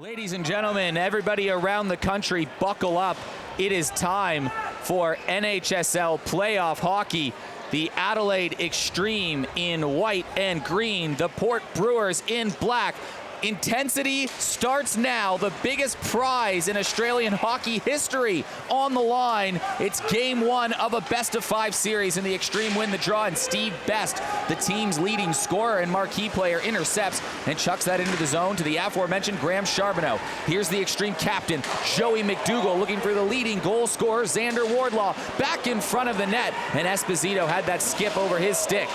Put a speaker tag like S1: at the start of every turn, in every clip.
S1: Ladies and gentlemen, everybody around the country, buckle up. It is time for NHSL playoff hockey. The Adelaide Xtreme in white and green, the Port Brewers in black. Intensity starts now. The biggest prize in Australian hockey history on the line. It's game one of a best-of-5 series, and the Xtreme win the draw, and Steve Best, the team's leading scorer and marquee player, intercepts and chucks that into the zone to the aforementioned Graham Charbonneau. Here's the Xtreme captain, Joey Mcdougall, looking for the leading goal scorer, Xander Wardlaw, back in front of the net, and Esposito had that skip over his stick.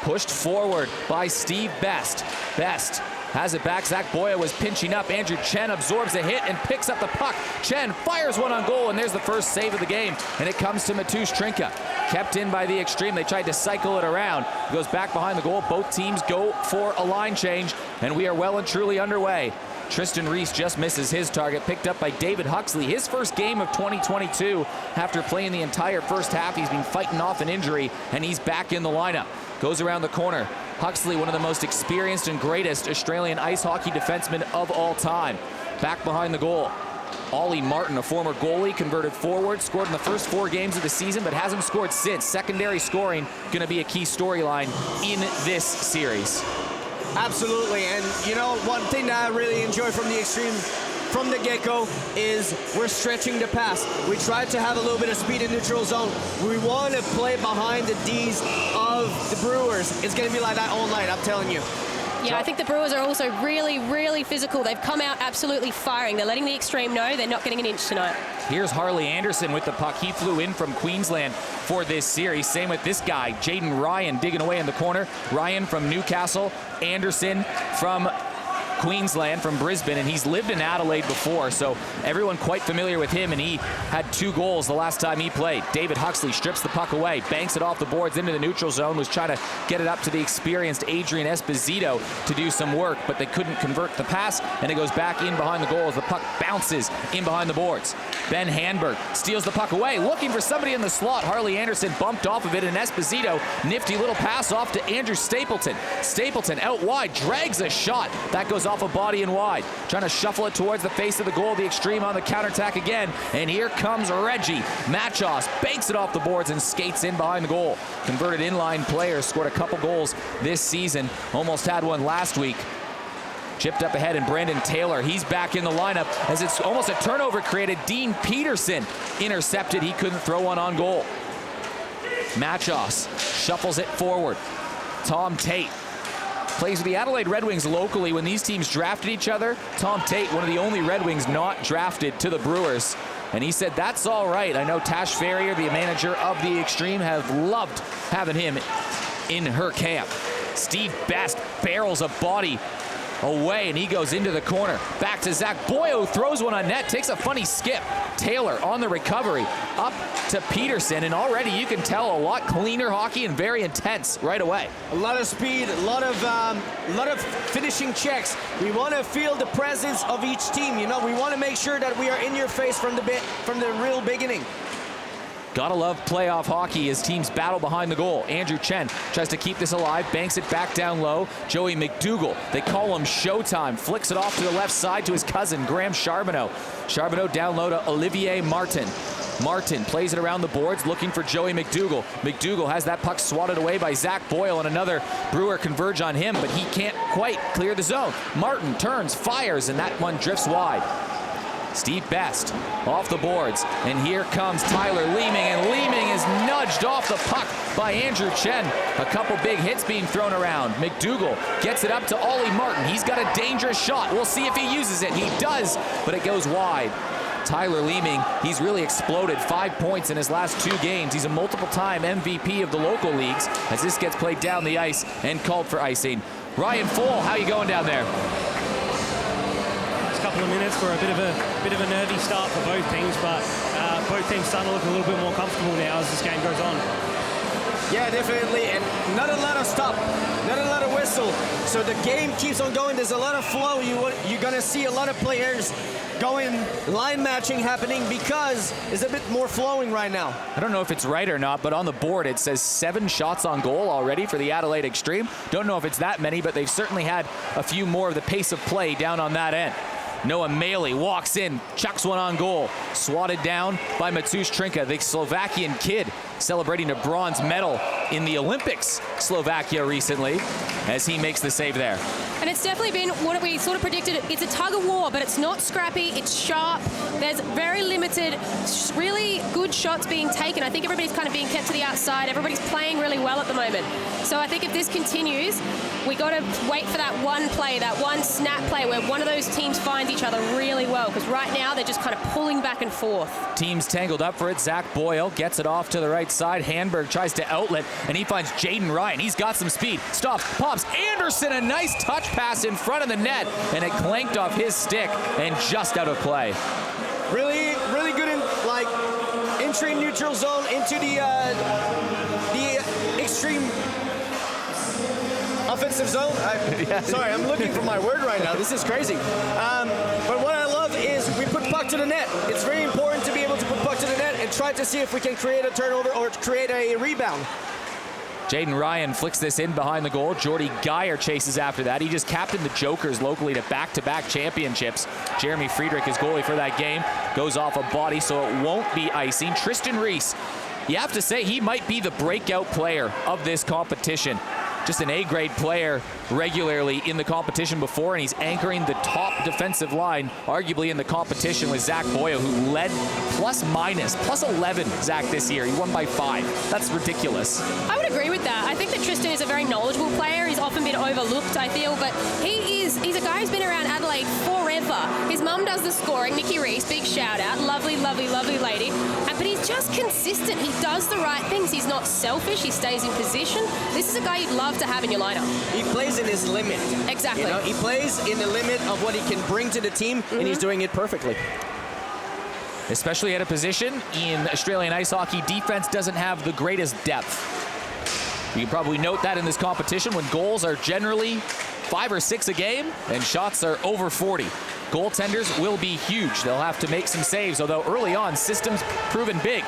S1: Pushed forward by Steve Best. Best has it back. Zach Boya was pinching up. Andrew Chen absorbs a hit and picks up the puck. Chen fires one on goal, and there's the first save of the game. And it comes to Matusz Trinka. Kept in by the Xtreme. They tried to cycle it around. It goes back behind the goal. Both teams go for a line change, and we are well and truly underway. Tristan Reese just misses his target, picked up by David Huxley. His first game of 2022 after playing the entire first half. He's been fighting off an injury, and he's back in the lineup. Goes around the corner. Huxley, one of the most experienced and greatest Australian ice hockey defensemen of all time. Back behind the goal. Ollie Martin, a former goalie, converted forward, scored in the first 4 games of the season, but hasn't scored since. Secondary scoring going to be a key storyline in this series.
S2: Absolutely, and you know, one thing that I really enjoy from the Xtreme from the get-go is we're stretching the pass. We try to have a little bit of speed in neutral zone. We want to play behind the Ds of the Brewers. It's going to be like that all night, I'm telling you.
S3: Yeah, I think the Brewers are also really, really physical. They've come out absolutely firing. They're letting the Xtreme know they're not getting an inch tonight.
S1: Here's Harley Anderson with the puck. He flew in from Queensland for this series. Same with this guy, Jaden Ryan, digging away in the corner. Ryan from Newcastle, Anderson from Queensland, from Brisbane, and he's lived in Adelaide before, so everyone quite familiar with him, and he had 2 goals the last time he played. David Huxley strips the puck away, banks it off the boards into the neutral zone, was trying to get it up to the experienced Adrian Esposito to do some work, but they couldn't convert the pass, and it goes back in behind the goal as the puck bounces in behind the boards. Ben Hanberg steals the puck away, looking for somebody in the slot. Harley Anderson bumped off of it, and Esposito, nifty little pass off to Andrew Stapleton. Stapleton out wide, drags a shot. That goes off a body and wide. Trying to shuffle it towards the face of the goal. The Xtreme on the counterattack again. And here comes Reggie. Machos banks it off the boards and skates in behind the goal. Converted inline player, scored a couple goals this season. Almost had one last week. Chipped up ahead, and Brandon Taylor, he's back in the lineup as it's almost a turnover created. Dean Peterson intercepted. He couldn't throw one on goal. Machos shuffles it forward. Tom Tate plays with the Adelaide Red Wings locally. When these teams drafted each other, Tom Tate, one of the only Red Wings not drafted to the Brewers. And he said, that's all right. I know Tash Farrier, the manager of the Xtreme, have loved having him in her camp. Steve Best barrels a body away, and he goes into the corner. Back to Zach Boya, who throws one on net, takes a funny skip. Taylor on the recovery, up to Peterson, and already you can tell a lot cleaner hockey and very intense right away.
S2: A lot of speed, a lot of finishing checks. We want to feel the presence of each team. You know, we want to make sure that we are in your face from the real beginning.
S1: Gotta love playoff hockey as teams battle behind the goal. Andrew Chen tries to keep this alive, banks it back down low. Joey Mcdougall, they call him Showtime, flicks it off to the left side to his cousin, Graham Charbonneau. Charbonneau down low to Olivier Martin. Martin plays it around the boards, looking for Joey Mcdougall. Mcdougall has that puck swatted away by Zach Boyle, and another Brewer converge on him, but he can't quite clear the zone. Martin turns, fires, and that one drifts wide. Steve Best off the boards, and here comes Tyler Leeming, and Leeming is nudged off the puck by Andrew Chen. A couple big hits being thrown around. Mcdougall gets it up to Ollie Martin. He's got a dangerous shot. We'll see if he uses it. He does, but it goes wide. Tyler Leeming, he's really exploded. 5 points in his last 2 games. He's a multiple-time MVP of the local leagues as this gets played down the ice and called for icing. Ryan Fohl, how you going down there?
S4: Couple of minutes for a bit of a nervy start for both teams, but both teams starting to look a little bit more comfortable now as this game goes on.
S2: Yeah, definitely, and not a lot of stop, not a lot of whistle. So the game keeps on going. There's a lot of flow. You're gonna see a lot of players going, line matching happening because it's a bit more flowing right now.
S1: I don't know if it's right or not, but on the board it says 7 shots on goal already for the Adelaide Xtreme. Don't know if it's that many, but they've certainly had a few more of the pace of play down on that end. Noah Maley walks in, chucks one on goal. Swatted down by Matusz Trinka, the Slovakian kid celebrating a bronze medal in the Olympics, Slovakia recently, as he makes the save there.
S3: And it's definitely been what we sort of predicted. It's a tug of war, but it's not scrappy. It's sharp. There's very limited, really good shots being taken. I think everybody's kind of being kept to the outside. Everybody's playing really well at the moment. So I think if this continues, we got to wait for that one play, that one snap play where one of those teams finds each other really well, because right now they're just kind of pulling back and forth.
S1: Teams tangled up for it. Zach Boyle gets it off to the right side. Hanberg tries to outlet, and he finds Jaden Ryan. He's got some speed. Stops, pops. Anderson, a nice touch pass in front of the net, and it clanked off his stick and just out of play.
S2: Really, really good in entry neutral zone into the extreme offensive zone. Sorry, I'm looking for my word right now. This is crazy. But what I love is we put puck to the net. It's very important to be able to put puck to the net and try to see if we can create a turnover or create a rebound.
S1: Jaden Ryan flicks this in behind the goal. Jordy Geyer chases after that. He just captained the Jokers locally to back-to-back championships. Jeremy Friedrich is goalie for that game. Goes off a body, so it won't be icing. Tristan Reese, you have to say he might be the breakout player of this competition. Just an A-grade player regularly in the competition before, and he's anchoring the top defensive line, arguably in the competition, with Zach Boyle, who led plus 11, Zach, this year. He won by 5. That's ridiculous.
S3: I would agree with that. I think that Tristan is a very knowledgeable player. He's often been overlooked, I feel, but he's a guy who's been around Adelaide forever. His mum does the scoring, Nikki Reese, big shout out. Lovely, lovely, lovely lady. But he's just consistent. He does the right things. He's not selfish. He stays in position. This is a guy you'd love to have in your lineup.
S2: He plays in his limit.
S3: Exactly.
S2: You know, he plays in the limit of what he can bring to the team, and he's doing it perfectly.
S1: Especially at a position in Australian ice hockey, defense doesn't have the greatest depth. You can probably note that in this competition when goals are generally 5 or 6 a game and shots are over 40. Goaltenders will be huge. They'll have to make some saves, although early on, systems proven big.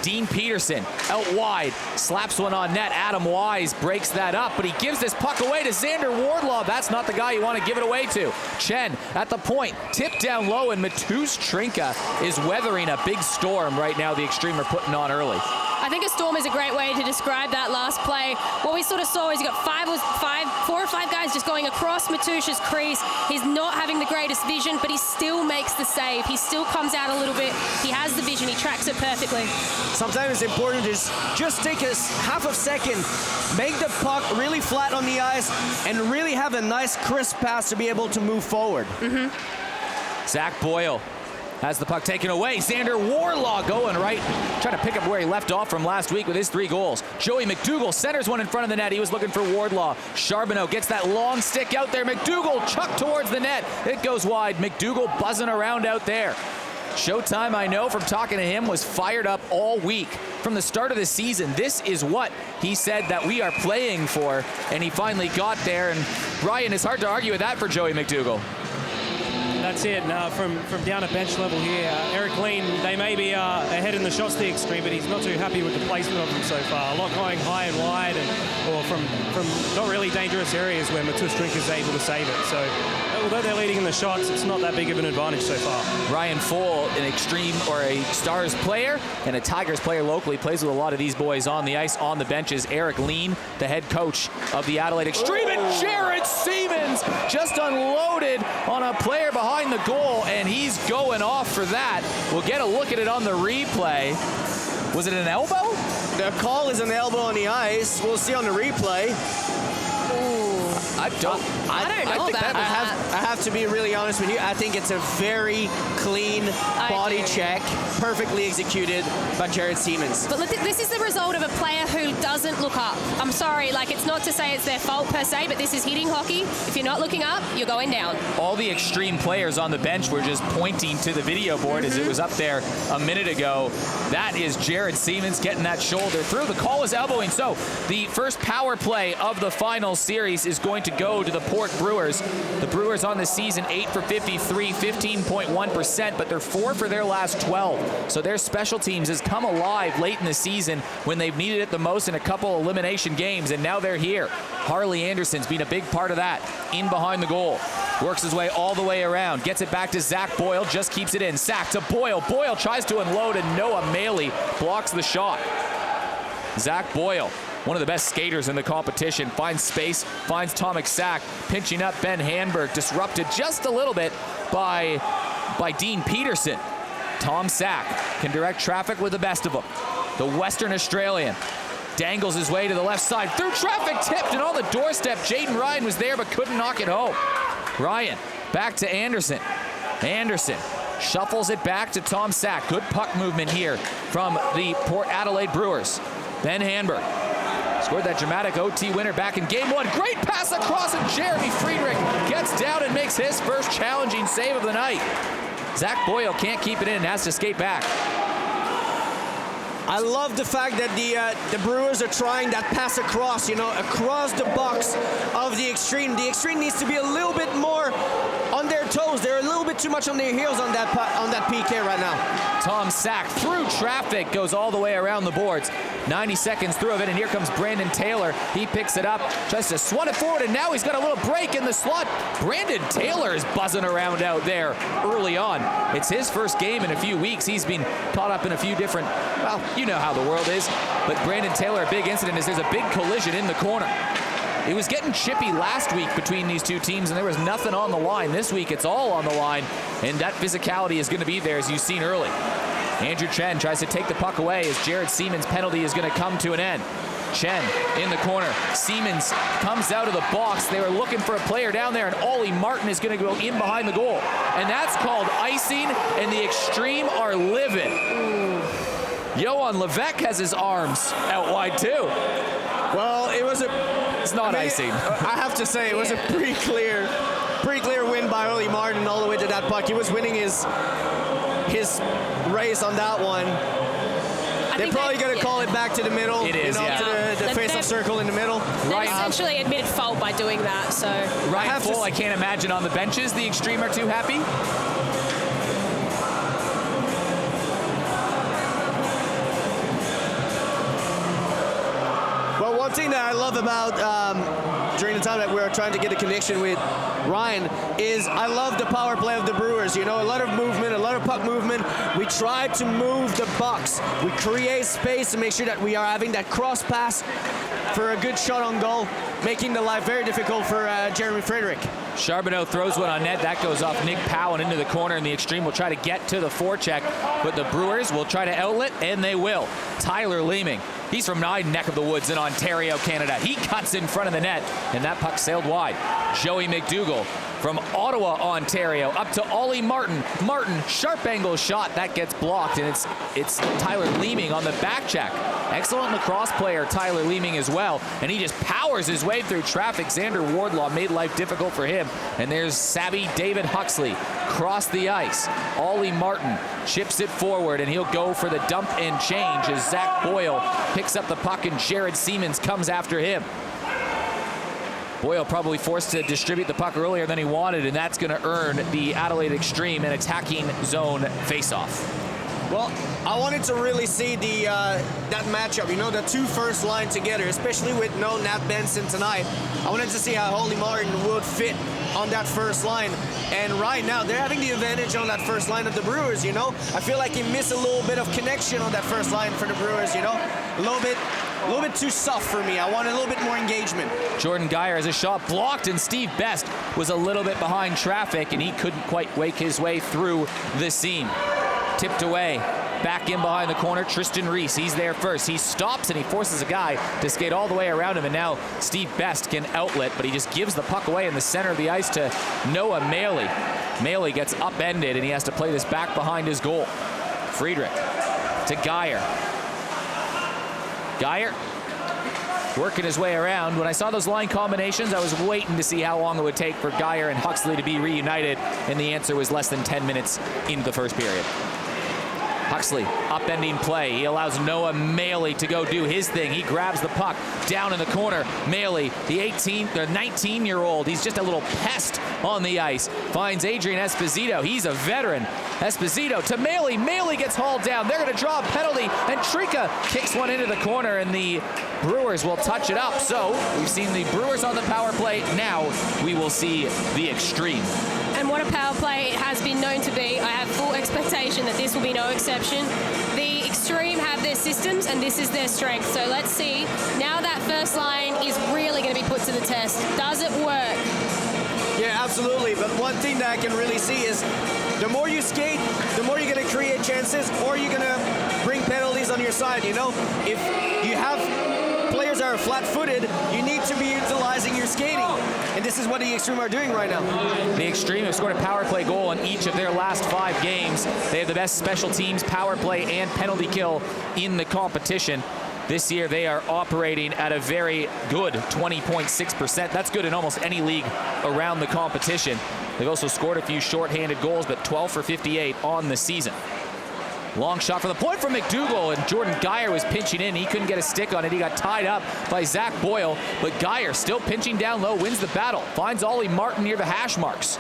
S1: Dean Peterson out wide, slaps one on net. Adam Wise breaks that up, but he gives this puck away to Xander Wardlaw. That's not the guy you want to give it away to. Chen at the point, tipped down low, and Matusz Trinka is weathering a big storm right now the Xtreme are putting on early.
S3: I think a storm is a great way to describe that last play. What we sort of saw is you got 4 or 5 guys just going across Matusz's crease. He's not having the greatest vision, but he still makes the save. He still comes out a little bit. He has the vision. He tracks it perfectly.
S2: Sometimes it's important to just take a half a second, make the puck really flat on the ice, and really have a nice crisp pass to be able to move forward.
S1: Zach Boyle has the puck taken away. Xander Wardlaw going right, trying to pick up where he left off from last week with his 3 goals. Joey Mcdougall centers one in front of the net. He was looking for Wardlaw. Charbonneau gets that long stick out there. Mcdougall chucked towards the net. It goes wide. Mcdougall buzzing around out there. Showtime, I know from talking to him, was fired up all week. From the start of the season, this is what he said that we are playing for, and he finally got there. And Ryan, it's hard to argue with that for Joey Mcdougall.
S4: That's it. From down at bench level here, Eric Lean, they may be ahead in the shots to the Xtreme, but he's not too happy with the placement of them so far. A lot going high and wide, or from not really dangerous areas where Matusz Trinka is able to save it. So although they're leading in the shots, it's not that big of an advantage so far.
S1: Ryan Fohl, an Xtreme or a Stars player and a Tigers player locally, plays with a lot of these boys on the ice, on the benches. Eric Lean, the head coach of the Adelaide Xtreme, and Jared Siemens just unloaded on a player behind the goal, and he's going off for that. We'll get a look at it on the replay. Was it an elbow?
S2: The call is an elbow on the ice. We'll see on the replay.
S3: I don't know about that.
S2: I have to be really honest with you. I think it's a very clean body check, perfectly executed by Jared Siemens.
S3: But look, this is the result of a player who doesn't look up. I'm sorry, it's not to say it's their fault per se, but this is hitting hockey. If you're not looking up, you're going down.
S1: All the Xtreme players on the bench were just pointing to the video board as it was up there a minute ago. That is Jared Siemens getting that shoulder through. The call is elbowing. So the first power play of the final series is going to go to the Port Brewers. The Brewers on the season 8 for 53, 15.1%, but they're 4 for their last 12. So their special teams has come alive late in the season when they've needed it the most in a couple elimination games, and now they're here. Harley Anderson's been a big part of that in behind the goal. Works his way all the way around. Gets it back to Zach Boyle. Just keeps it in. Sack to Boyle. Boyle tries to unload, and Noah Maley blocks the shot. Zach Boyle, one of the best skaters in the competition, finds space, finds Tomek Sack, pinching up Ben Hanberg, disrupted just a little bit by Dean Peterson. Tom Sack can direct traffic with the best of them. The Western Australian dangles his way to the left side. Through traffic, tipped, and on the doorstep. Jaden Ryan was there but couldn't knock it home. Ryan back to Anderson. Anderson shuffles it back to Tom Sack. Good puck movement here from the Port Adelaide Brewers. Ben Hanberg scored that dramatic OT winner back in game 1. Great pass across, and Jeremy Friedrich gets down and makes his first challenging save of the night. Zach Boyle can't keep it in and has to skate back.
S2: I love the fact that the Brewers are trying that pass across, across the box of the Xtreme. The Xtreme needs to be a little bit more on their toes. They're a little bit too much on their heels on that PK right now.
S1: Tom Sack through traffic, goes all the way around the boards. 90 seconds through of it, and here comes Brandon Taylor. He picks it up, tries to swat it forward, and now he's got a little break in the slot. Brandon Taylor is buzzing around out there early on. It's his first game in a few weeks. He's been caught up in a few different, well, you know how the world is. But Brandon Taylor, a big incident is there's a big collision in the corner. It was getting chippy last week between these two teams, and there was nothing on the line. This week, it's all on the line, and that physicality is going to be there, as you've seen early. Andrew Chen tries to take the puck away as Jared Siemens' penalty is going to come to an end. Chen in the corner. Siemens comes out of the box. They were looking for a player down there, and Ollie Martin is going to go in behind the goal. And that's called icing, and the Xtreme are livid. Johan Levesque has his arms out wide, too.
S2: Well,
S1: It's not icing.
S2: I have to say, it was a pretty clear win by Ollie Martin all the way to that puck. He was winning his race on that one. They're probably going to call it back to the middle.
S1: It is,
S2: to the face-off circle in the middle.
S3: They essentially admitted fault by doing that. So
S1: Ryan Full, I can't imagine on the benches the Xtreme are too happy.
S2: Well, one thing that I love about during the time that we were trying to get a connection with Ryan is I love the power play of the Brewers. A lot of movement, a lot of puck movement. We try to move the box. We create space to make sure that we are having that cross pass for a good shot on goal, making the life very difficult for Jeremy Friedrich.
S1: Charbonneau throws one on net. That goes off Nick Powell and into the corner, and the Xtreme will try to get to the forecheck, but the Brewers will try to outlet, and they will. Tyler Leeming, he's from my neck of the woods in Ontario, Canada. He cuts in front of the net, and that puck sailed wide. Joey Mcdougall from Ottawa, Ontario, up to Ollie Martin. Martin, sharp angle shot. That gets blocked, and it's Tyler Leeming on the back check. Excellent lacrosse player, Tyler Leeming, as well, and he just powers his way through traffic. Xander Wardlaw made life difficult for him, and there's savvy David Huxley cross the ice. Ollie Martin chips it forward, and he'll go for the dump and change as Zach Boyle picks up the puck, and Jared Siemens comes after him. Boyle probably forced to distribute the puck earlier than he wanted, and that's going to earn the Adelaide Xtreme an attacking zone faceoff.
S2: Well, I wanted to really see that matchup, the two first line together, especially with no Nat Benson tonight. I wanted to see how Ollie Martin would fit on that first line. And right now, they're having the advantage on that first line of the Brewers, I feel like he missed a little bit of connection on that first line for the Brewers, a little bit too soft for me. I want a little bit more engagement.
S1: Jordan Geyer has a shot blocked, and Steve Best was a little bit behind traffic, and he couldn't quite wake his way through the seam. Tipped away, back in behind the corner, Tristan Reese. He's there first. He stops, and he forces a guy to skate all the way around him, and now Steve Best can outlet, but he just gives the puck away in the center of the ice to Noah Maley. Maley gets upended, and he has to play this back behind his goal. Friedrich to Geyer. Geyer working his way around. When I saw those line combinations, I was waiting to see how long it would take for Geyer and Huxley to be reunited, and the answer was less than 10 minutes into the first period. Huxley, upending play. He allows Noah Maley to go do his thing. He grabs the puck down in the corner. Maley, the 19-year-old, he's just a little pest on the ice. Finds Adrian Esposito. He's a veteran. Esposito to Maley. Maley gets hauled down. They're going to draw a penalty, and Trika kicks one into the corner, and the Brewers will touch it up. So we've seen the Brewers on the power play. Now we will see the Xtreme.
S3: And what a power play it has been known to be. I have full expectation that this will be no exception. The Xtreme have their systems, and this is their strength. So let's see. Now that first line is really going to be put to the test. Does it work?
S2: Yeah, absolutely. But one thing that I can really see is the more you skate, the more you're going to create chances, or you're going to bring penalties on your side. You know, if you have players that are flat-footed, you need to be utilizing your skating. And this is what the Xtreme are doing right now.
S1: The Xtreme have scored a power play goal in each of their last 5 games. They have the best special teams, power play, and penalty kill in the competition. This year, they are operating at a very good 20.6%. That's good in almost any league around the competition. They've also scored a few shorthanded goals, but 12 for 58 on the season. Long shot for the point from Mcdougall, and Jordan Geyer was pinching in. He couldn't get a stick on it. He got tied up by Zach Boyle, but Geyer still pinching down low, wins the battle. Finds Ollie Martin near the hash marks.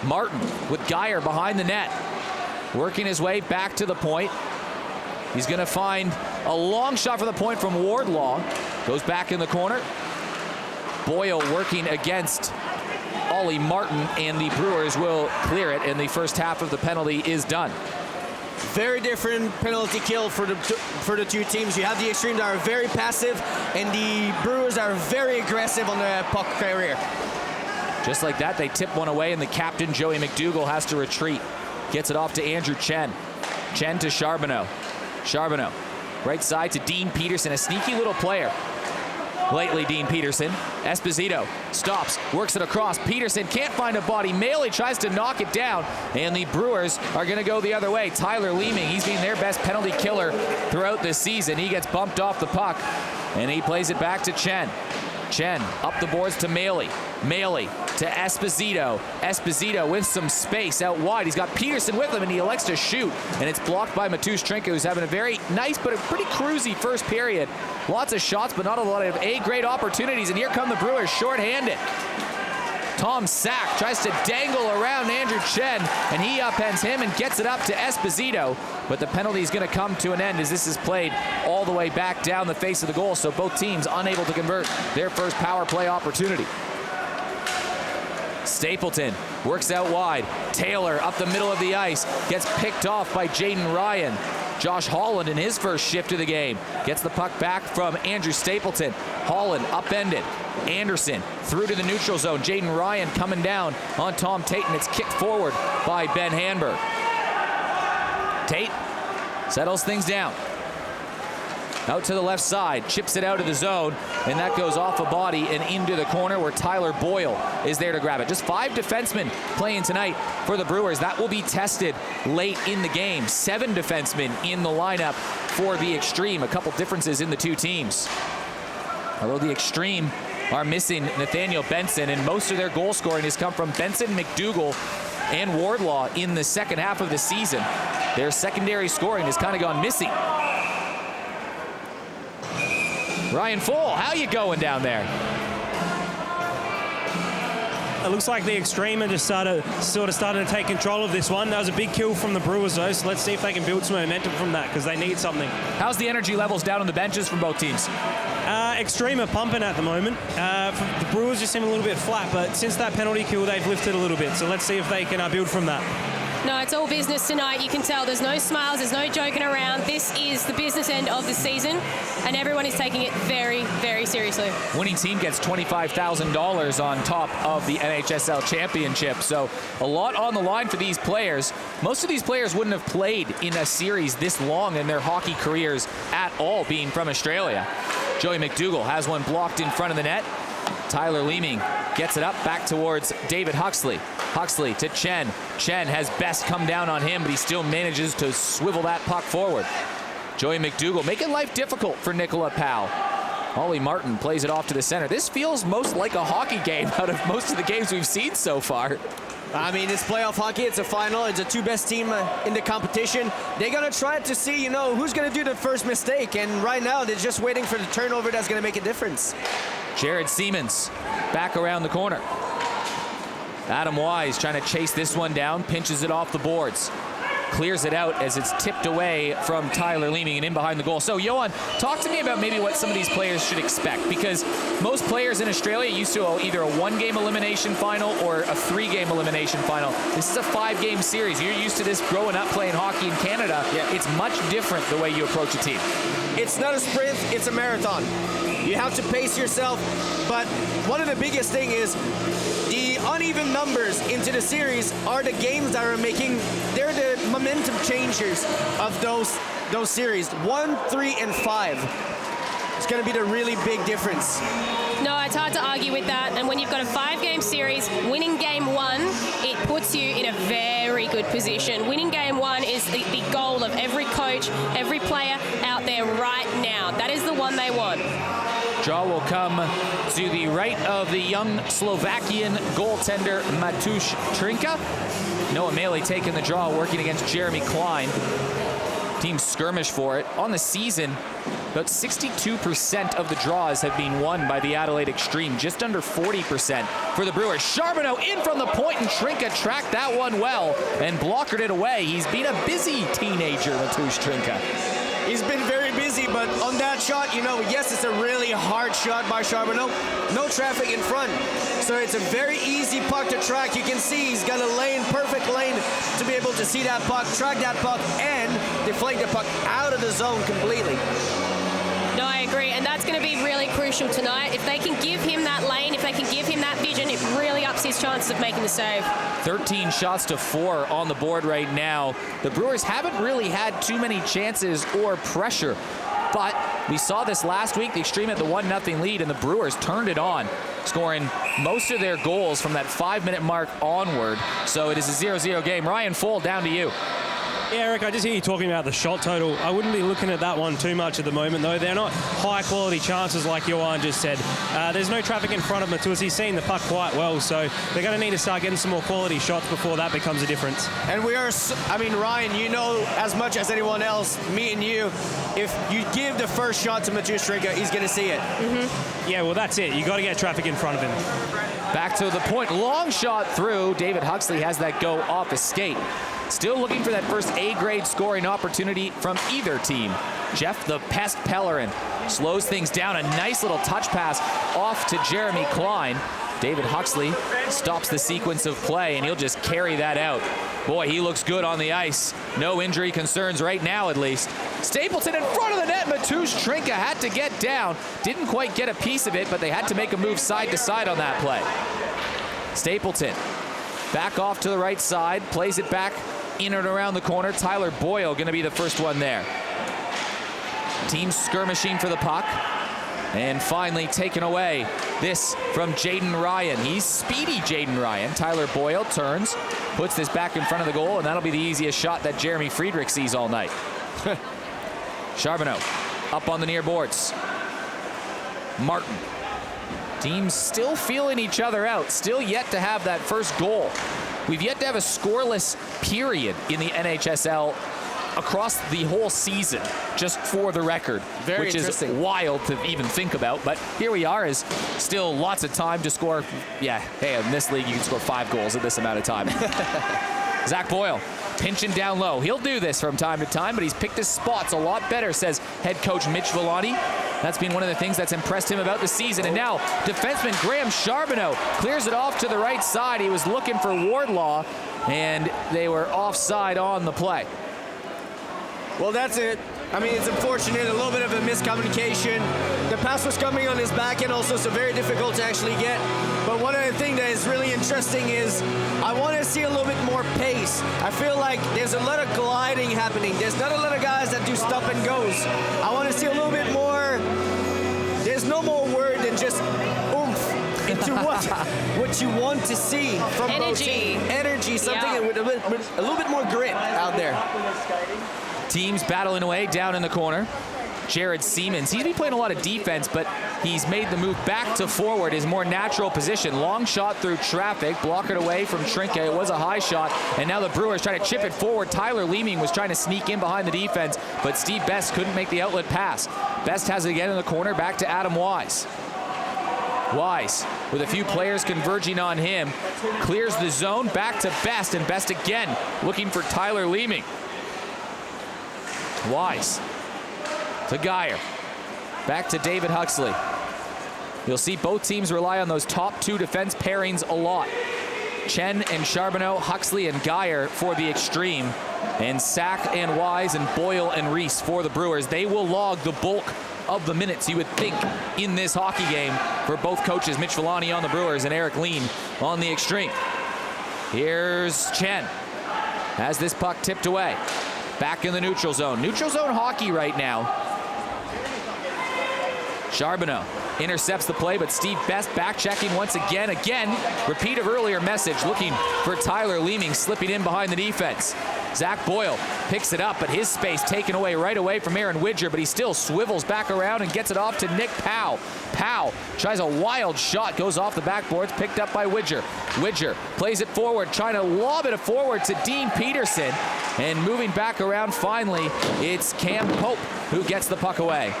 S1: Martin with Geyer behind the net, working his way back to the point. He's going to find a long shot for the point from Wardlaw. Goes back in the corner. Boyle working against Ollie Martin, and the Brewers will clear it, and the first half of the penalty is done.
S2: Very different penalty kill for the two teams. You have the Xtreme that are very passive, and the Brewers are very aggressive on the puck carrier.
S1: Just like that, they tip one away, and the captain, Joey Mcdougall, has to retreat. Gets it off to Andrew Chen. Chen to Charbonneau. Charbonneau, right side to Dean Peterson, a sneaky little player. Lately, Dean Peterson. Esposito stops, works it across. Peterson can't find a body. Maley tries to knock it down, and the Brewers are going to go the other way. Tyler Leeming, he's been their best penalty killer throughout this season. He gets bumped off the puck, and he plays it back to Chen. Chen up the boards to Maley. Maley to Esposito. Esposito with some space out wide. He's got Peterson with him, and he elects to shoot. And it's blocked by Matusz Trinka, who's having a very nice but a pretty cruisy first period. Lots of shots, but not a lot of A-grade opportunities. And here come the Brewers shorthanded. Tom Sack tries to dangle around Andrew Chen, and he upends him and gets it up to Esposito. But the penalty is going to come to an end as this is played all the way back down the face of the goal, so both teams unable to convert their first power play opportunity. Stapleton works out wide. Taylor up the middle of the ice, gets picked off by Jaden Ryan. Josh Holland in his first shift of the game gets the puck back from Andrew Stapleton. Holland upended. Anderson through to the neutral zone. Jaden Ryan coming down on Tom Tate, and it's kicked forward by Ben Hanberg. Tate settles things down. Out to the left side, chips it out of the zone, and that goes off a body and into the corner where Tyler Boyle is there to grab it. Just 5 defensemen playing tonight for the Brewers. That will be tested late in the game. 7 defensemen in the lineup for the Xtreme. A couple differences in the two teams. Although the Xtreme are missing Nathaniel Benson, and most of their goal scoring has come from Benson, Mcdougall, and Wardlaw in the second half of the season. Their secondary scoring has kind of gone missing. Ryan Full, how you going down there?
S4: It looks like the Xtreme are just sort of starting to take control of this one. That was a big kill from the Brewers, though, so let's see if they can build some momentum from that, because they need something.
S1: How's the energy levels down on the benches from both teams?
S4: Xtreme are pumping at the moment. The Brewers just seem a little bit flat, but since that penalty kill, they've lifted a little bit, so let's see if they can build from that.
S3: No, it's all business tonight. You can tell there's no smiles, there's no joking around. This is the business end of the season, and everyone is taking it very, very seriously.
S1: Winning team gets $25,000 on top of the NHSL championship, so a lot on the line for these players. Most of these players wouldn't have played in a series this long in their hockey careers at all, being from Australia. Joey Mcdougall has one blocked in front of the net. Tyler Leeming gets it up back towards David Huxley. Huxley to Chen. Chen has Best come down on him, but he still manages to swivel that puck forward. Joey Mcdougall making life difficult for Nicola Powell. Ollie Martin plays it off to the center. This feels most like a hockey game out of most of the games we've seen so far.
S2: I mean, it's playoff hockey. It's a final. It's the 2 best team in the competition. They're going to try to see, who's going to do the first mistake. And right now, they're just waiting for the turnover that's going to make a difference.
S1: Jared Siemens back around the corner. Adam Wise trying to chase this one down, pinches it off the boards. Clears it out as it's tipped away from Tyler Leeming and in behind the goal. So, Johan, talk to me about maybe what some of these players should expect, because most players in Australia used to either a 1-game elimination final or a 3-game elimination final. This is a 5-game series. You're used to this growing up playing hockey in Canada.
S2: Yeah.
S1: It's much different the way you approach a team.
S2: It's not a sprint, it's a marathon. You have to pace yourself, but one of the biggest thing is the uneven numbers into the series are the games that are they're the momentum changers of those series. 1, 3, and 5. It's going to be the really big difference.
S3: No, it's hard to argue with that. And when you've got a 5-game series, winning game 1, it puts you in a very good position. Winning game 1 is the goal of every coach, every player out there right now. That is the one they want.
S1: Draw will come to the right of the young Slovakian goaltender Matusz Trinka. Noah Maley taking the draw, working against Jeremy Klein. Team skirmish for it. On the season, about 62% of the draws have been won by the Adelaide Xtreme, just under 40% for the Brewers. Charbonneau in from the point, and Trinka tracked that one well and blockered it away. He's been a busy teenager, Matusz Trinka.
S2: He's been very busy, but on that shot, yes, it's a really hard shot by Charbonneau. No traffic in front, so it's a very easy puck to track. You can see he's got a lane, perfect lane to be able to see that puck, track that puck, and deflate the puck out of the zone completely.
S3: No, I agree, and that's going to be really crucial tonight. If they can give him that lane, if they can give him that vision, it really ups his chances of making the save. 13
S1: shots to 4 on the board right now. The Brewers haven't really had too many chances or pressure, but we saw this last week. The Xtreme had the 1-0 lead, and the Brewers turned it on, scoring most of their goals from that 5-minute mark onward. So it is a 0-0 game. Ryan Foll, down to you.
S4: Yeah, Eric, I just hear you talking about the shot total. I wouldn't be looking at that one too much at the moment, though. They're not high-quality chances like Johan just said. There's no traffic in front of Matusz. He's seen the puck quite well, so they're going to need to start getting some more quality shots before that becomes a difference.
S2: And Ryan, you know as much as anyone else, me and you, if you give the first shot to Matusz Trinka, he's going to see it.
S3: Mm-hmm.
S4: Yeah, well, that's it. You got to get traffic in front of him.
S1: Back to the point. Long shot through. David Huxley has that go off the skate. Still looking for that first A-grade scoring opportunity from either team. Jeff the Pest Pellerin slows things down. A nice little touch pass off to Jeremy Klein. David Huxley stops the sequence of play, and he'll just carry that out. Boy, he looks good on the ice. No injury concerns right now, at least. Stapleton in front of the net. Matusz Trinka had to get down. Didn't quite get a piece of it, but they had to make a move side to side on that play. Stapleton back off to the right side, plays it back in and around the corner. Tyler Boyle going to be the first one there. Team skirmishing for the puck. And finally taken away. This from Jaden Ryan. He's speedy, Jaden Ryan. Tyler Boyle turns, puts this back in front of the goal, and that'll be the easiest shot that Jeremy Friedrich sees all night. Charbonneau up on the near boards. Martin. Teams still feeling each other out. Still yet to have that first goal. We've yet to have a scoreless period in the NHSL across the whole season, just for the record, which is wild to even think about. But here we are, is still lots of time to score. Yeah, hey, in this league, you can score 5 goals in this amount of time. Zach Boyle pinching down low. He'll do this from time to time, but he's picked his spots a lot better, says head coach Mitch Villani. That's been one of the things that's impressed him about the season. And now defenseman Graham Charbonneau clears it off to the right side. He was looking for Wardlaw, and they were offside on the play.
S2: Well, that's it. I mean, it's unfortunate, a little bit of a miscommunication. The pass was coming on his back end also, so very difficult to actually get. But one other thing that is really interesting is I want to see a little bit more pace. I feel like there's a lot of gliding happening. There's not a lot of guys that do stop and goes. I want to see a little bit more. There's no more word than just oomph into what you want to see from both teams. Energy, something with a little bit more grit out there.
S1: Teams battling away down in the corner. Jared Siemens, he's been playing a lot of defense, but he's made the move back to forward, his more natural position. Long shot through traffic, block it away from Trinka. It was a high shot, and now the Brewers trying to chip it forward. Tyler Leeming was trying to sneak in behind the defense, but Steve Best couldn't make the outlet pass. Best has it again in the corner, back to Adam Wise. Wise, with a few players converging on him, clears the zone, back to Best, and Best again looking for Tyler Leeming. Wise to Geyer, back to David Huxley. You'll see both teams rely on those top two defense pairings a lot. Chen and Charbonneau, Huxley and Geyer for the Xtreme, and Sack and Wise and Boyle and Reese for the Brewers. They will log the bulk of the minutes, you would think, in this hockey game for both coaches, Mitch Villani on the Brewers and Eric Lean on the Xtreme. Here's Chen. Has this puck tipped away. Back in the neutral zone. Neutral zone hockey right now. Charbonneau intercepts the play, but Steve Best back checking once again. Repeat of earlier message, looking for Tyler Leeming, slipping in behind the defense. Zach Boyle picks it up, but his space taken away right away from Aaron Widger, but he still swivels back around and gets it off to Nick Powell. Powell tries a wild shot, goes off the backboards, picked up by Widger. Widger plays it forward, trying to lob it forward to Dean Peterson, and moving back around finally, it's Cam Pope who gets the puck away.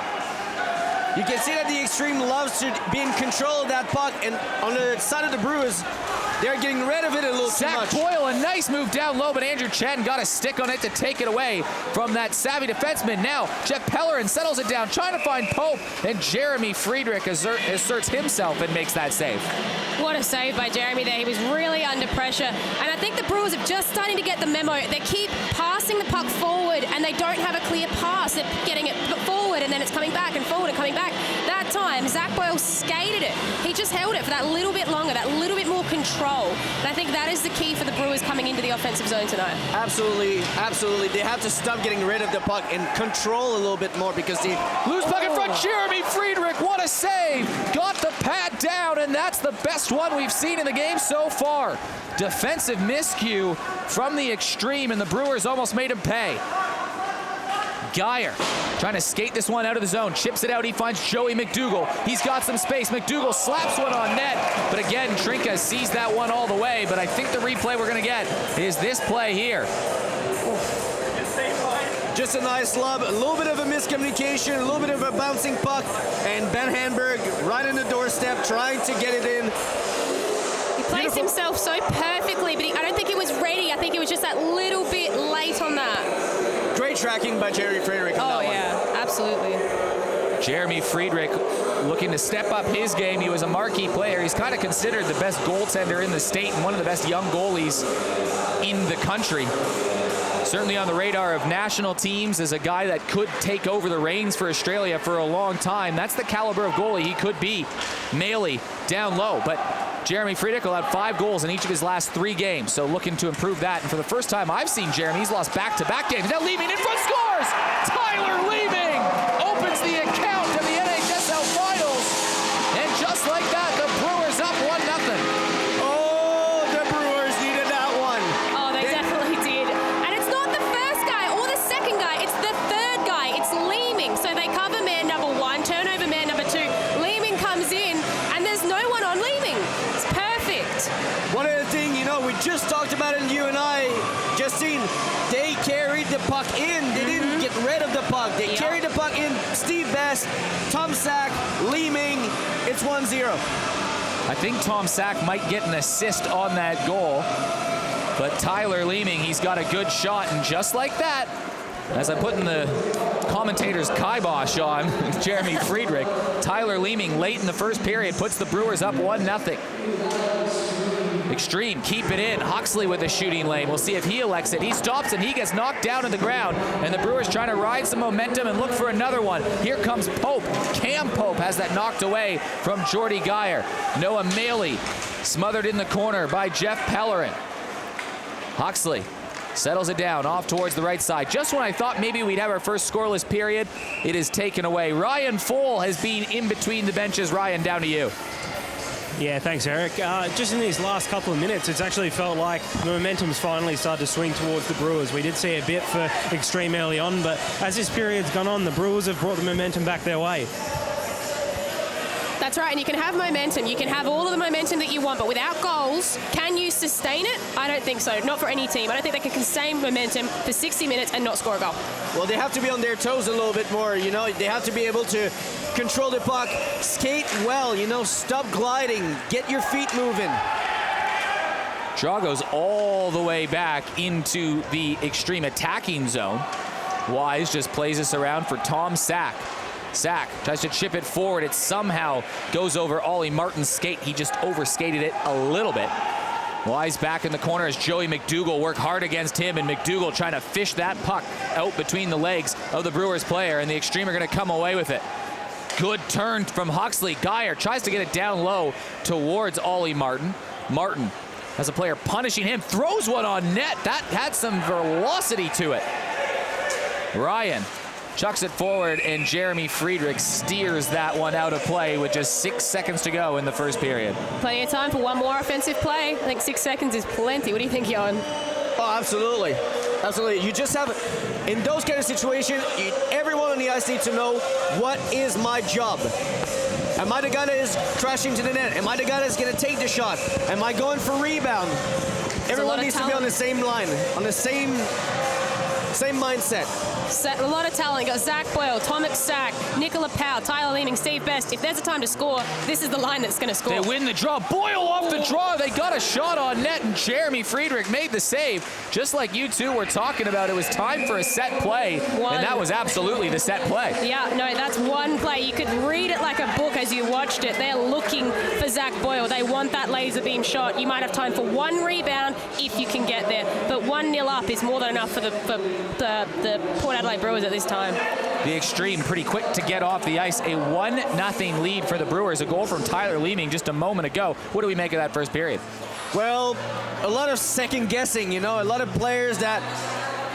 S2: You can see that the Xtreme loves to be in control of that puck, and on the side of the Brewers, they're getting rid of it a little too much.
S1: Zach Boyle, a nice move down low, but Andrew Chen got a stick on it to take it away from that savvy defenseman. Now, Jeff Pellerin settles it down, trying to find Pope, and Jeremy Friedrich asserts himself and makes that save.
S3: What a save by Jeremy there. He was really under pressure. And I think the Brewers are just starting to get the memo. They keep passing the puck forward, and they don't have a clear pass. They're getting it forward, and then it's coming back and forward and coming back. That time, Zach Boyle skated it. He just held it for that little bit longer, that little bit more control. And I think that is the key for the Brewers coming into the offensive zone tonight.
S2: Absolutely, absolutely. They have to stop getting rid of the puck and control a little bit more, because they
S1: lose puck in front. Jeremy Friedrich, what a save! Got the pad down, and that's the best one we've seen in the game so far. Defensive miscue from the Xtreme, and the Brewers almost made him pay. Geyer trying to skate this one out of the zone, chips it out, he finds Joey Mcdougall. He's got some space, Mcdougall slaps one on net, but again, Trinka sees that one all the way, but I think the replay we're gonna get is this play here.
S2: Just a nice lub, a little bit of a miscommunication, a little bit of a bouncing puck, and Ben Hanberg right in the doorstep trying to get it in.
S3: He placed himself so perfectly, but I don't think he was ready. I think it was just that little bit late on that.
S2: Great tracking by Jeremy Friedrich on that one.
S3: Yeah, absolutely.
S1: Jeremy Friedrich looking to step up his game. He was a marquee player. He's kind of considered the best goaltender in the state and one of the best young goalies in the country. Certainly on the radar of national teams as a guy that could take over the reins for Australia for a long time. That's the caliber of goalie he could be. Maley down low, but Jeremy Friedrich will have 5 goals in each of his last 3 games, so looking to improve that. And for the first time I've seen Jeremy, he's lost back-to-back games. Now Leeming in front, scores! Tyler Leeming opens the account of the NHSL Finals, and just like that, the Brewers up 1-0.
S2: Oh, the Brewers needed that one.
S3: Oh, they definitely did. And it's not the first guy or the second guy, it's the third guy. It's Leeming. So they cover man number 1, turnover man number 2. Leeming comes in, and there's no one on Leeming. It's perfect.
S2: One other thing, you know, we just talked about it, you and I, Justine, they carried the puck in. They didn't get rid of the puck. They carried the puck in. Steve Best, Tom Sack, Leeming. It's 1-0.
S1: I think Tom Sack might get an assist on that goal, but Tyler Leeming, he's got a good shot, and just like that, as I put in the commentator's kibosh on Jeremy Friedrich, Tyler Leeming late in the first period puts the Brewers up 1-0. Xtreme keep it in. Huxley with a shooting lane. We'll see if he elects it. He stops and he gets knocked down to the ground, and the Brewers trying to ride some momentum and look for another one. Here comes Pope. Cam Pope has that knocked away from Jordy Geyer. Noah Maley smothered in the corner by Jeff Pellerin. Huxley settles it down off towards the right side. Just when I thought maybe we'd have our first scoreless period, it is taken away. Ryan Fohl has been in between the benches. Ryan, down to you.
S4: Yeah, thanks, Eric. Just in these last couple of minutes, it's actually felt like the momentum's finally started to swing towards the Brewers. We did see a bit for Xtreme early on, but as this period's gone on, the Brewers have brought the momentum back their way.
S3: That's right, and you can have momentum. You can have all of the momentum that you want, but without goals, can you sustain it? I don't think so. Not for any team. I don't think they can sustain momentum for 60 minutes and not score a goal.
S2: Well, they have to be on their toes a little bit more, you know. They have to be able to control the puck, skate well, you know, stop gliding, get your feet moving.
S1: Draw goes all the way back into the extreme attacking zone. Wise just plays this around for Tom Sack. Sack tries to chip it forward. It somehow goes over Ollie Martin's skate. He just overskated it a little bit. Wise back in the corner as Joey Mcdougall work hard against him, and Mcdougall trying to fish that puck out between the legs of the Brewers player, and the Extreme are going to come away with it. Good turn from Huxley. Geyer tries to get it down low towards Ollie Martin. Martin has a player punishing him, throws one on net. That had some velocity to it. Ryan chucks it forward, and Jeremy Friedrich steers that one out of play with just 6 seconds to go in the first period.
S3: Plenty of time for one more offensive play. I think 6 seconds is plenty. What do you think, Johan?
S2: Oh, absolutely. Absolutely. You just have, in those kind of situations, everyone on the ice needs to know, what is my job? Am I the guy that is crashing to the net? Am I the guy that's going to take the shot? Am I going for rebound? Everyone needs to be on the same line, on the same mindset.
S3: A lot of talent. You got Zach Boyle, Tomek Sack, Nicola Powell, Tyler Leaning, Steve Best. If there's a time to score, this is the line that's going to score.
S1: They win the draw. Boyle off the draw. They got a shot on net, and Jeremy Friedrich made the save. Just like you two were talking about, it was time for a set play, and that was absolutely the set play.
S3: Yeah, no, that's one play. You could read it like a book as you watched it. They're looking for Zach Boyle. They want that laser beam shot. You might have time for one rebound if you can get there, but 1-0 up is more than enough for the Port Adelaide Brewers at this time.
S1: The Extreme pretty quick to get off the ice. A 1-0 lead for the Brewers. A goal from Tyler Leeming just a moment ago. What do we make of that first period?
S2: Well, a lot of second guessing, you know, a lot of players that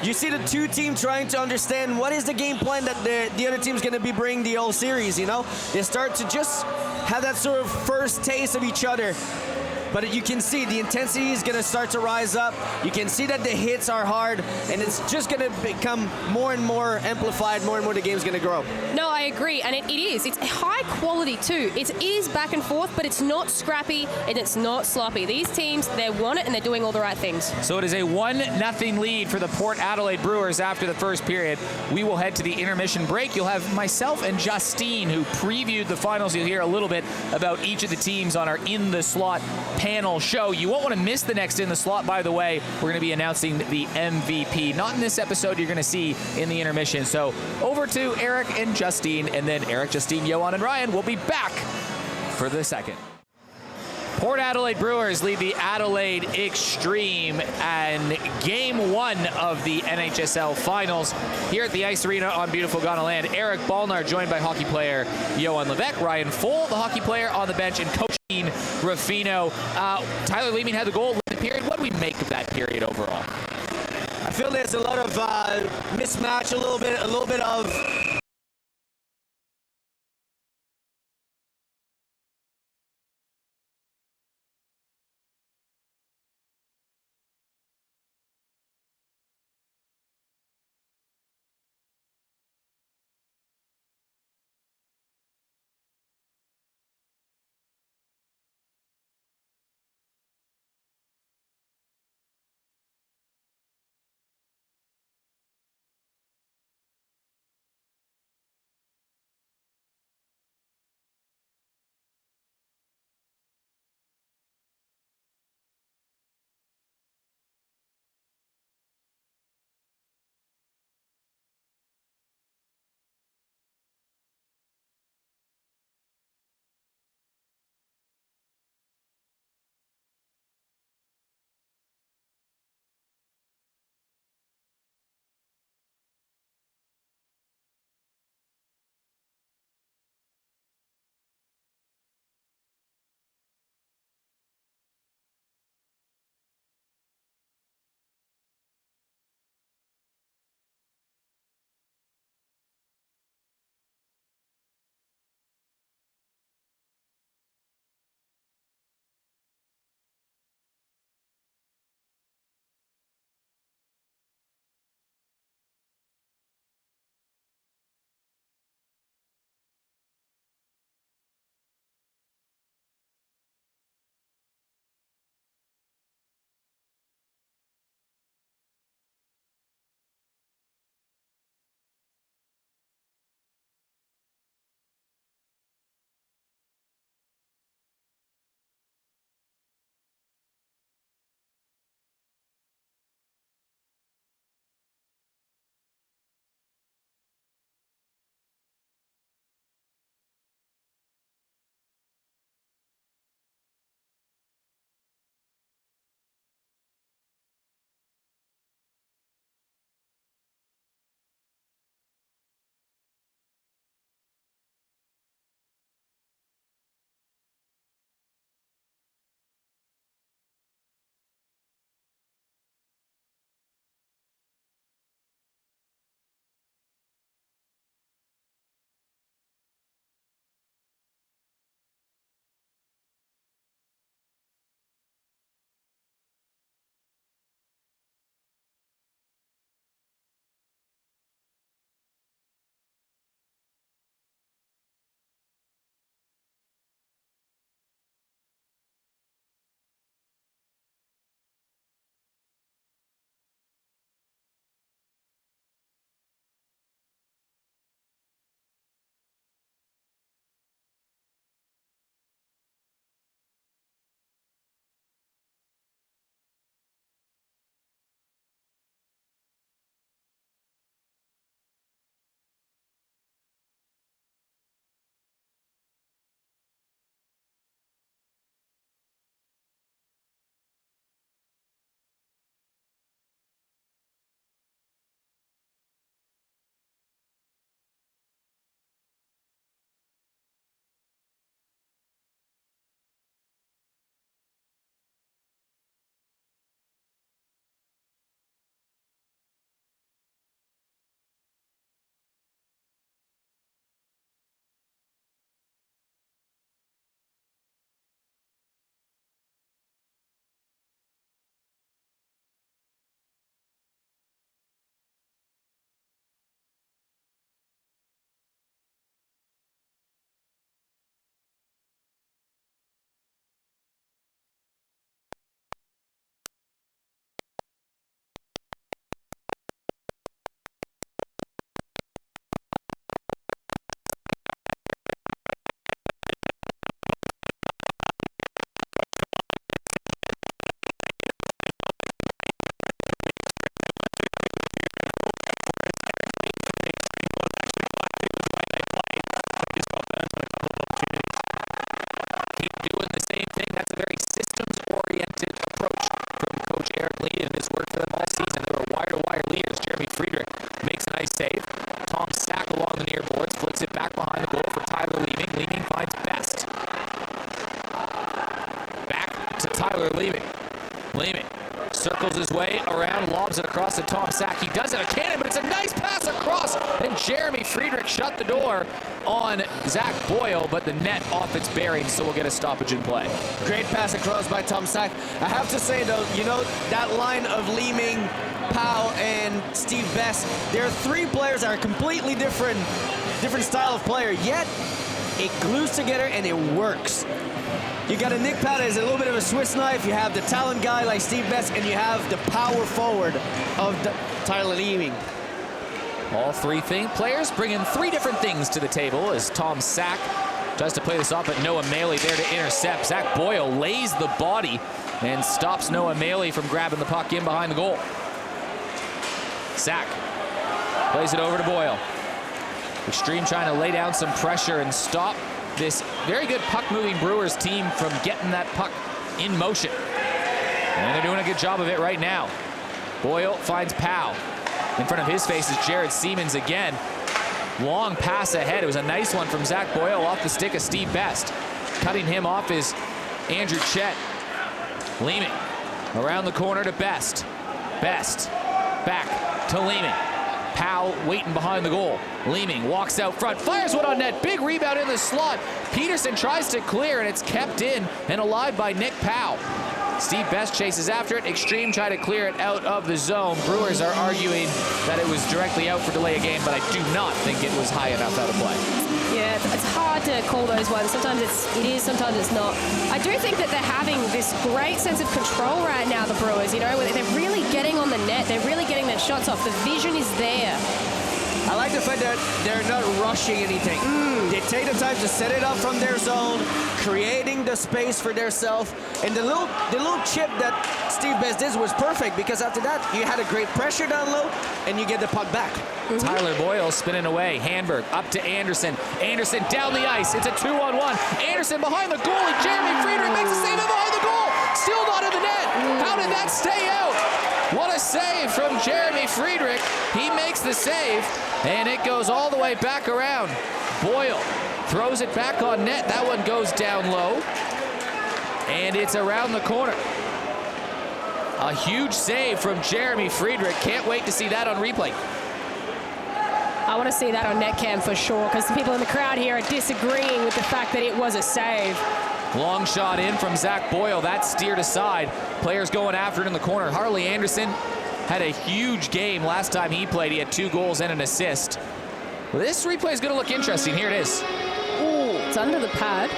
S2: you see the two teams trying to understand what is the game plan that the other team's going to be bringing the whole series, you know. They start to just have that sort of first taste of each other. But you can see the intensity is going to start to rise up. You can see that the hits are hard, and it's just going to become more and more amplified, more and more the game's going to grow.
S3: No, I agree, and it is. It's high quality too. It is back and forth, but it's not scrappy and it's not sloppy. These teams, they want it and they're doing all the right things.
S1: So it is a 1-0 lead for the Port Adelaide Brewers after the first period. We will head to the intermission break. You'll have myself and Justine, who previewed the finals. You'll hear a little bit about each of the teams on our In the Slot panel show. You won't want to miss the next In the Slot, by the way. We're going to be announcing the MVP. Not in this episode, you're going to see in the intermission. So over to Eric and Justine, and then Eric, Justine, Johan, and Ryan will be back for the second. Port Adelaide Brewers lead the Adelaide Xtreme, and game one of the NHSL finals here at the Ice Arena on beautiful Ghana land. Eric Balnar joined by hockey player Johan Levesque, Ryan Foll, the hockey player on the bench, and coach Ruffino. Tyler Leeming had the goal in the period. What do we make of that period overall?
S2: I feel there's a lot of mismatch, a little bit of
S1: along the near boards, flicks it back behind the goal for Tyler Leeming. Leeming finds Best. Back to Tyler Leeming. Leeming circles his way around, lobs it across to Tom Sack. He does it a cannon, but it's a nice pass across, and Jeremy Friedrich shut the door on Zach Boyle, but the net off its bearings, so we'll get a stoppage in play.
S2: Great pass across by Tom Sack. I have to say, though, you know, that line of Leeming, Powell, and Steve Best, there are three players that are completely different style of player, yet it glues together and it works. You got a Nick Powell that is a little bit of a Swiss knife. You have the talent guy like Steve Best, and you have the power forward of Tyler Leeming.
S1: All three players bringing three different things to the table as Tom Sack tries to play this off, but Noah Maley there to intercept. Zach Boyle lays the body and stops Noah Maley from grabbing the puck in behind the goal. Sack plays it over to Boyle. Xtreme trying to lay down some pressure and stop this very good puck-moving Brewers team from getting that puck in motion. And they're doing a good job of it right now. Boyle finds Powell. In front of his face is Jared Siemens again. Long pass ahead. It was a nice one from Zach Boyle off the stick of Steve Best. Cutting him off is Andrew Chet. Leeming around the corner to Best. Best back to Leeming. Powell waiting behind the goal. Leeming walks out front, fires one on net. Big rebound in the slot. Peterson tries to clear, and it's kept in and alive by Nick Powell. Steve Best chases after it. Xtreme try to clear it out of the zone. Brewers are arguing that it was directly out for delay of game, but I do not think it was high enough out of play.
S3: Yeah, it's hard to call those ones. Sometimes it is, sometimes it's not. I do think that they're having this great sense of control right now, the Brewers. You know, they're really getting on the net. They're really getting their shots off. The vision is there.
S2: I like the fact that they're not rushing anything. They take the time to set it up from their zone, creating the space for themselves. And the little chip that Steve Best did was perfect, because after that, you had a great pressure down low, and you get the puck back.
S1: Tyler Boyle spinning away. Handberg up to Anderson. Anderson down the ice. It's a 2-on-1. Anderson behind the goalie. Jeremy Friedrich makes a save behind the goal. Still not in the net. How did that stay out? What a save from Jeremy Friedrich. He makes the save, and it goes all the way back around. Boyle throws it back on net. That one goes down low, and it's around the corner. A huge save from Jeremy Friedrich. Can't wait to see that on replay.
S3: I want to see that on netcam for sure, because the people in the crowd here are disagreeing with the fact that it was a save.
S1: Long shot in from Zach Boyle. That's steered aside. Players going after it in the corner. Harley Anderson had a huge game last time he played. He had 2 goals and an assist. Well, this replay is going to look interesting. Here it is.
S3: Ooh, it's under the pad.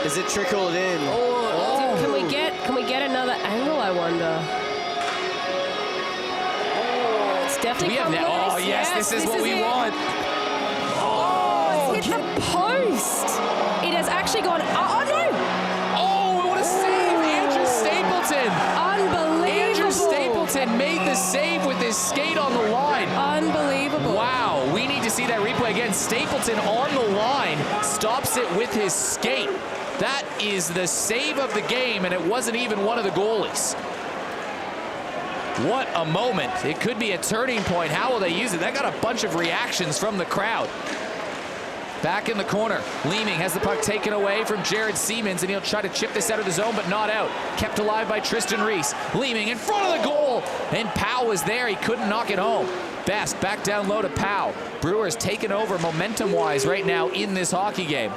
S2: Is it trickled in?
S3: Oh. Can we get another angle, I wonder? Oh, it's definitely come loose.
S1: Oh, yes, this is what we want.
S3: Oh, it's hit the post. It has actually gone. Oh, no.
S1: Oh, what a save. Andrew Stapleton.
S3: Unbelievable.
S1: Andrew Stapleton made the save with his skate on the line.
S3: Unbelievable.
S1: Wow, we need to see that replay again. Stapleton on the line stops it with his skate. That is the save of the game, and it wasn't even one of the goalies. What a moment. It could be a turning point. How will they use it? That got a bunch of reactions from the crowd. Back in the corner, Leeming has the puck taken away from Jared Siemens, and he'll try to chip this out of the zone, but not out. Kept alive by Tristan Reese. Leeming in front of the goal, and Powell was there. He couldn't knock it home. Best back down low to Powell. Brewers taking over momentum-wise right now in this hockey game.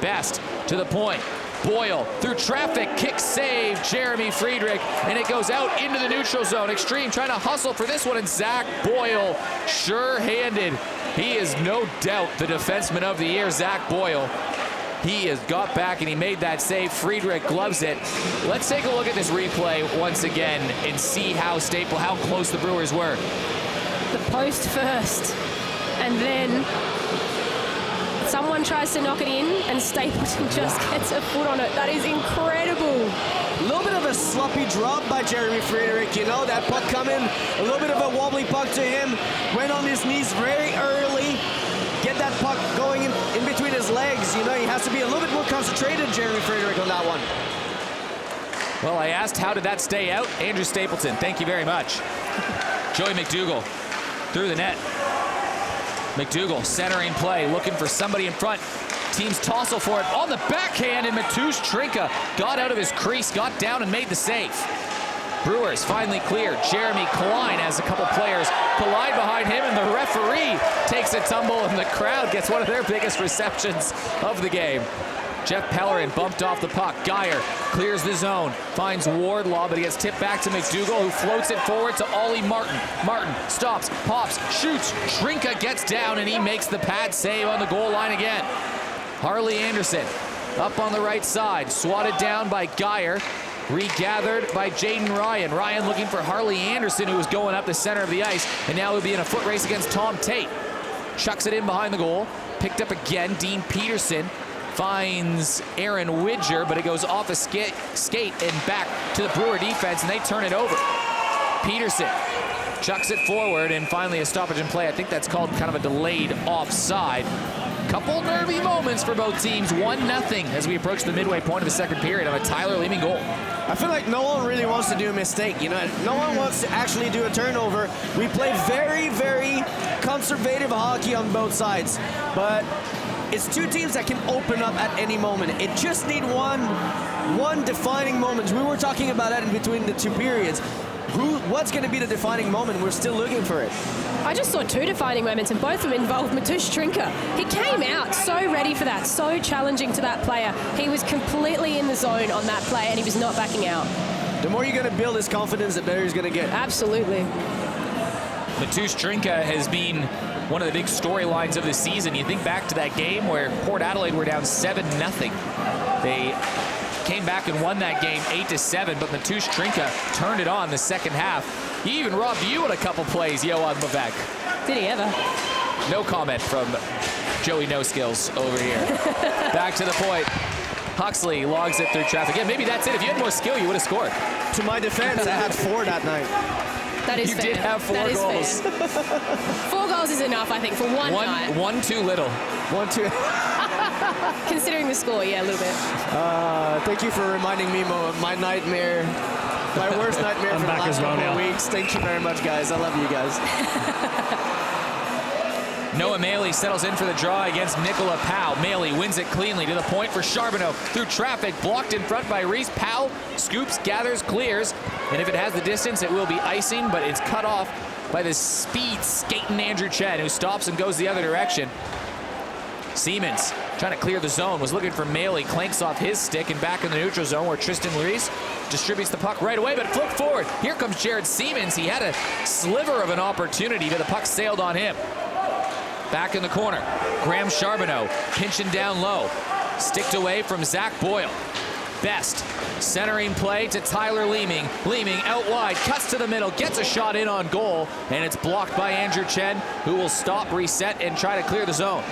S1: Best to the point. Boyle through traffic, kick save, Jeremy Friedrich, and it goes out into the neutral zone. Xtreme trying to hustle for this one, and Zach Boyle, sure-handed. He is no doubt the defenseman of the year, Zach Boyle. He has got back and he made that save. Friedrich gloves it. Let's take a look at this replay once again and see how close the Brewers were.
S3: The post first, and then someone tries to knock it in, and Stapleton just gets a foot on it. That is incredible.
S2: A little bit of a sloppy drop by Jeremy Friedrich. You know, that puck coming, a little bit of a wobbly puck to him. Went on his knees very early. Get that puck going in between his legs. You know, he has to be a little bit more concentrated, Jeremy Friedrich, on that one.
S1: Well, I asked how did that stay out? Andrew Stapleton, thank you very much. Joey Mcdougall through the net. Mcdougall centering play, looking for somebody in front. Teams tossle for it on the backhand, and Matusz Trinka got out of his crease, got down and made the save. Brewers finally clear. Jeremy Klein has a couple players collide behind him, and the referee takes a tumble, and the crowd gets one of their biggest receptions of the game. Jeff Pellerin bumped off the puck. Geyer clears the zone, finds Wardlaw, but he gets tipped back to Mcdougall, who floats it forward to Ollie Martin. Martin stops, pops, shoots. Trinka gets down, and he makes the pad save on the goal line again. Harley Anderson up on the right side, swatted down by Geyer, regathered by Jaden Ryan. Ryan looking for Harley Anderson, who was going up the center of the ice, and now he'll be in a foot race against Tom Tate. Chucks it in behind the goal, picked up again. Dean Peterson finds Aaron Widger, but it goes off a skate and back to the Brewer defense, and they turn it over. Peterson chucks it forward, and finally a stoppage in play. I think that's called kind of a delayed offside. Couple nervy moments for both teams. 1-0 as we approach the midway point of the second period on a Tyler Leeming goal.
S2: I feel like no one really wants to do a mistake. You know, no one wants to actually do a turnover. We play very, very conservative hockey on both sides, but it's two teams that can open up at any moment. It just need one defining moment. We were talking about that in between the two periods. What's going to be the defining moment? We're still looking for it.
S3: I just saw two defining moments, and both of them involved Matusz Trinka. He came out so ready for that, so challenging to that player. He was completely in the zone on that play, and he was not backing out.
S2: The more you're going to build his confidence, the better he's going to get.
S3: Absolutely.
S1: Matusz Trinka has been one of the big storylines of the season. You think back to that game where Port Adelaide were down 7-0. They came back and won that game 8-7, but Matusz Trinka turned it on the second half. He even robbed you on a couple plays, Johan Levesque.
S3: Did he ever?
S1: No comment from Joey No Skills over here. Back to the point. Huxley logs it through traffic. Yeah, maybe that's it. If you had more skill, you would have scored.
S2: To my defense, I had 4 that night.
S3: That is
S1: you
S3: fair.
S1: did have 4
S3: that
S1: goals.
S3: Is fair. 4 goals is enough, I think, for one night.
S1: One too little.
S2: 1, 2.
S3: Considering the score, yeah, a little bit.
S2: Thank you for reminding me of my nightmare, my worst nightmare for the last couple of weeks. Thank you very much, guys. I love you guys.
S1: Noah Maley settles in for the draw against Nicola Powell. Maley wins it cleanly to the point for Charbonneau. Through traffic, blocked in front by Reese. Powell scoops, gathers, clears. And if it has the distance, it will be icing, but it's cut off by the speed skating Andrew Chen, who stops and goes the other direction. Siemens trying to clear the zone, was looking for Maley, clanks off his stick and back in the neutral zone where Tristan Reese distributes the puck right away, but flip forward. Here comes Jared Siemens. He had a sliver of an opportunity, but the puck sailed on him. Back in the corner, Graham Charbonneau pinching down low, sticked away from Zach Boyle. Best centering play to Tyler Leeming. Leeming out wide, cuts to the middle, gets a shot in on goal, and it's blocked by Andrew Chen, who will stop, reset, and try to clear the zone.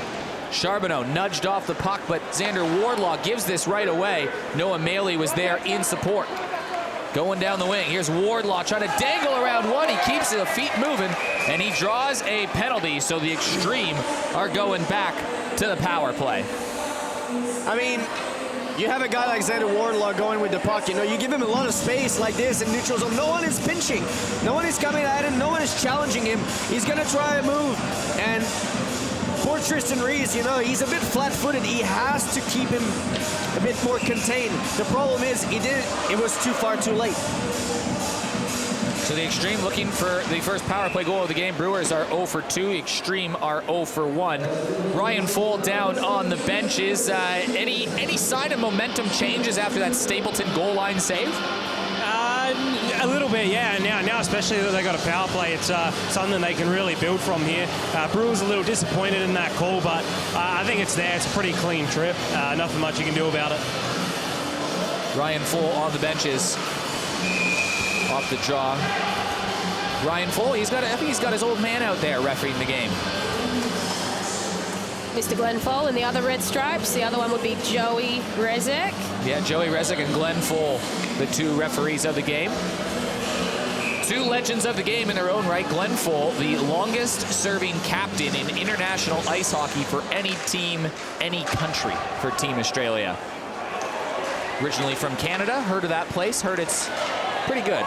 S1: Charbonneau nudged off the puck, but Xander Wardlaw gives this right away. Noah Maley was there in support. Going down the wing, here's Wardlaw trying to dangle around one. He keeps his feet moving, and he draws a penalty, so the Xtreme are going back to the power play.
S2: I mean, you have a guy like Xander Wardlaw going with the puck. You know, you give him a lot of space like this in neutral zone. No one is pinching. No one is coming at him. No one is challenging him. He's going to try a move, and poor Tristan Reese, you know, he's a bit flat-footed. He has to keep him a bit more contained. The problem is it was too far too late.
S1: So the Xtreme looking for the first power play goal of the game. Brewers are 0 for 2. Xtreme are 0 for 1. Ryan Fold down on the benches. Any sign of momentum changes after that Stapleton goal line save?
S4: A little bit, yeah. Now especially that they got a power play, it's something they can really build from here. Brewers a little disappointed in that call, but I think it's there. It's a pretty clean trip. Nothing much you can do about it.
S1: Ryan Full on the benches. Off the draw. Ryan Full, I think he's got his old man out there refereeing the game.
S3: Mr. Glenn Full in the other red stripes. The other one would be Joey Rezek.
S1: Yeah, Joey Rezek and Glenn Full, the two referees of the game. Two legends of the game in their own right. Glenn Full, the longest serving captain in international ice hockey for any team, any country for Team Australia. Originally from Canada, heard of that place, heard it's pretty good.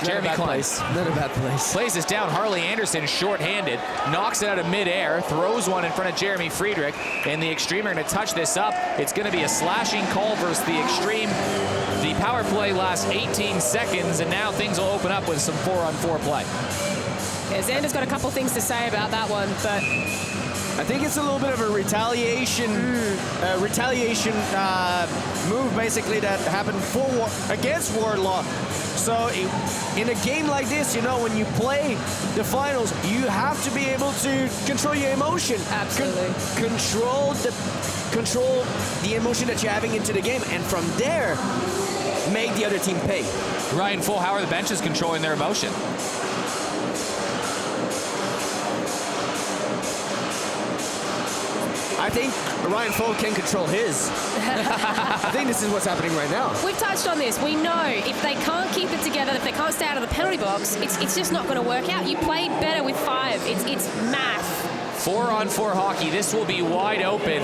S1: Jeremy Klein
S2: Not a bad place.
S1: plays this down. Harley Anderson short-handed, knocks it out of midair, throws one in front of Jeremy Friedrich, and the Xtreme are going to touch this up. It's going to be a slashing call versus the Xtreme. The power play lasts 18 seconds, and now things will open up with some 4-on-4 play.
S3: Yeah, Xander's got a couple things to say about that one, but
S2: I think it's a little bit of a retaliation move, basically, that happened against Wardlaw. So in a game like this, you know, when you play the finals, you have to be able to control your emotion.
S3: Absolutely.
S2: Control the emotion that you're having into the game, and from there, make the other team pay.
S1: Ryan Full, how are the benches controlling their emotion?
S2: I think Ryan Full can control his. I think this is what's happening right now.
S3: we've touched on this. We know if they can't keep it together, if they can't stay out of the penalty box, it's just not going to work out. You play better with 5. It's math.
S1: 4-on-4 hockey. This will be wide open.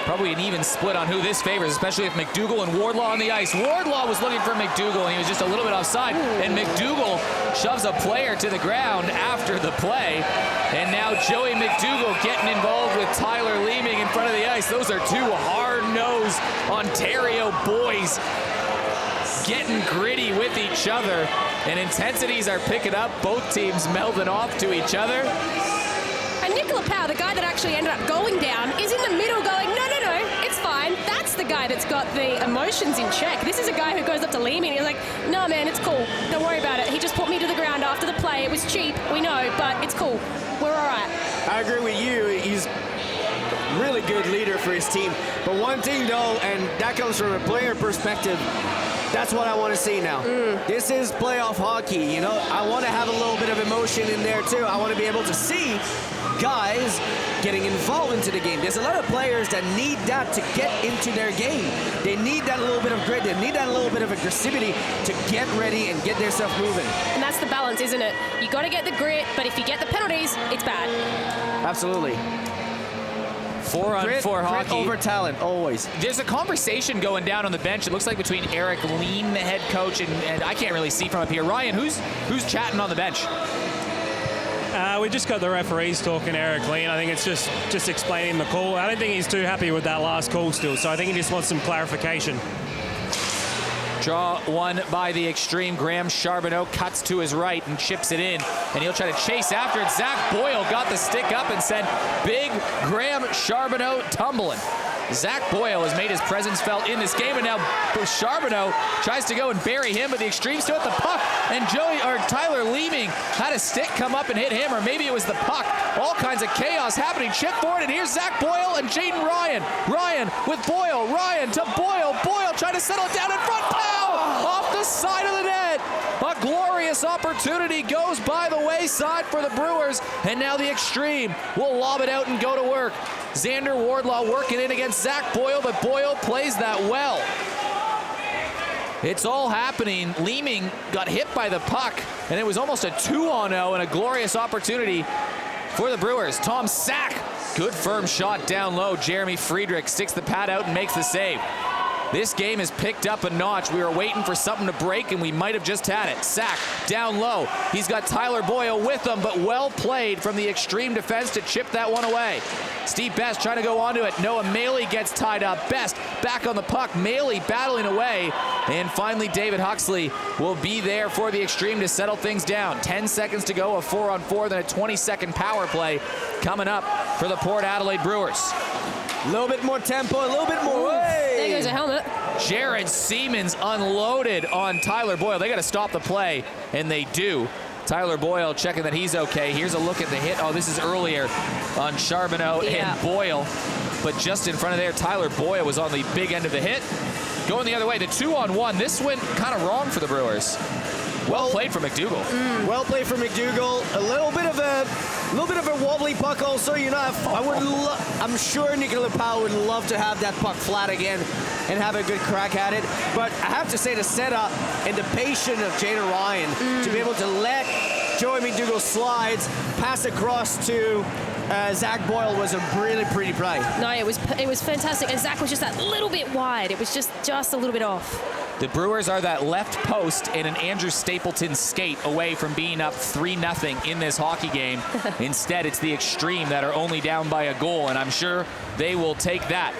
S1: Probably an even split on who this favors, especially if Mcdougall and Wardlaw on the ice. Wardlaw was looking for Mcdougall, and he was just a little bit offside. And Mcdougall shoves a player to the ground after the play. And now Joey Mcdougall getting involved with Tyler Leeming in front of the ice. Those are two hard-nosed Ontario boys getting gritty with each other. And intensities are picking up. Both teams melding off to each other.
S3: And Nicola Powell, the guy that actually ended up going down, is in the middle going, no, it's fine. That's the guy that's got the emotions in check. This is a guy who goes up to Leeming and he's like, no, man, it's cool. Don't worry about it. He just put me to the ground after the play. It was cheap, we know, but it's cool. We're all right.
S2: I agree with you. He's a really good leader for his team. But one thing, though, and that comes from a player perspective, that's what I want to see now. This is playoff hockey, you know. I want to have a little bit of emotion in there, too. I want to be able to see guys getting involved into the game. There's a lot of players that need that to get into their game. They need that little bit of grit. They need that little bit of aggressivity to get ready and get themselves moving.
S3: And that's the balance, isn't it? You got to get the grit, but if you get the penalties, it's bad.
S2: Absolutely.
S1: 4-on-4 hockey.
S2: Grit over talent, always.
S1: There's a conversation going down on the bench. It looks like between Eric Lean, the head coach, and I can't really see from up here. Ryan, who's chatting on the bench?
S4: We just got the referees talking, Eric Lean. I think it's just explaining the call. I don't think he's too happy with that last call still, so I think he just wants some clarification.
S1: Draw one by the Xtreme. Graham Charbonneau cuts to his right and chips it in, and he'll try to chase after it. Zach Boyle got the stick up and sent big Graham Charbonneau tumbling. Zach Boyle has made his presence felt in this game, and now Charbonneau tries to go and bury him, but the Xtreme still at the puck, and Tyler Leeming had a stick come up and hit him, or maybe it was the puck. All kinds of chaos happening. Chip forward, and here's Zach Boyle and Jaden Ryan. Ryan with Boyle. Ryan to Boyle. Boyle trying to settle it down in front. Pow! Off the side of the net. A glorious opportunity goes by the wayside for the Brewers, and now the Xtreme will lob it out and go to work. Xander Wardlaw working in against Zach Boyle, but Boyle plays that well. It's all happening. Leeming got hit by the puck, and it was almost a 2-on-0 and a glorious opportunity for the Brewers. Tom Sack, good firm shot down low. Jeremy Friedrich sticks the pad out and makes the save. This game has picked up a notch. We were waiting for something to break, and we might have just had it. Sack down low. He's got Tyler Boyle with him, but well played from the Xtreme defense to chip that one away. Steve Best trying to go onto it. Noah Maley gets tied up. Best back on the puck. Maley battling away. And finally, David Huxley will be there for the Xtreme to settle things down. 10 seconds to go, a 4-on-4, then a 20-second power play coming up for the Port Adelaide Brewers.
S2: A little bit more tempo, a little bit more.
S3: There goes a helmet.
S1: Jared Siemens unloaded on Tyler Boyle. They got to stop the play, and they do. Tyler Boyle checking that he's okay. Here's a look at the hit. Oh, this is earlier on Charbonneau and Boyle. But just in front of there, Tyler Boyle was on the big end of the hit. Going the other way, the 2-on-1. This went kind of wrong for the Brewers. Well played for Mcdougall.
S2: Well played for Mcdougall. A little bit of a wobbly puck also. You know, I'm sure Nicola Powell would love to have that puck flat again and have a good crack at it. But I have to say the setup and the patience of Jaden Ryan to be able to let Joey Mcdougall slides, pass across to Zach Boyle was a really pretty play.
S3: No, it was fantastic, and Zach was just that little bit wide. It was just a little bit off.
S1: The Brewers are that left post and an Andrew Stapleton skate away from being up 3-0 in this hockey game. Instead, it's the Xtreme that are only down by a goal, and I'm sure they will take that.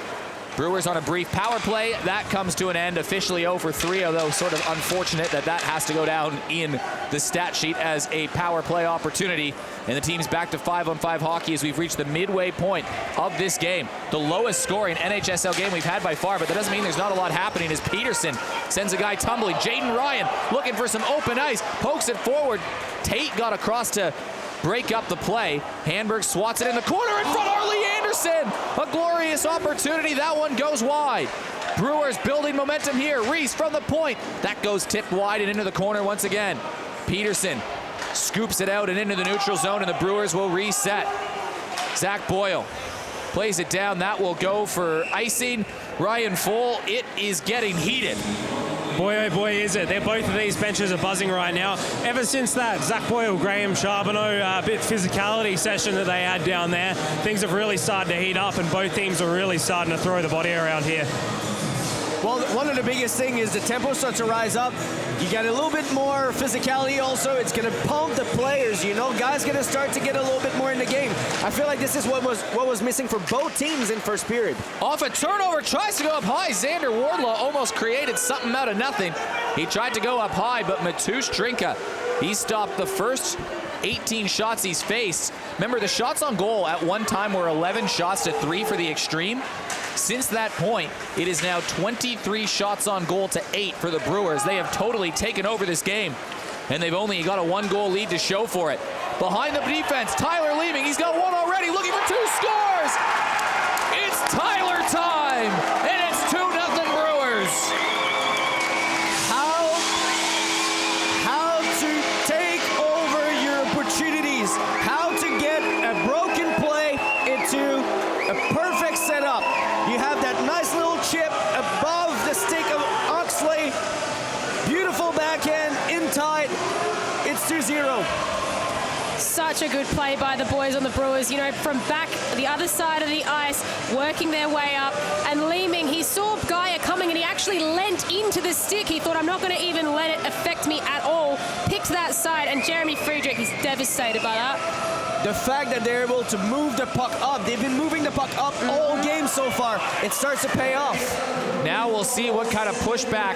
S1: Brewers on a brief power play. That comes to an end, officially 0-for-3, although sort of unfortunate that that has to go down in the stat sheet as a power play opportunity. And the team's back to 5-on-5 hockey as we've reached the midway point of this game. The lowest scoring NHSL game we've had by far, but that doesn't mean there's not a lot happening as Peterson sends a guy tumbling. Jaden Ryan looking for some open ice, pokes it forward. Tate got across to break up the play. Handberg swats it in the corner in front of Arlie Anderson. A glorious opportunity. That one goes wide. Brewers building momentum here. Reese from the point. That goes tipped wide and into the corner once again. Peterson scoops it out and into the neutral zone, and the Brewers will reset. Zach Boyle plays it down. That will go for icing. Ryan Full, it is getting heated.
S4: Boy, oh boy, is it. Both of these benches are buzzing right now. Ever since that Zach Boyle, Graham Charbonneau bit physicality session that they had down there, things have really started to heat up, and both teams are really starting to throw the body around here.
S2: Well, one of the biggest things is the tempo starts to rise up. You got a little bit more physicality also. It's going to pump the players, you know. Guys going to start to get a little bit more in the game. I feel like this is what was missing for both teams in first period.
S1: Off a turnover, tries to go up high. Xander Wardlaw almost created something out of nothing. He tried to go up high, but Matusz Trinka, he stopped the first 18 shots he's faced. Remember, the shots on goal at one time were 11 shots to 3 for the Xtreme. Since that point, it is now 23 shots on goal to 8 for the Brewers. They have totally taken over this game, and they've only got a 1-goal lead to show for it. Behind the defense, Tyler leaving. He's got one already, looking for 2 scores. It's Tyler time, and it's 2-0 Brewers.
S2: How to take over your opportunities, how to get a broken play into a perfect setup. You have that nice little chip above the stick of Oxley. Beautiful backhand, in tight. It's 2-0.
S3: Such a good play by the boys on the Brewers. You know, from back the other side of the ice, working their way up, and Leeming, he saw Gaia coming and he actually leant into the stick. He thought, I'm not going to even let it affect me at all. Picked that side, and Jeremy Friedrich is devastated by that.
S2: The fact that they're able to move the puck up, they've been moving the puck up all game so far. It starts to pay off.
S1: Now we'll see what kind of pushback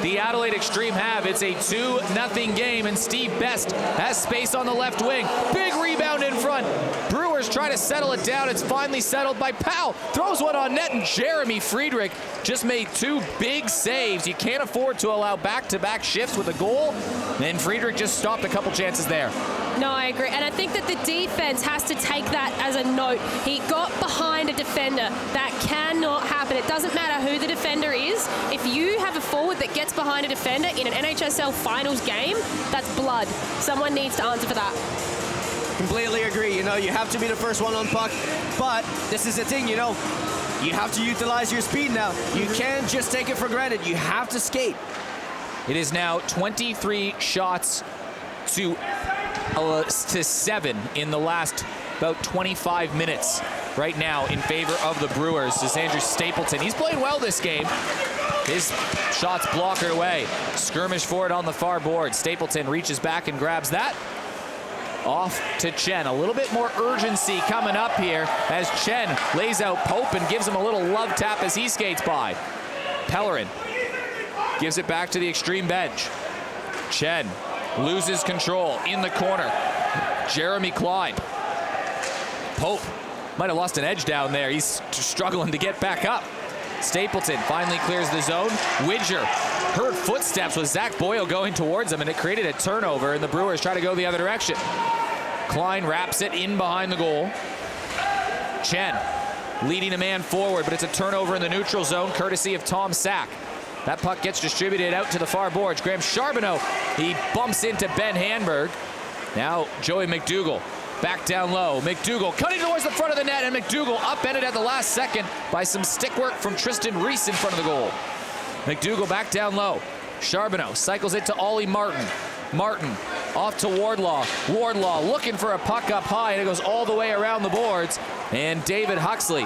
S1: the Adelaide Xtreme have. It's a 2-0 game, and Steve Best has space on the left wing. Big rebound in front. Brewers try to settle it down. It's finally settled by Powell. Throws one on net, and Jeremy Friedrich just made 2 big saves. You can't afford to allow back-to-back shifts with a goal, and Friedrich just stopped a couple chances there.
S3: No, I agree. And I think that the defense has to take that as a note. He got behind a defender. That cannot happen. It doesn't matter who the defender is. If you have a forward that gets behind a defender in an NHSL finals game, that's blood. Someone needs to answer for that.
S2: Completely agree. You know, you have to be the first one on puck. But this is the thing, you know, you have to utilize your speed now. You can't just take it for granted. You have to skate.
S1: It is now 23 shots to 7 in the last about 25 minutes right now in favor of the Brewers. This is Andrew Stapleton. He's played well this game. His shots blocked away. Skirmish for it on the far board. Stapleton reaches back and grabs that. Off to Chen. A little bit more urgency coming up here as Chen lays out Pope and gives him a little love tap as he skates by. Pellerin gives it back to the Xtreme bench. Chen loses control in the corner. Jeremy Klein. Pope might have lost an edge down there. He's struggling to get back up. Stapleton finally clears the zone. Widger heard footsteps with Zach Boyle going towards him, and it created a turnover, and the Brewers try to go the other direction. Klein wraps it in behind the goal. Chen leading a man forward, but it's a turnover in the neutral zone, courtesy of Tom Sack. That puck gets distributed out to the far boards. Graham Charbonneau, he bumps into Ben Handberg. Now Joey Mcdougall back down low. Mcdougall cutting towards the front of the net, and Mcdougall upended at the last second by some stick work from Tristan Reese in front of the goal. Mcdougall back down low. Charbonneau cycles it to Ollie Martin. Martin off to Wardlaw. Wardlaw looking for a puck up high, and it goes all the way around the boards. And David Huxley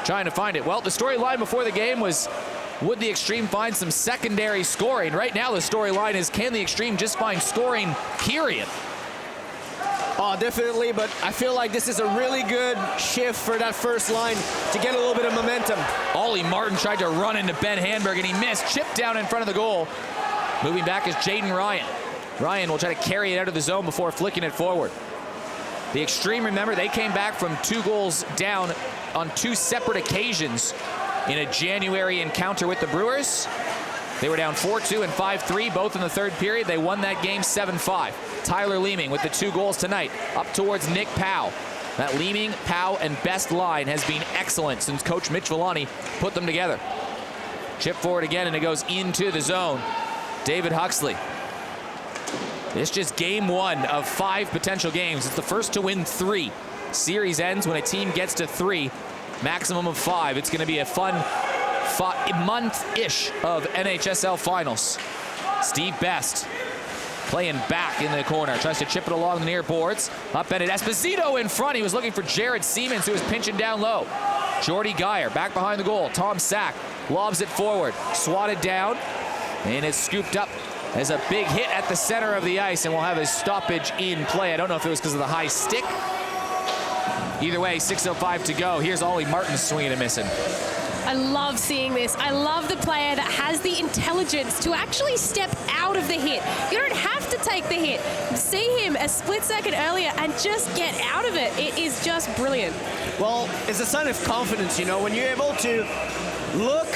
S1: trying to find it. Well, the storyline before the game was would the Xtreme find some secondary scoring? Right now the storyline is, can the Xtreme just find scoring, period?
S2: Oh, definitely, but I feel like this is a really good shift for that first line to get a little bit of momentum.
S1: Ollie Martin tried to run into Ben Handberg and he missed. Chip down in front of the goal. Moving back is Jaden Ryan. Ryan will try to carry it out of the zone before flicking it forward. The Xtreme, remember, they came back from 2 goals down on 2 separate occasions in a January encounter with the Brewers. They were down 4-2 and 5-3, both in the third period. They won that game 7-5. Tyler Leeming with the 2 goals tonight, up towards Nick Powell. That Leeming, Powell, and Best line has been excellent since Coach Mitch Villani put them together. Chip forward again, and it goes into the zone. David Huxley. It's just game 1 of 5 potential games. It's the first to win 3. Series ends when a team gets to 3, maximum of 5. It's going to be a fun month-ish of NHSL finals. Steve Best playing back in the corner. Tries to chip it along the near boards. Up-ended Esposito in front. He was looking for Jared Siemens, who was pinching down low. Jordy Geyer back behind the goal. Tom Sack lobs it forward. Swatted down. And it's scooped up as a big hit at the center of the ice. And we'll have a stoppage in play. I don't know if it was because of the high stick. Either way, 6:05 to go. Here's Ollie Martin swinging and missing.
S3: I love seeing this. I love the player that has the intelligence to actually step out of the hit. You don't have to take the hit. See him a split second earlier and just get out of it. It is just brilliant.
S2: Well, it's a sign of confidence, you know, when you're able to look,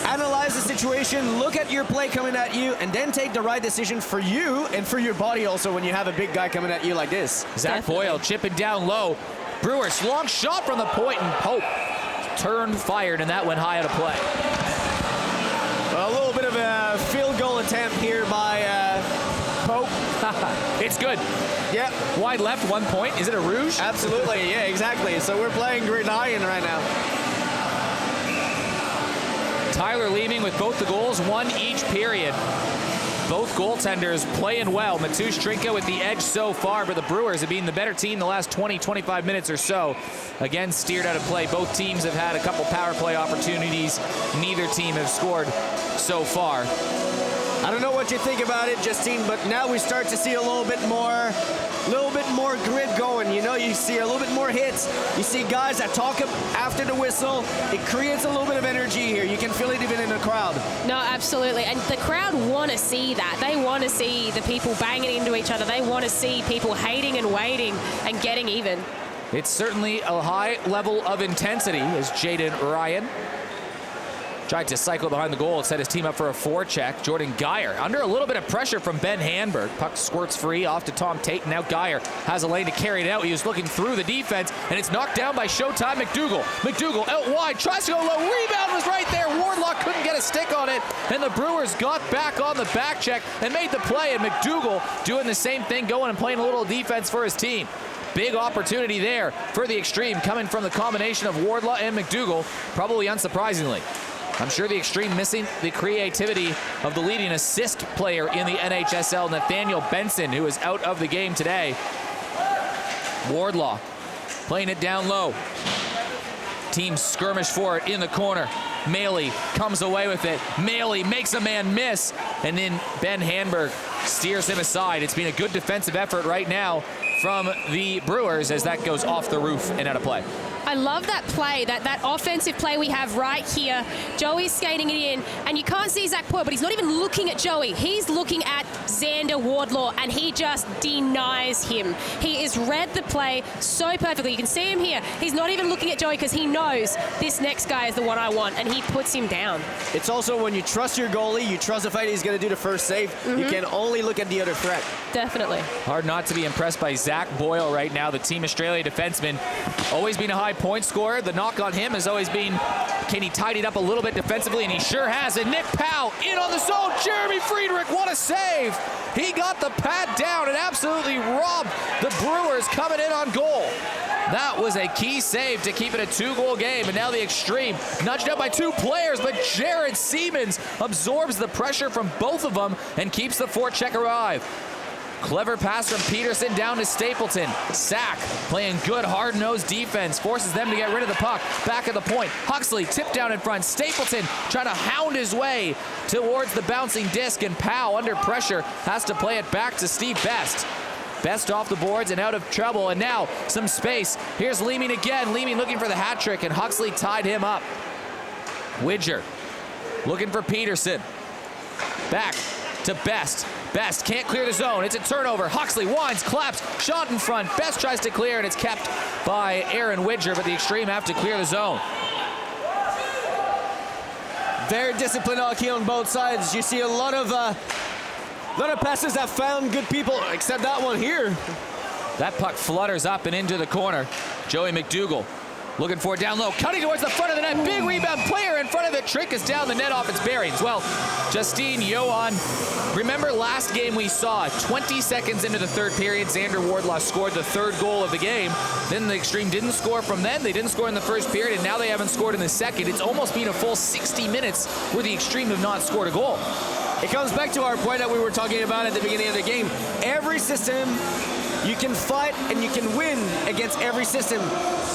S2: analyze the situation, look at your play coming at you, and then take the right decision for you and for your body also when you have a big guy coming at you like this.
S1: Zach Boyle chipping down low. Brewers, long shot from the point, and Pope turned, fired, and that went high out of play.
S2: Well, a little bit of a field goal attempt here by Pope.
S1: It's good.
S2: Yep.
S1: Wide left, 1 point. Is it a rouge?
S2: Absolutely, yeah, exactly. So we're playing gridiron right now.
S1: Tyler Leeming with both the goals, 1 each period. Both goaltenders playing well. Matusz Trinka with the edge so far, but the Brewers have been the better team the last 20-25 minutes or so. Again, steered out of play. Both teams have had a couple power play opportunities. Neither team have scored so far.
S2: I don't know what you think about it, Justine, but now we start to see a little bit more grit going. You know, you see a little bit more hits. You see guys that talk after the whistle. It creates a little bit of energy here. You can feel it even in the crowd.
S3: No, absolutely. And the crowd want to see that. They want to see the people banging into each other. They want to see people hating and waiting and getting even.
S1: It's certainly a high level of intensity as Jaden Ryan tried to cycle behind the goal and set his team up for a forecheck. Jordan Geyer under a little bit of pressure from Ben Handberg. Puck squirts free off to Tom Tate. Now Geyer has a lane to carry it out. He was looking through the defense, and it's knocked down by Showtime Mcdougall. Mcdougall out wide, tries to go low. Rebound was right there. Wardlock couldn't get a stick on it, and the Brewers got back on the back check and made the play, and Mcdougall doing the same thing, going and playing a little defense for his team. Big opportunity there for the Xtreme coming from the combination of Wardlaw and Mcdougall, probably unsurprisingly. I'm sure the Xtreme missing the creativity of the leading assist player in the NHSL, Nathaniel Benson, who is out of the game today. Wardlaw playing it down low. Team skirmish for it in the corner. Maley comes away with it. Maley makes a man miss, and then Ben Handberg steers him aside. It's been a good defensive effort right now from the Brewers as that goes off the roof and out of play.
S3: I love that play, that offensive play we have right here. Joey's skating it in, and you can't see Zach Poyle, but he's not even looking at Joey. He's looking at Xander Wardlaw, and he just denies him. He has read the play so perfectly. You can see him here. He's not even looking at Joey because he knows this next guy is the one I want, and he puts him down. It's
S2: also when you trust your goalie, you trust the fact he's going to do the first save. Mm-hmm. You can only look at the other threat.
S3: Definitely.
S1: Hard not to be impressed by Zach Boyle right now, the Team Australia defenseman. Always been a high point scorer. The knock on him has always been, can he tidy it up a little bit defensively? And he sure has. And Nick Powell in on the zone. Jeremy Friedrich, what a save. He got the pad down and absolutely robbed the Brewers coming in on goal. That was a key save to keep it a 2-goal game. And now the Xtreme nudged up by 2 players, but Jared Siemens absorbs the pressure from both of them and keeps the forecheck alive. Clever pass from Peterson down to Stapleton. Sack playing good hard-nosed defense, forces them to get rid of the puck. Back at the point, Huxley tipped down in front. Stapleton trying to hound his way towards the bouncing disc, and Powell under pressure has to play it back to Steve Best. Best off the boards and out of trouble, and now some space. Here's Leeming again. Leeming looking for the hat trick, and Huxley tied him up. Widger looking for Peterson. Back to Best. Best can't clear the zone. It's a turnover. Huxley winds, claps, shot in front. Best tries to clear, and it's kept by Aaron Widger, but the Xtreme have to clear the zone.
S2: Very disciplined hockey on both sides. You see a lot of passes that found good people, except that one here.
S1: That puck flutters up and into the corner. Joey Mcdougall looking for it down low, cutting towards the front of the net. Big rebound, player in front of it. Trick is down the net off its bearings. Well, Justine Johan, remember last game we saw 20 seconds into the third period, Xander Wardlaw scored the third goal of the game. Then the Xtreme didn't score from then. They didn't score in the first period, and now they haven't scored in the second. It's almost been a full 60 minutes where the Xtreme have not scored a goal.
S2: It comes back to our point that we were talking about at the beginning of the game. Every system, you can fight and you can win against every system.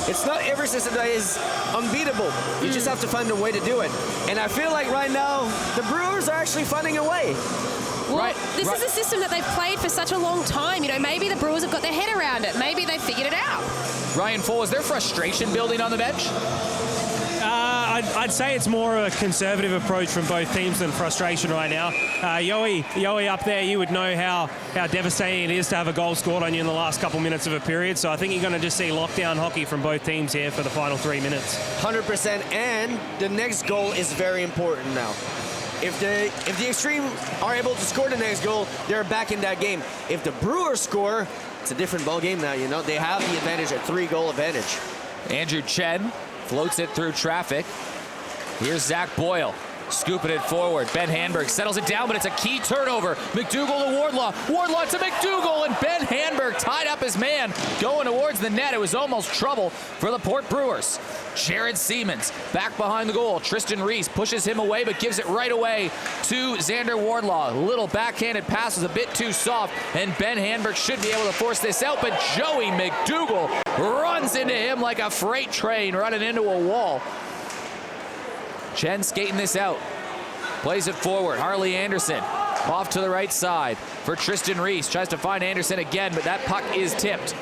S2: It's not every system that is unbeatable. You just have to find a way to do it. And I feel like right now, the Brewers are actually finding a way.
S3: Well, this is a system that they've played for such a long time. You know, maybe the Brewers have got their head around it. Maybe they've figured it out.
S1: Ryan Full, is there frustration building on the bench?
S4: I'd say it's more a conservative approach from both teams than frustration right now. Yoey up there, you would know how devastating it is to have a goal scored on you in the last couple minutes of a period. So I think you're going to just see lockdown hockey from both teams here for the final 3 minutes.
S2: 100%, and the next goal is very important now. If the Xtreme are able to score the next goal, they're back in that game. If the Brewers score, it's a different ball game now. You know, they have the advantage, a 3-goal advantage.
S1: Andrew Chen floats it through traffic. Here's Zach Boyle scooping it forward. Ben Hanberg settles it down, but it's a key turnover. Mcdougall to Wardlaw. Wardlaw to Mcdougall, and Ben Hanberg tied up his man going towards the net. It was almost trouble for the Port Brewers. Jared Siemens back behind the goal. Tristan Reese pushes him away, but gives it right away to Xander Wardlaw. A little backhanded pass was a bit too soft, and Ben Hanberg should be able to force this out, but Joey Mcdougall runs into him like a freight train running into a wall. Chen skating this out. Plays it forward. Harley Anderson off to the right side for Tristan Reese. Tries to find Anderson again, but that puck is tipped.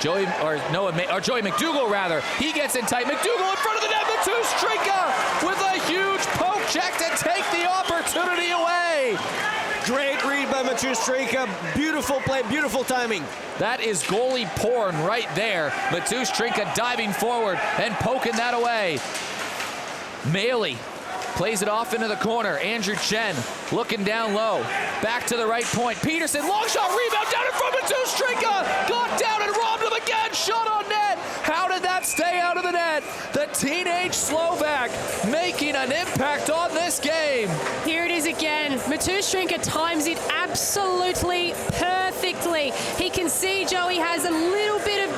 S1: Joey Mcdougall rather. He gets in tight. Mcdougall in front of the net. Matuszynka with a huge poke check to take the opportunity away.
S2: Great read by Matuszynka. Beautiful play, beautiful timing.
S1: That is goalie porn right there. Matuszynka diving forward and poking that away. Maley plays it off into the corner. Andrew Chen looking down low. Back to the right point. Peterson, long shot, rebound down in front. Matuszynka got down and robbed him again. Shot on net. How did that stay out of the net? The teenage Slovak making an impact on this game.
S3: Here it is again. Matuszynka times it absolutely perfectly. He can see Joey has a little bit of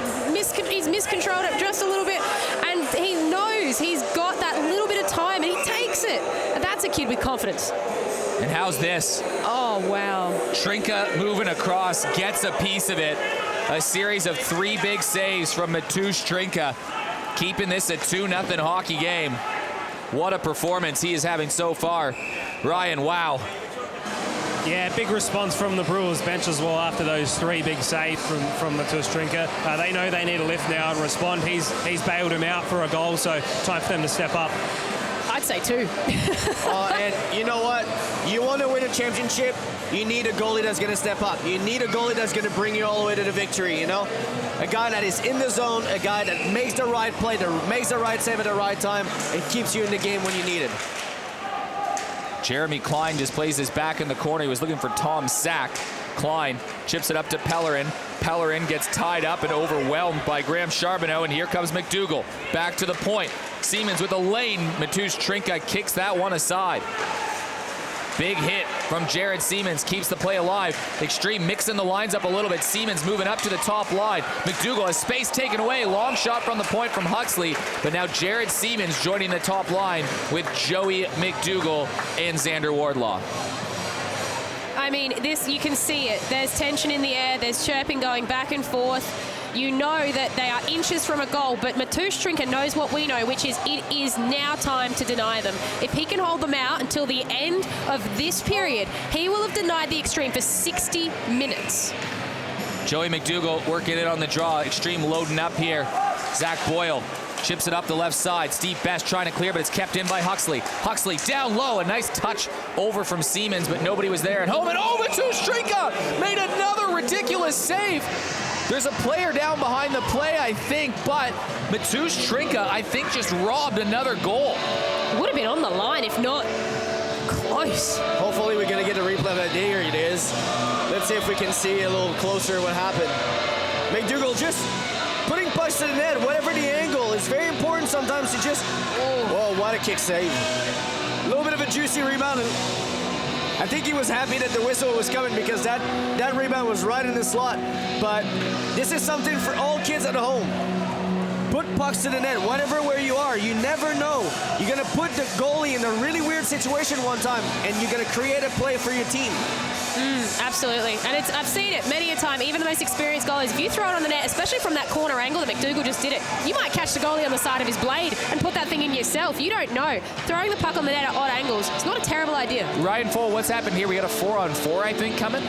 S3: he's miscontrolled it just a little bit, and he knows he's got that little bit of time, and he takes it. That's a kid with confidence.
S1: And how's this?
S3: Oh, wow.
S1: Trinka moving across, gets a piece of it. A series of 3 big saves from Matuszynka, keeping this a 2-0 hockey game. What a performance he is having so far. Ryan, wow.
S4: Yeah, big response from the Brewers bench as well after those 3 big saves from Matuszynka. They know they need a lift now and respond. He's bailed him out for a goal, so time for them to step up.
S3: I'd say 2.
S2: And you know what? You want to win a championship, you need a goalie that's going to step up. You need a goalie that's going to bring you all the way to the victory, you know? A guy that is in the zone, a guy that makes the right play, that makes the right save at the right time, and keeps you in the game when you need it.
S1: Jeremy Klein just plays this back in the corner. He was looking for Tom Sack. Klein chips it up to Pellerin. Pellerin gets tied up and overwhelmed by Graham Charbonneau, and here comes Mcdougall. Back to the point. Siemens with a lane. Matuszynka kicks that one aside. Big hit from Jared Siemens, keeps the play alive. Xtreme mixing the lines up a little bit. Siemens moving up to the top line. Mcdougall has space taken away. Long shot from the point from Huxley. But now Jared Siemens joining the top line with Joey Mcdougall and Xander Wardlaw.
S3: I mean, this, you can see it. There's tension in the air. There's chirping going back and forth. You know that they are inches from a goal, but Mcdougall knows what we know, which is it is now time to deny them. If he can hold them out until the end of this period, he will have denied the Xtreme for 60 minutes.
S1: Joey Mcdougall working it on the draw. Xtreme loading up here. Zach Boyle chips it up the left side. Steve Best trying to clear, but it's kept in by Huxley. Huxley down low. A nice touch over from Siemens, but nobody was there at home. And Mcdougall made another ridiculous save. There's a player down behind the play, I think, but Mcdougall, I think, just robbed another goal.
S3: Would have been on the line, if not close.
S2: Hopefully we're going to get a replay of that. There it is. Let's see if we can see a little closer what happened. Mcdougall just putting pucks to the net, whatever the angle. It's very important sometimes to just... Whoa, what a kick save. A little bit of a juicy rebound. And I think he was happy that the whistle was coming because that rebound was right in the slot. But this is something for all kids at home. Put pucks to the net, whatever where you are. You never know. You're going to put the goalie in a really weird situation one time, and you're going to create a play for your team.
S3: Absolutely. And I've seen it many a time, even the most experienced goalies. If you throw it on the net, especially from that corner angle that Mcdougall just did it, you might catch the goalie on the side of his blade and put that thing in yourself. You don't know. Throwing the puck on the net at odd angles, it's not a terrible idea.
S1: Ryan Fole, what's happened here? We got a 4-on-4, I think, coming.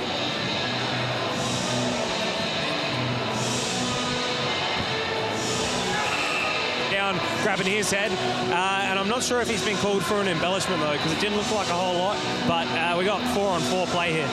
S4: Down, grabbing his head, and I'm not sure if he's been called for an embellishment though, because it didn't look like a whole lot, but we got 4-on-4 play here.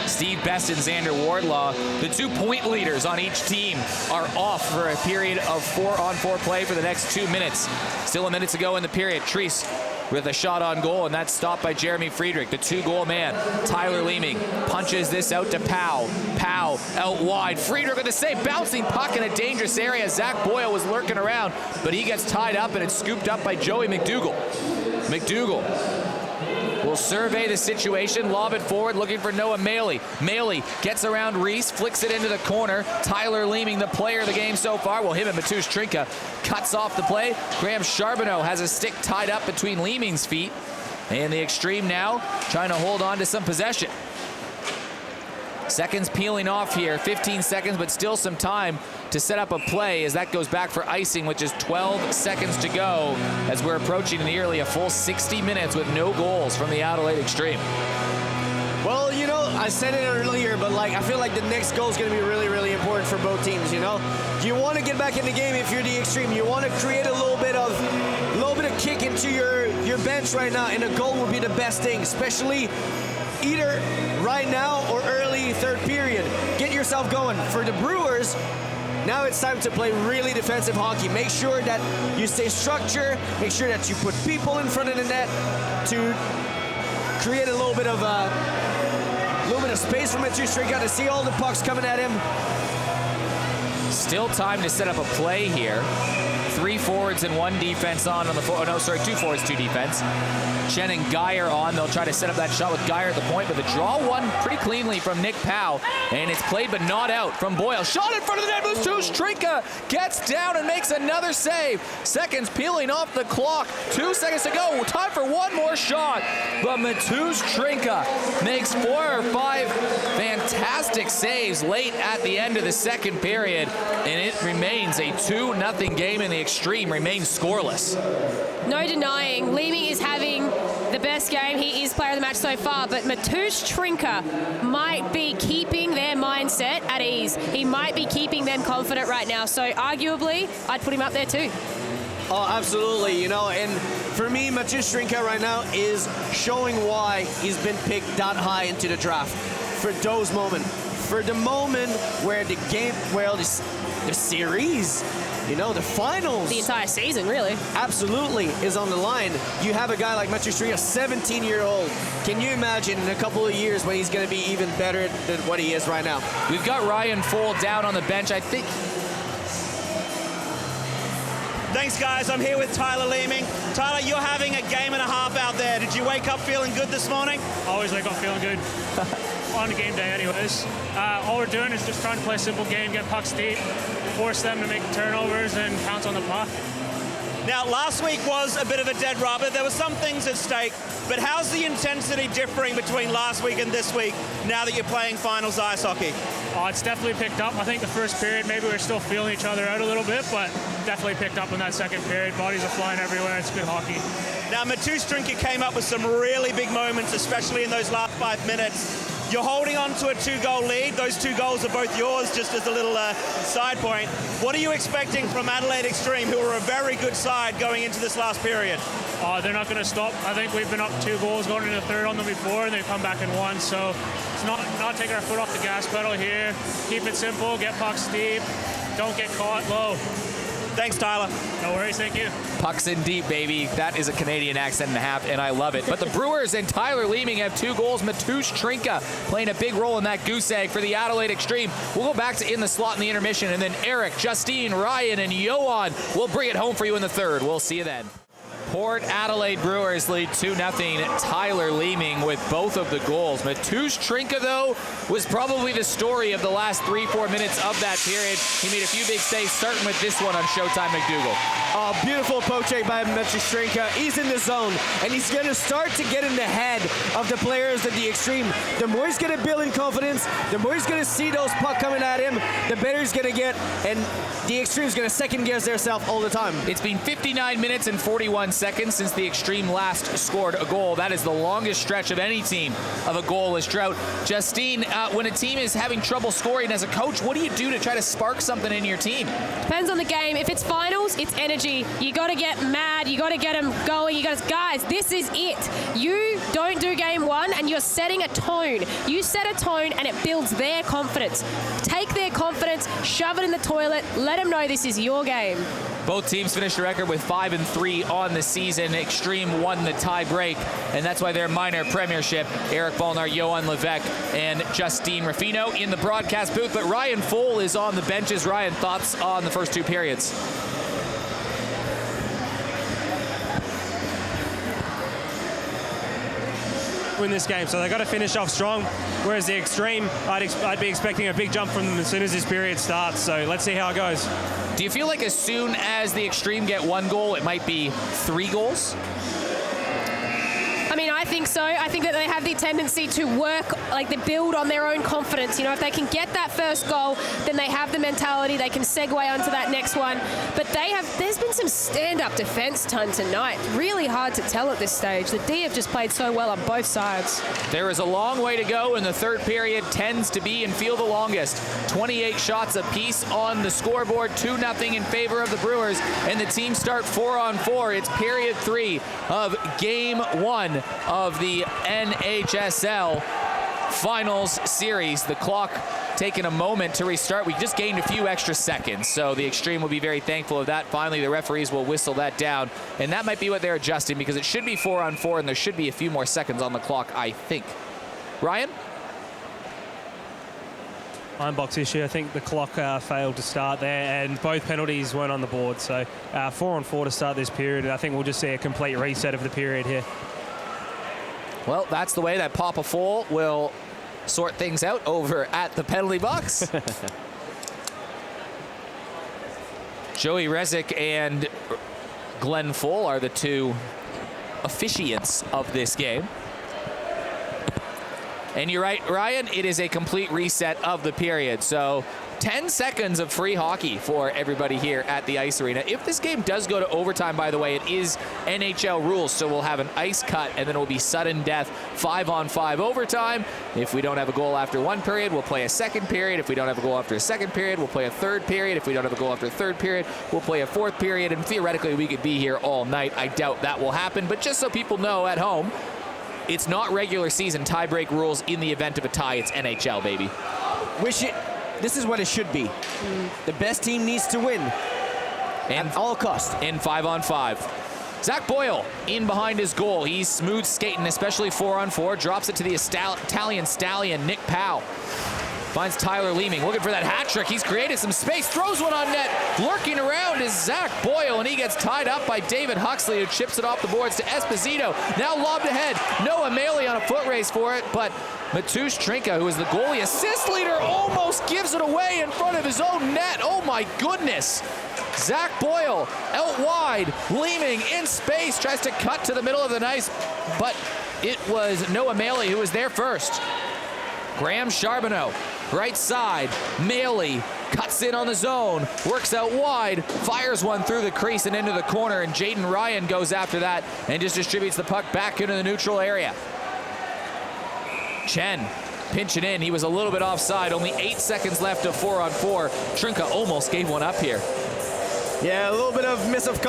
S1: Steve Best and Xander Wardlaw, the 2 point leaders on each team, are off for a period of 4-on-4 play for the next 2 minutes. Still a minute to go in the period. Treese with a shot on goal, and that's stopped by Jeremy Friedrich, the 2-goal man. Tyler Leeming punches this out to Powell. Powell out wide. Friedrich with the save, bouncing puck in a dangerous area. Zach Boyle was lurking around, but he gets tied up, and it's scooped up by Joey Mcdougall. Mcdougall will survey the situation, lob it forward, looking for Noah Maley. Maley gets around Reese, flicks it into the corner. Tyler Leeming, the player of the game so far. Well, him and Mcdougall cuts off the play. Graham Charbonneau has a stick tied up between Leeming's feet. And the Xtreme now trying to hold on to some possession. Seconds peeling off here, 15 seconds, but still some time to set up a play as that goes back for icing, which is 12 seconds to go as we're approaching nearly a full 60 minutes with no goals from the Adelaide Xtreme.
S2: Well, you know, I said it earlier, but I feel like the next goal is going to be really, really important for both teams, you know? You want to get back in the game if you're the Xtreme. You want to create a little bit of kick into your bench right now, and a goal would be the best thing, especially either right now or early third period. Get yourself going. For the Brewers, now it's time to play really defensive hockey. Make sure that you stay structured. Make sure that you put people in front of the net to create a little bit of space for Mcdougall to see all the pucks coming at him.
S1: Still time to set up a play here. 3 forwards and 1 defense on the floor. Oh, no, sorry, 2 forwards, 2 defense. Chen and Geyer on. They'll try to set up that shot with Geyer at the point, but the draw won pretty cleanly from Nick Powell, and it's played but not out from Boyle. Shot in front of the net. Mcdougall gets down and makes another save. Seconds peeling off the clock. 2 seconds to go. Time for one more shot, but Mcdougall makes 4 or 5 fantastic saves late at the end of the second period, and it remains a 2-0 game, and the Xtreme remains scoreless.
S3: No denying, Leeming is having the best game. He is player of the match so far, but Mcdougall might be keeping their mindset at ease. He might be keeping them confident right now, so arguably, I'd put him up there too.
S2: Oh, absolutely, you know, and for me, Mcdougall right now is showing why he's been picked that high into the draft. For those moments, for the moment where the game, well, the series, you know, the finals.
S3: The entire season, really.
S2: Absolutely is on the line. You have a guy like Mcdougall, a 17-year-old. Can you imagine in a couple of years when he's going to be even better than what he is right now?
S1: We've got Ryan Fole down on the bench. I think...
S5: Thanks, guys. I'm here with Tyler Leeming. Tyler, you're having a game and a half out there. Did you wake up feeling good this morning?
S6: I always wake up feeling good. On the game day anyways. All we're doing is just trying to play a simple game, get pucks deep, force them to make turnovers and pounce on the puck.
S5: Now, last week was a bit of a dead rubber. There were some things at stake, but how's the intensity differing between last week and this week now that you're playing finals ice hockey?
S6: Oh, it's definitely picked up. I think the first period, maybe we're still feeling each other out a little bit, but definitely picked up in that second period. Bodies are flying everywhere. It's good hockey.
S5: Now, Mcdougall came up with some really big moments, especially in those last 5 minutes. You're holding on to a 2-goal lead. Those 2 goals are both yours, just as a little side point. What are you expecting from Adelaide Xtreme, who are a very good side going into this last period?
S6: They're not going to stop. I think we've been up 2 goals going into the third on them before, and they've come back and won. So it's not taking our foot off the gas pedal here. Keep it simple, get pucks deep, don't get caught low.
S5: Thanks, Tyler.
S6: No worries, thank you.
S1: Pucks in deep, baby. That is a Canadian accent and a half, and I love it. But the Brewers and Tyler Leeming have 2 goals. Mcdougall playing a big role in that goose egg for the Adelaide Xtreme. We'll go back to in the slot in the intermission, and then Eric, Justine, Ryan, and Johan will bring it home for you in the third. We'll see you then. Port Adelaide Brewers lead 2-0. Tyler Leeming with both of the goals. Mcdougall, though, was probably the story of the last 3-4 minutes of that period. He made a few big saves, starting with this one on Showtime Mcdougall.
S2: Oh, beautiful poke by Mcdougall. He's in the zone, and he's going to start to get in the head of the players at the Xtreme. The more he's going to build in confidence, the more he's going to see those pucks coming at him, the better he's going to get, and the Xtreme's going to second-guess themselves all the time.
S1: It's been 59 minutes and 41 seconds since the Xtreme last scored a goal. That is the longest stretch of any team of a goalless drought. Justine, when a team is having trouble scoring as a coach, what do you do to try to spark something in your team?
S3: Depends on the game. If it's finals, it's energy. You got to get mad. You got to get them going. Guys, this is it. You don't do game 1 and you're setting a tone. You set a tone and it builds their confidence. Take their confidence, shove it in the toilet, let them know this is your game.
S1: Both teams finished a record with 5-3 on the season. Xtreme won the tie break, and that's why their minor premiership. Eric Ballnar, Johan Levesque, and Justine Ruffino in the broadcast booth. But Ryan Fohl is on the benches. Ryan, thoughts on the first 2 periods?
S4: Win this game, so they got to finish off strong. Whereas the Xtreme, I'd be expecting a big jump from them as soon as this period starts. So let's see how it goes.
S1: Do you feel like as soon as the Xtreme get 1 goal, it might be 3 goals?
S3: I mean, I think so. I think that they have the tendency to work, they build on their own confidence. You know, if they can get that first goal, then they have the mentality. They can segue onto that next one. But there's been some stand-up defense tonight. Really hard to tell at this stage. The D have just played so well on both sides.
S1: There is a long way to go, and the third period tends to be and feel the longest. 28 shots apiece on the scoreboard, 2-0 in favor of the Brewers, and the team start 4-on-4. It's period 3 of game 1 of the NHSL Finals Series. The clock taking a moment to restart. We just gained a few extra seconds, so the Xtreme will be very thankful of that. Finally, the referees will whistle that down, and that might be what they're adjusting, because it should be 4-on-4, and there should be a few more seconds on the clock, I think. Ryan?
S4: Iron box issue. I think the clock failed to start there, and both penalties weren't on the board. So 4-on-4 to start this period, and I think we'll just see a complete reset of the period here.
S1: Well, that's the way that Papa Fohl will sort things out over at the penalty box. Joey Rezick and Glenn Fohl are the 2 officiants of this game. And you're right, Ryan, it is a complete reset of the period. So 10 seconds of free hockey for everybody here at the ice arena. If this game does go to overtime, by the way, it is NHL rules, so we'll have an ice cut, and then it will be sudden death, 5-on-5 overtime. If we don't have a goal after 1 period, we'll play a second period. If we don't have a goal after a second period, we'll play a third period. If we don't have a goal after a third period, we'll play a 4th period, and theoretically we could be here all night. I doubt that will happen, but just so people know at home, it's not regular season tiebreak rules in the event of a tie. It's NHL, baby.
S2: This is what it should be. The best team needs to win at all costs.
S1: In 5-on-5. Zach Boyle in behind his goal. He's smooth skating, especially 4-on-4. Drops it to the Italian stallion, Nick Powell. Finds Tyler Leeming, looking for that hat trick. He's created some space, throws one on net. Lurking around is Zach Boyle, and he gets tied up by David Huxley, who chips it off the boards to Esposito. Now lobbed ahead. Noah Maley on a foot race for it, but Mcdougall, who is the goalie assist leader, almost gives it away in front of his own net. Oh my goodness. Zach Boyle out wide, leaning in space, tries to cut to the middle of the ice, but it was Noah Maley who was there first. Graham Charbonneau, right side. Maley cuts in on the zone, works out wide, fires one through the crease and into the corner, and Jaden Ryan goes after that and just distributes the puck back into the neutral area. Chen pinching in. He was a little bit offside. Only 8 seconds left of 4-on-4. Trinka almost gave one up here.
S2: Yeah, a little bit of miss of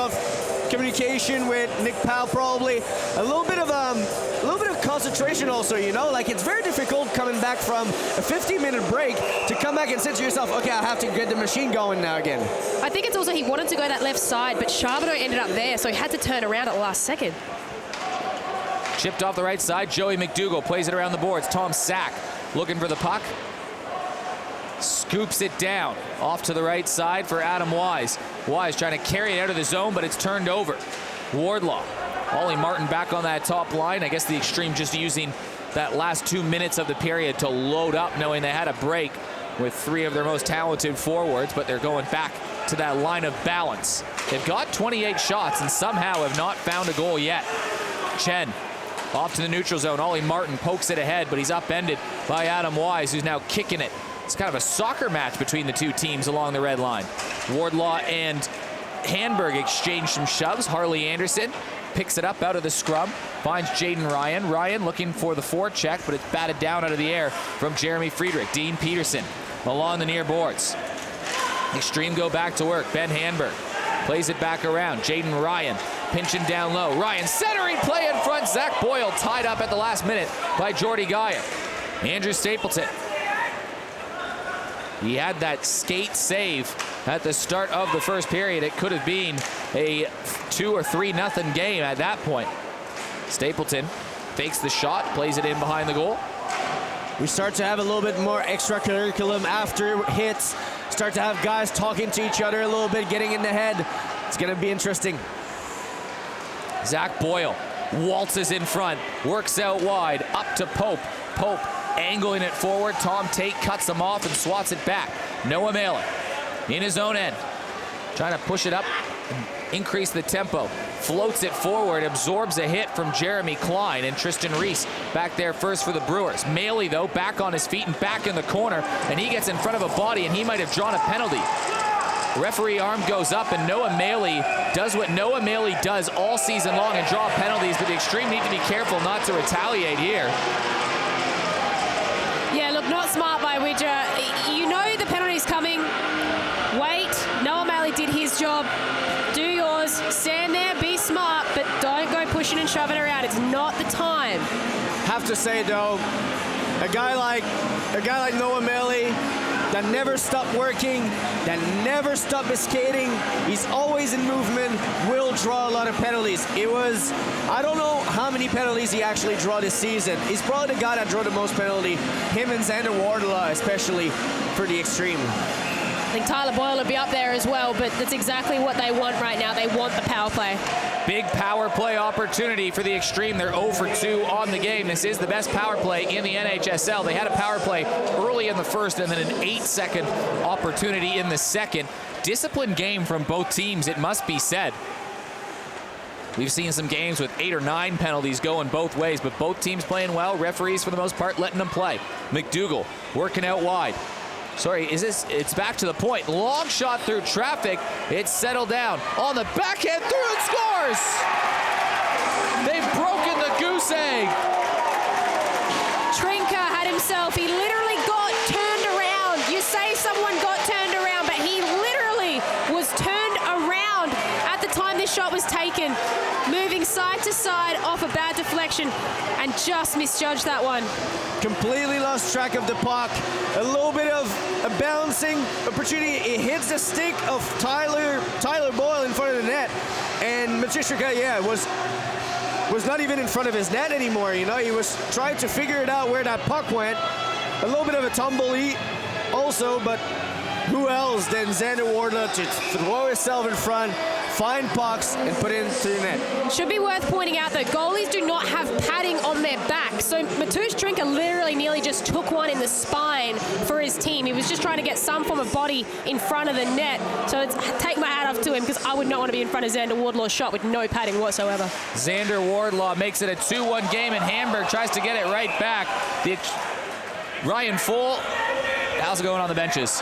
S2: communication with Nick Powell, probably. A little bit of concentration also, you know? Like, it's very difficult coming back from a 15-minute break to come back and say to yourself, okay, I have to get the machine going now again.
S3: I think it's also he wanted to go that left side, but Charbonneau ended up there, so he had to turn around at the last second.
S1: Chipped off the right side. Joey Mcdougall plays it around the boards. Tom Sack looking for the puck. Scoops it down. Off to the right side for Adam Wise. Wise trying to carry it out of the zone, but it's turned over. Wardlaw. Ollie Martin back on that top line. I guess the Xtreme just using that last 2 minutes of the period to load up, knowing they had a break with 3 of their most talented forwards, but they're going back to that line of balance. They've got 28 shots and somehow have not found a goal yet. Chen off to the neutral zone. Ollie Martin pokes it ahead, but he's upended by Adam Wise, who's now kicking it. It's kind of a soccer match between the two teams along the red line. Wardlaw and Hanberg exchange some shoves. Harley Anderson picks it up out of the scrum, finds Jaden Ryan. Ryan looking for the forecheck, but it's batted down out of the air from Jeremy Friedrich. Dean Peterson along the near boards. Xtreme go back to work. Ben Hanberg plays it back around. Jaden Ryan pinching down low. Ryan centering play in front. Zach Boyle tied up at the last minute by Jordy Geyer. Andrew Stapleton. He had that skate save at the start of the first period. It could have been a 2 or 3-0 game at that point. Stapleton fakes the shot, plays it in behind the goal.
S2: We start to have a little bit more extracurriculum after hits. Start to have guys talking to each other a little bit, getting in the head. It's going to be interesting.
S1: Zach Boyle waltzes in front, works out wide, up to Pope. Pope angling it forward. Tom Tate cuts him off and swats it back. Noah Maley in his own end, trying to push it up and increase the tempo. Floats it forward, absorbs a hit from Jeremy Klein, and Tristan Reese back there first for the Brewers. Maley, though, back on his feet and back in the corner, and he gets in front of a body, and he might have drawn a penalty. Referee arm goes up, and Noah Maley does what Noah Maley does all season long and draw penalties, but the Xtreme need to be careful not to retaliate here.
S3: Yeah, look, not smart by Widger. You know the penalty's coming. Wait. Noah Maley did his job. Do yours. Stand there, be smart, but don't go pushing and shoving around. It's not the time.
S2: Have to say, though, a guy like Noah Maley that never stopped working, that never stopped skating, he's always in movement, will draw a lot of penalties. I don't know how many penalties he actually drew this season. He's probably the guy that drew the most penalty, him and Xander Wardlaw, especially for the Xtreme.
S3: I think Tyler Boyle will be up there as well, but that's exactly what they want right now. They want the power play.
S1: Big power play opportunity for the Xtreme. They're 0 for 2 on the game. This is the best power play in the NHSL. They had a power play early in the first and then an 8-second opportunity in the second. Disciplined game from both teams, it must be said. We've seen some games with 8 or 9 penalties going both ways, but both teams playing well. Referees, for the most part, letting them play. Mcdougall working out wide. It's back to the point. Long shot through traffic. It's settled down. On the backhand, through and scores! They've broken the goose egg.
S3: Trinka had himself, he literally got turned around. You say someone got turned around, but he literally was turned around at the time this shot was taken. Moving side to side off a bad deflection and just misjudged that one.
S2: Completely lost track of the puck. A little bit of a bouncing opportunity. It hits the stick of Tyler Boyle in front of the net. And Maciszka, was not even in front of his net anymore. You know, he was trying to figure it out where that puck went. A little bit of a tumbleweed also, but who else than Xander Wardlaw to throw himself in front, find pucks and put it into the net.
S3: Should be worth pointing out that goalies do not have padding on their back. So Mcdougall literally nearly just took one in the spine for his team. He was just trying to get some form of body in front of the net. So take my hat off to him, because I would not want to be in front of Xander Wardlaw's shot with no padding whatsoever.
S1: Xander Wardlaw makes it a 2-1 game, and Hamburg tries to get it right back. Ryan Full, how's it going on the benches?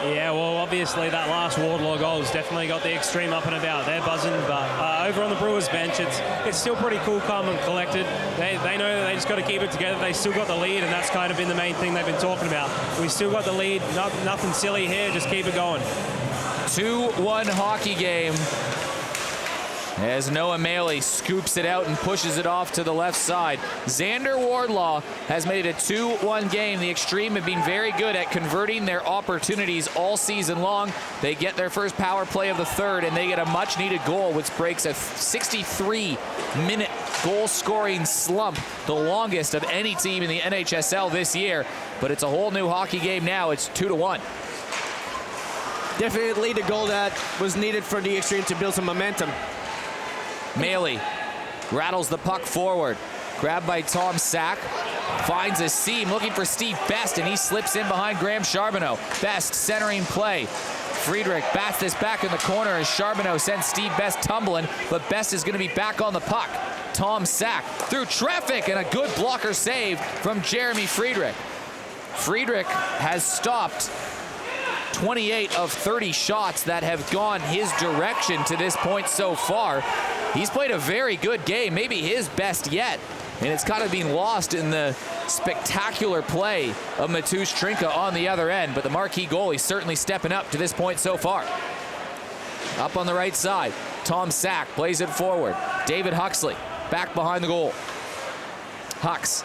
S4: Yeah, well, obviously that last Wardlaw goal has definitely got the Xtreme up and about. They're buzzing, but over on the Brewers bench, it's still pretty cool, calm and collected. They know that they just got to keep it together. They still got the lead, and that's kind of been the main thing they've been talking about. We still got the lead, nothing silly here, just keep it going.
S1: 2-1 hockey game as Noah Maley scoops it out and pushes it off to the left side. Xander Wardlaw has made it a 2-1 game. The Xtreme have been very good at converting their opportunities all season long. They get their first power play of the third, and they get a much-needed goal, which breaks a 63-minute goal-scoring slump, the longest of any team in the NHSL this year. But it's a whole new hockey game now. It's 2-1.
S2: Definitely the goal that was needed for the Xtreme to build some momentum.
S1: Maley rattles the puck forward. Grabbed by Tom Sack. Finds a seam looking for Steve Best, and he slips in behind Graham Charbonneau. Best centering play. Friedrich bats this back in the corner as Charbonneau sends Steve Best tumbling, but Best is going to be back on the puck. Tom Sack through traffic, and a good blocker save from Jeremy Friedrich. Friedrich has stopped 28 of 30 shots that have gone his direction to this point so far. He's played a very good game, maybe his best yet, and it's kind of been lost in the spectacular play of Mcdougall on the other end, but the marquee goalie certainly stepping up to this point so far. Up on the right side, Tom Sack plays it forward. David Huxley back behind the goal. Hux,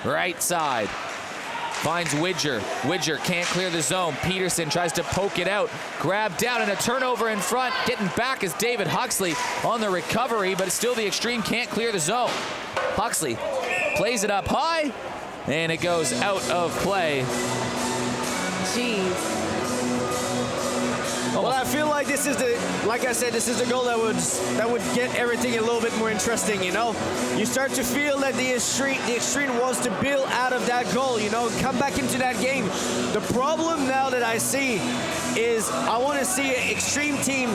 S1: right side. Finds Widger. Widger can't clear the zone. Peterson tries to poke it out. Grabbed down and a turnover in front. Getting back is David Huxley on the recovery, but still the Xtreme can't clear the zone. Huxley plays it up high, and it goes out of play.
S3: Jeez.
S2: Well, I feel like this is like I said, this is the goal that would get everything a little bit more interesting, you know? You start to feel that the Xtreme wants to build out of that goal, you know, come back into that game. The problem now that I see is I want to see an Xtreme team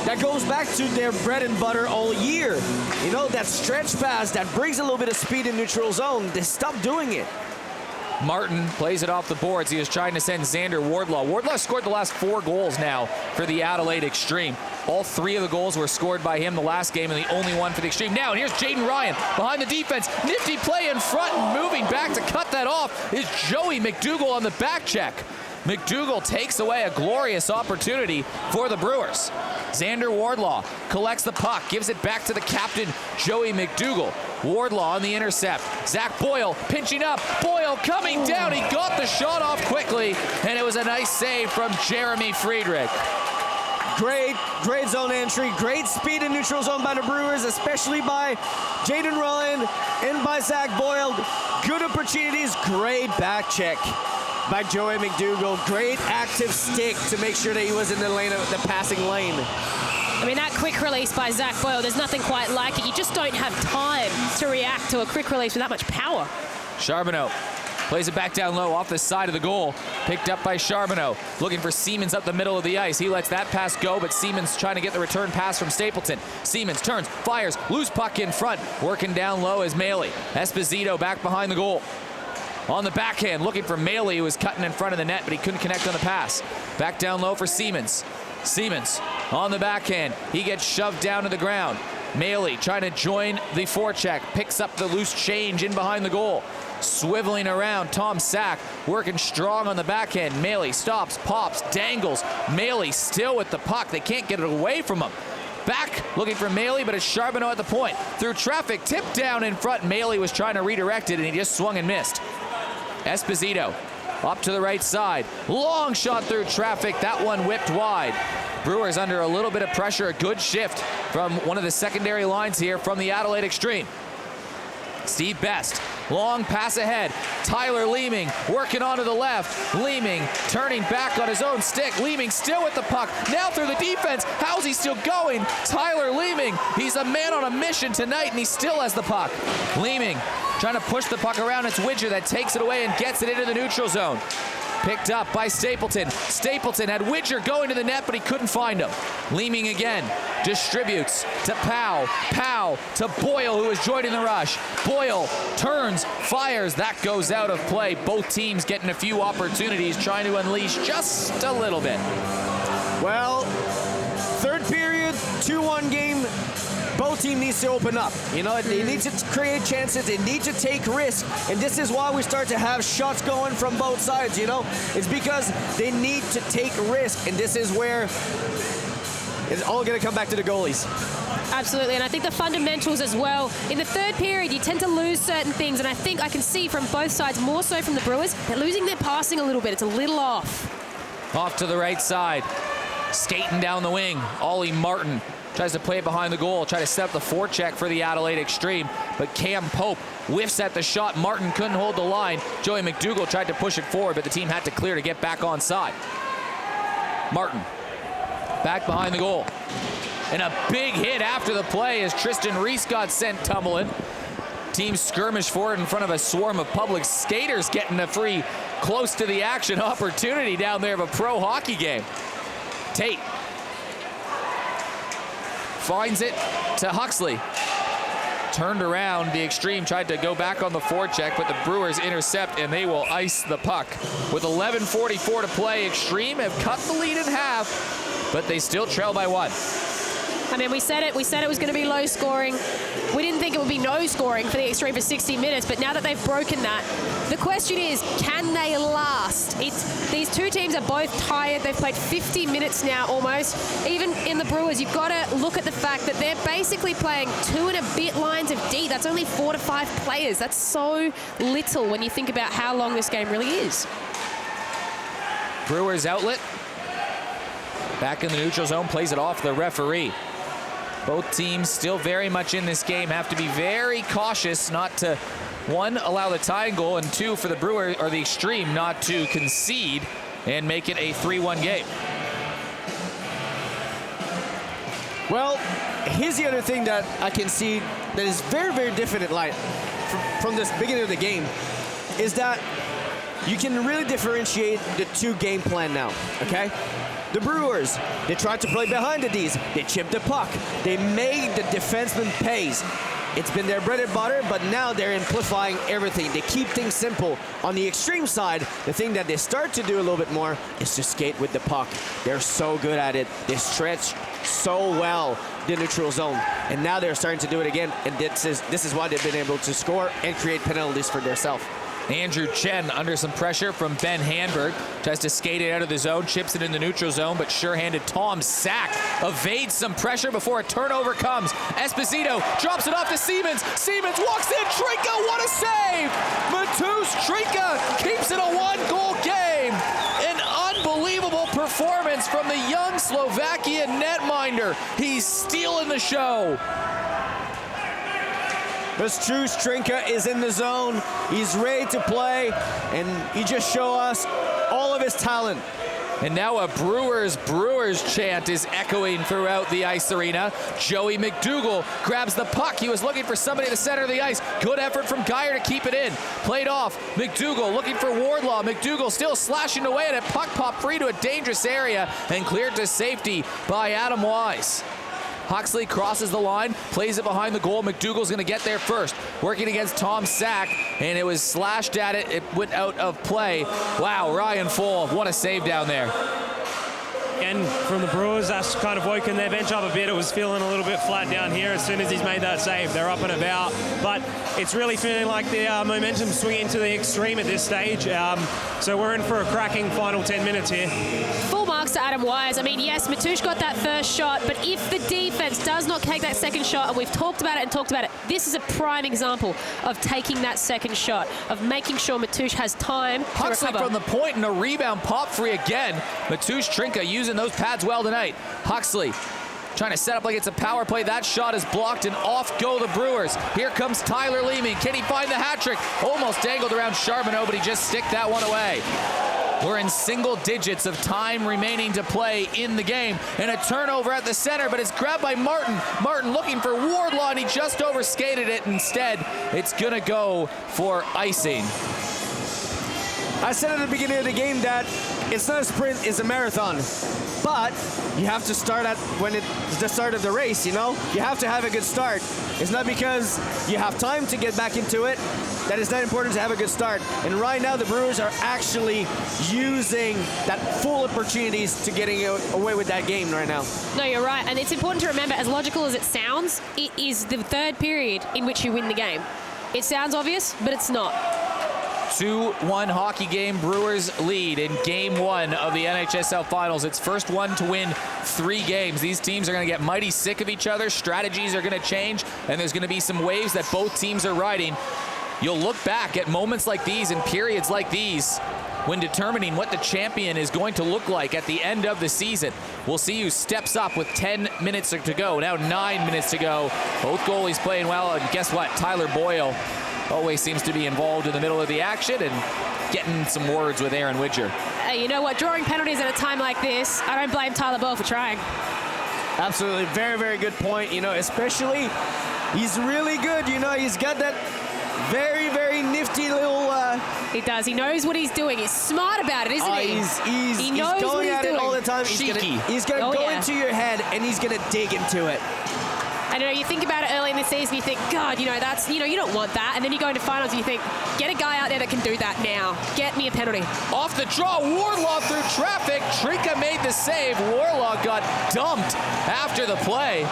S2: that goes back to their bread and butter all year. You know, that stretch pass that brings a little bit of speed in neutral zone. They stop doing it.
S1: Martin plays it off the boards. He is trying to send Xander Wardlaw. Wardlaw scored the last 4 goals now for the Adelaide Xtreme. All 3 of the goals were scored by him the last game, and the only one for the Xtreme. Now, and here's Jaden Ryan behind the defense. Nifty play in front, and moving back to cut that off is Joey Mcdougall on the back check. Mcdougall takes away a glorious opportunity for the Brewers. Xander Wardlaw collects the puck, gives it back to the captain, Joey Mcdougall. Wardlaw on the intercept. Zach Boyle pinching up. Boyle coming down. He got the shot off quickly, and it was a nice save from Jeremy Friedrich.
S2: Great zone entry, great speed in neutral zone by the Brewers, especially by Jaden Ryan and by Zach Boyle. Good opportunities, great back check by Joey Mcdougall. Great active stick to make sure that he was in the lane of the passing lane.
S3: I mean, that quick release by Zach Boyle, there's nothing quite like it. You just don't have time to react to a quick release with that much power.
S1: Charbonneau plays it back down low off the side of the goal. Picked up by Charbonneau. Looking for Siemens up the middle of the ice. He lets that pass go, but Siemens trying to get the return pass from Stapleton. Siemens turns, fires, loose puck in front. Working down low is Maley. Esposito back behind the goal. On the backhand, looking for Maley, who was cutting in front of the net, but he couldn't connect on the pass. Back down low for Siemens. Siemens on the backhand. He gets shoved down to the ground. Maley trying to join the forecheck. Picks up the loose change in behind the goal. Swiveling around, Tom Sack working strong on the backhand. Maley stops, pops, dangles. Maley still with the puck. They can't get it away from him. Back looking for Maley, but it's Charbonneau at the point. Through traffic, tipped down in front. Maley was trying to redirect it, and he just swung and missed. Esposito up to the right side. Long shot through traffic. That one whipped wide. Brewers under a little bit of pressure. A good shift from one of the secondary lines here from the Adelaide Xtreme. Steve Best Long pass ahead. Tyler Leeming working onto the left. Leeming turning back on his own stick. Leeming still with the puck. Now through the defense. How's he still going? Tyler Leeming. He's a man on a mission tonight, and he still has the puck. Leeming trying to push the puck around. It's Widger that takes it away and gets it into the neutral zone. Picked up by Stapleton. Stapleton had Widger going to the net, but he couldn't find him. Leeming again. Distributes to Powell. Powell to Boyle, who is joining the rush. Boyle turns, fires. That goes out of play. Both teams getting a few opportunities, trying to unleash just a little bit.
S2: Well, third period, 2-1 game. Both teams needs to open up. You know, they need to create chances. They need to take risks. And this is why we start to have shots going from both sides, you know. It's because they need to take risk. And this is where it's all going to come back to the goalies.
S3: Absolutely, and I think the fundamentals as well. In the third period, you tend to lose certain things, and I think I can see from both sides, more so from the Brewers, they're losing their passing a little bit. It's a little off.
S1: Off to the right side. Skating down the wing. Ollie Martin tries to play it behind the goal, try to set up the forecheck for the Adelaide Xtreme, but Cam Pope whiffs at the shot. Martin couldn't hold the line. Joey Mcdougall tried to push it forward, but the team had to clear to get back on side. Martin back behind the goal. And a big hit after the play as Tristan Reese got sent tumbling. Team skirmish forward in front of a swarm of public skaters, getting a free close to the action opportunity down there of a pro hockey game. Tate finds it to Huxley. Turned around, the Xtreme tried to go back on the forecheck, but the Brewers intercept, and they will ice the puck. With 11:44 to play, Xtreme have cut the lead in half, but they still trail by 1.
S3: I mean, we said it was going to be low scoring. We didn't think it would be no scoring for the Xtreme for 60 minutes, but now that they've broken that, the question is, can they last? These two teams are both tired. They've played 50 minutes now almost. Even in the Brewers, you've got to look at the fact that they're basically playing 2 and a bit lines of D. That's only 4 to 5 players. That's so little when you think about how long this game really is.
S1: Brewers outlet. Back in the neutral zone, plays it off the referee. Both teams still very much in this game, have to be very cautious not to, 1, allow the tying goal, and 2, for the Brewers or the Xtreme not to concede and make it a 3-1 game.
S2: Well, here's the other thing that I can see that is very, very different from this beginning of the game, is that you can really differentiate the 2 game plan now, okay? The Brewers, they tried to play behind the Ds. They chipped the puck. They made the defenseman pays. It's been their bread and butter, but now they're amplifying everything. They keep things simple. On the Xtreme side, the thing that they start to do a little bit more is to skate with the puck. They're so good at it. They stretch so well the neutral zone. And now they're starting to do it again, and this is why they've been able to score and create penalties for themselves.
S1: Andrew Chen under some pressure from Ben Hanberg. Tries to skate it out of the zone, chips it in the neutral zone, but sure-handed Tom Sack evades some pressure before a turnover comes. Esposito drops it off to Siemens. Siemens walks in. Trinka, what a save! Mateusz Trinka keeps it a 1-goal game. An unbelievable performance from the young Slovakian netminder. He's stealing the show.
S2: Mateusz Trinka is in the zone. He's ready to play, and he just showed us all of his talent.
S1: And now a Brewers chant is echoing throughout the ice arena. Joey Mcdougall grabs the puck. He was looking for somebody at the center of the ice. Good effort from Geyer to keep it in. Played off. Mcdougall looking for Wardlaw. Mcdougall still slashing away at it. Puck popped free to a dangerous area and cleared to safety by Adam Wise. Huxley crosses the line, plays it behind the goal. Mcdougall's going to get there first, working against Tom Sack, and it was slashed at it. It went out of play. Wow, Ryan Full, what a save down there.
S4: Again, from the Brewers, that's kind of woken their bench up a bit. It was feeling a little bit flat down here as soon as he's made that save. They're up and about, but it's really feeling like the momentum swinging to the Xtreme at this stage. So we're in for a cracking final 10 minutes here.
S3: Full marks to Adam Wise. I mean, yes, Mateusz got that first shot, but if the defense does not take that second shot, and we've talked about it, this is a prime example of taking that second shot, of making sure Mateusz has time to
S1: Huxley
S3: recover.
S1: from the point and a rebound, pop free again. Mateusz Trinka using those pads well tonight. Huxley trying to set up like it's a power play. That shot is blocked, and off go the Brewers. Here comes Tyler Leeming. Can he find the hat trick? Almost dangled around Charbonneau, but he just sticked that one away. We're in single digits of time remaining to play in the game. And a turnover at the center, but it's grabbed by Martin. Martin looking for Wardlaw, and he just overskated it. Instead, it's going to go for icing.
S2: I said at the beginning of the game that it's not a sprint, it's a marathon. But you have to start at when it's the start of the race, you know? You have to have a good start. It's not because you have time to get back into it that it's not important to have a good start. And right now, the Brewers are actually using that full opportunities to getting away with that game right now.
S3: No, you're right. And it's important to remember, as logical as it sounds, it is the third period in which you win the game. It sounds obvious, but it's not.
S1: 2-1 hockey game. Brewers lead in game 1 of the NHSL finals. It's first one to win 3 games. These teams are going to get mighty sick of each other. Strategies are going to change, and there's going to be some waves that both teams are riding. You'll look back at moments like these and periods like these when determining what the champion is going to look like at the end of the season. We'll see who steps up with 10 minutes to go. Now 9 minutes to go. Both goalies playing well, and guess what? Tyler Boyle always seems to be involved in the middle of the action and getting some words with Aaron Widger.
S3: Hey, you know what? Drawing penalties at a time like this, I don't blame Tyler Boyle for trying.
S2: Absolutely. Very, very good point. You know, especially, he's really good. You know, he's got that very, very nifty little...
S3: He does. He knows what he's doing. He's smart about it, isn't he?
S2: He knows going at it all the time. He's going to go into your head, and he's going to dig into it.
S3: I know, you think about it early in the season, you think, God, you know, that's, you know, you don't want that. And then you go into finals and you think, get a guy out there that can do that now. Get me a penalty.
S1: Off the draw, Wardlaw through traffic. Trinka made the save. Wardlaw got dumped after the play.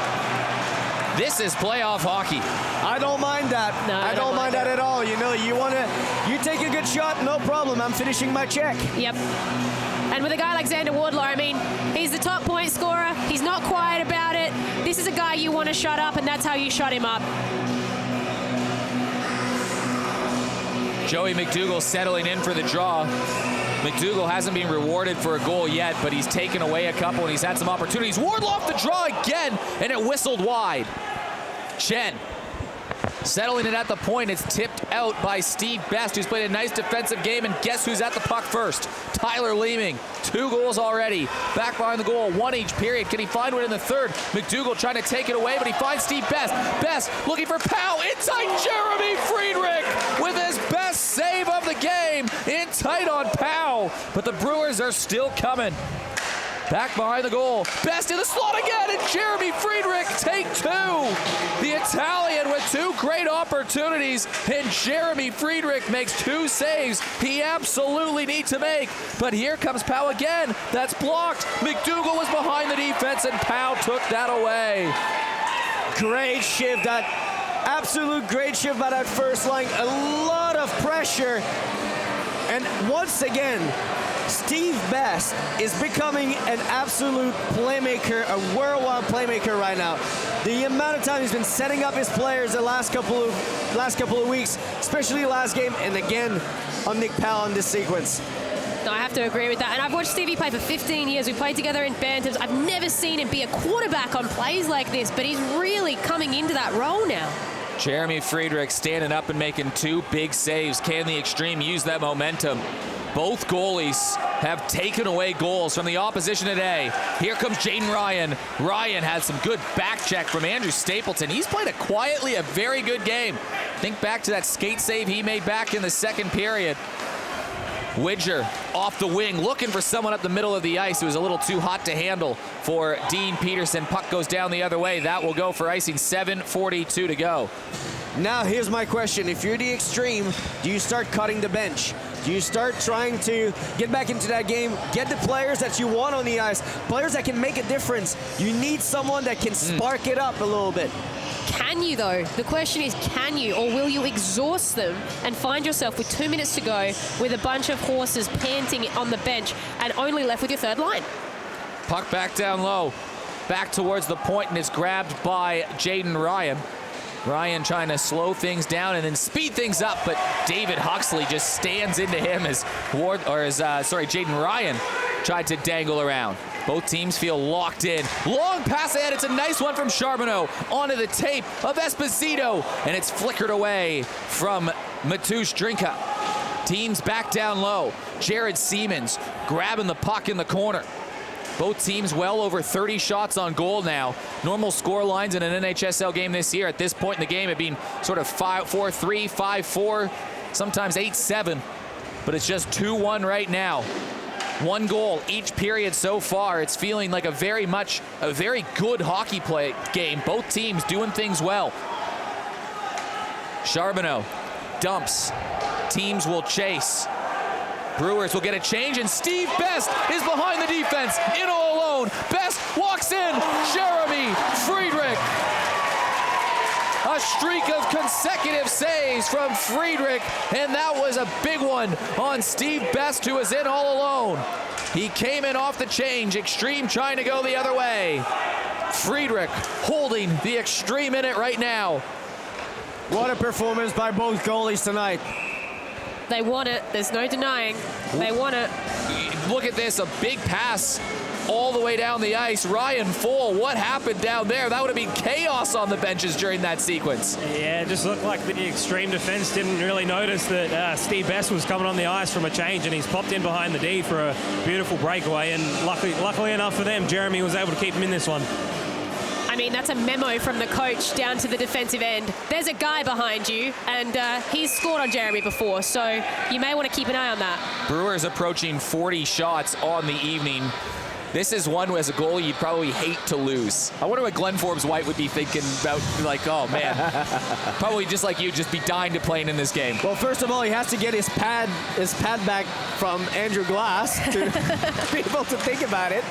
S1: This is playoff hockey.
S2: I don't mind that.
S3: No,
S2: I don't mind that at all. You know, you take a good shot, no problem. I'm finishing my check.
S3: Yep. And with a guy like Xander Wardlaw, I mean, he's the top point scorer. He's not quiet about it. This is a guy you want to shut up, and that's how you shut him up.
S1: Joey Mcdougall settling in for the draw. Mcdougall hasn't been rewarded for a goal yet, but he's taken away a couple, and he's had some opportunities. Wardlaw off the draw again, and it whistled wide. Chen settling it at the point. It's tipped out by Steve Best, who's played a nice defensive game, and guess who's at the puck first? Tyler Leeming. 2 goals already. Back behind the goal, 1 each period. Can he find one in the third? Mcdougall trying to take it away, but he finds Steve Best. Best looking for Powell. Inside Jeremy Friedrich with his best save of the game. In tight on Powell, but the Brewers are still coming. Back behind the goal. Best in the slot again, and Jeremy Friedrich take 2. The Italian with 2 great opportunities, and Jeremy Friedrich makes 2 saves he absolutely needs to make. But here comes Powell again. That's blocked. Mcdougall was behind the defense, and Powell took that away.
S2: Great shift. That absolute great shift by that first line. A lot of pressure. And once again, Steve Best is becoming an absolute playmaker, a worldwide playmaker right now. The amount of time he's been setting up his players the last couple of weeks, especially last game, and again on Nick Powell in this sequence.
S3: No, I have to agree with that. And I've watched Stevie play for 15 years. We played together in Bantams. I've never seen him be a quarterback on plays like this, but he's really coming into that role now.
S1: Jeremy Friedrich standing up and making 2 big saves. Can the Xtreme use that momentum? Both goalies have taken away goals from the opposition today. Here comes Jaden Ryan. Ryan had some good back check from Andrew Stapleton. He's played a very good game. Think back to that skate save he made back in the second period. Widger off the wing, looking for someone up the middle of the ice. It was a little too hot to handle for Dean Peterson. Puck goes down the other way. That will go for icing. 7:42 to go.
S2: Now here's my question. If you're the Xtreme, do you start cutting the bench? Do you start trying to get back into that game, get the players that you want on the ice, players that can make a difference? You need someone that can spark it up a little bit.
S3: Can you, though? The question is, can you, or will you exhaust them and find yourself with 2 minutes to go with a bunch of horses panting on the bench and only left with your third line?
S1: Puck back down low, back towards the point, and it's grabbed by Jaden Ryan. Ryan trying to slow things down and then speed things up, but David Huxley just stands into him as Jaden Ryan tried to dangle around. Both teams feel locked in. Long pass ahead. It's a nice one from Charbonneau onto the tape of Esposito, and it's flickered away from Mcdougall. Teams back down low. Jared Siemens grabbing the puck in the corner. Both teams well over 30 shots on goal now. Normal score lines in an NHSL game this year. At this point in the game, it being sort of 5-4-3, 5-4, sometimes 8-7. But it's just 2-1 right now. 1 goal each period so far. It's feeling like a very good hockey play game. Both teams doing things well. Charbonneau dumps. Teams will chase. Brewers will get a change, and Steve Best is behind the defense, in all alone. Best walks in. Jeremy Friedrich. A streak of consecutive saves from Friedrich, and that was a big one on Steve Best, who was in all alone. He came in off the change. Xtreme trying to go the other way. Friedrich holding the Xtreme in it right now.
S2: What a performance by both goalies tonight.
S3: They want it. There's no denying. They want it.
S1: Look at this, a big pass all the way down the ice. Ryan Full, what happened down there? That would have been chaos on the benches during that sequence.
S4: Yeah, it just looked like the Xtreme defense didn't really notice that Steve Best was coming on the ice from a change, and he's popped in behind the D for a beautiful breakaway. And luckily enough for them, Jeremy was able to keep him in this one.
S3: I mean, that's a memo from the coach down to the defensive end. There's a guy behind you, and he's scored on Jeremy before, so you may want to keep an eye on that.
S1: Brewers approaching 40 shots on the evening. This is one as a goalie you'd probably hate to lose. I wonder what Glenn Forbes-White would be thinking about, like, oh man, probably just like you, just be dying to play in this game.
S2: Well, first of all, he has to get his pad back from Andrew Glass to be able to think about it.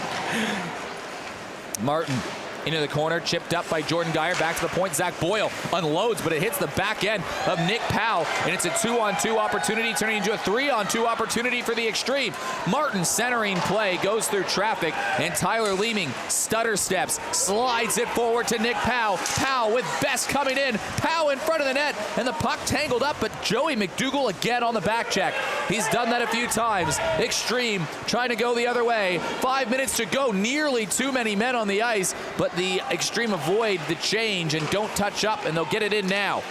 S1: Martin into the corner, chipped up by Jordan Geyer, back to the point. Zach Boyle unloads, but it hits the back end of Nick Powell, and it's a 2-on-2 opportunity, turning into a 3-on-2 opportunity for the Xtreme. Martin centering play, goes through traffic, and Tyler Leeming stutter steps, slides it forward to Nick Powell. Powell with Best coming in, Powell in front of the net, and the puck tangled up, but Joey Mcdougall again on the back check. He's done that a few times. Xtreme trying to go the other way. 5 minutes to go, nearly too many men on the ice, but the Xtreme avoid the change and don't touch up, and they'll get it in now.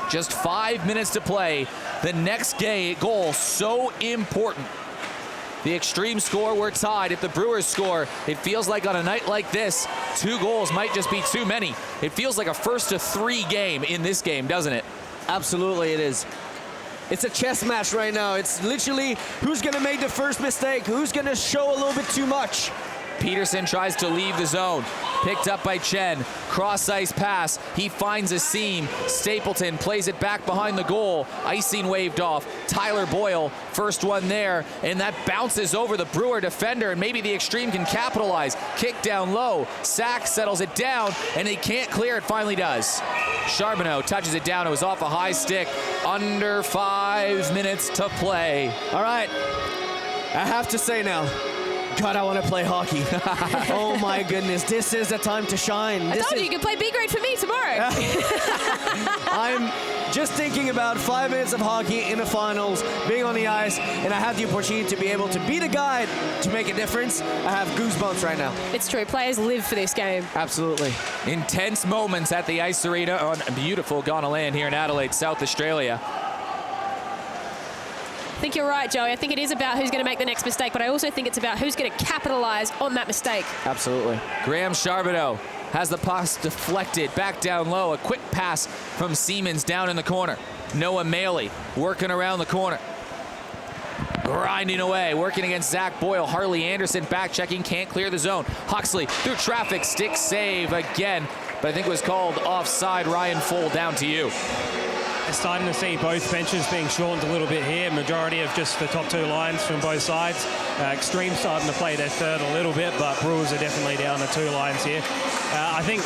S1: Just 5 minutes to play. The next goal so important. The Xtreme score, we're tied. If the Brewers score, it feels like on a night like this, 2 goals might just be too many. It feels like a 1-to-3 game in this game, doesn't it?
S2: Absolutely it is. It's a chess match right now. It's literally who's going to make the first mistake, who's going to show a little bit too much.
S1: Peterson tries to leave the zone. Picked up by Chen. Cross-ice pass. He finds a seam. Stapleton plays it back behind the goal. Icing waved off. Tyler Boyle, first one there. And that bounces over the Brewer defender, and maybe the Xtreme can capitalize. Kick down low. Sack settles it down, and he can't clear it. Finally does. Charbonneau touches it down. It was off a high stick. Under 5 minutes to play.
S2: All right. I have to say now, God, I want to play hockey. Oh my goodness, this is the time to shine.
S3: I told you could play B grade for me tomorrow.
S2: I'm just thinking about 5 minutes of hockey in the finals, being on the ice, and I have the opportunity to be able to be the guy to make a difference. I have goosebumps right now.
S3: It's true, players live for this game.
S2: Absolutely.
S1: Intense moments at the Ice Arena on beautiful Ghana land here in Adelaide, South Australia.
S3: I think you're right, Joey. I think it is about who's going to make the next mistake, but I also think it's about who's going to capitalize on that mistake.
S2: Absolutely.
S1: Graham Charbonneau has the pass deflected back down low. A quick pass from Siemens down in the corner. Noah Maley working around the corner. Grinding away, working against Zach Boyle. Harley Anderson back checking, can't clear the zone. Huxley through traffic, stick save again, but I think it was called offside. Ryan Full, down to you.
S4: Starting to see both benches being shortened a little bit here. Majority of just the top 2 lines from both sides. Xtreme starting to play their third a little bit, but Brewers are definitely down to 2 lines here. I think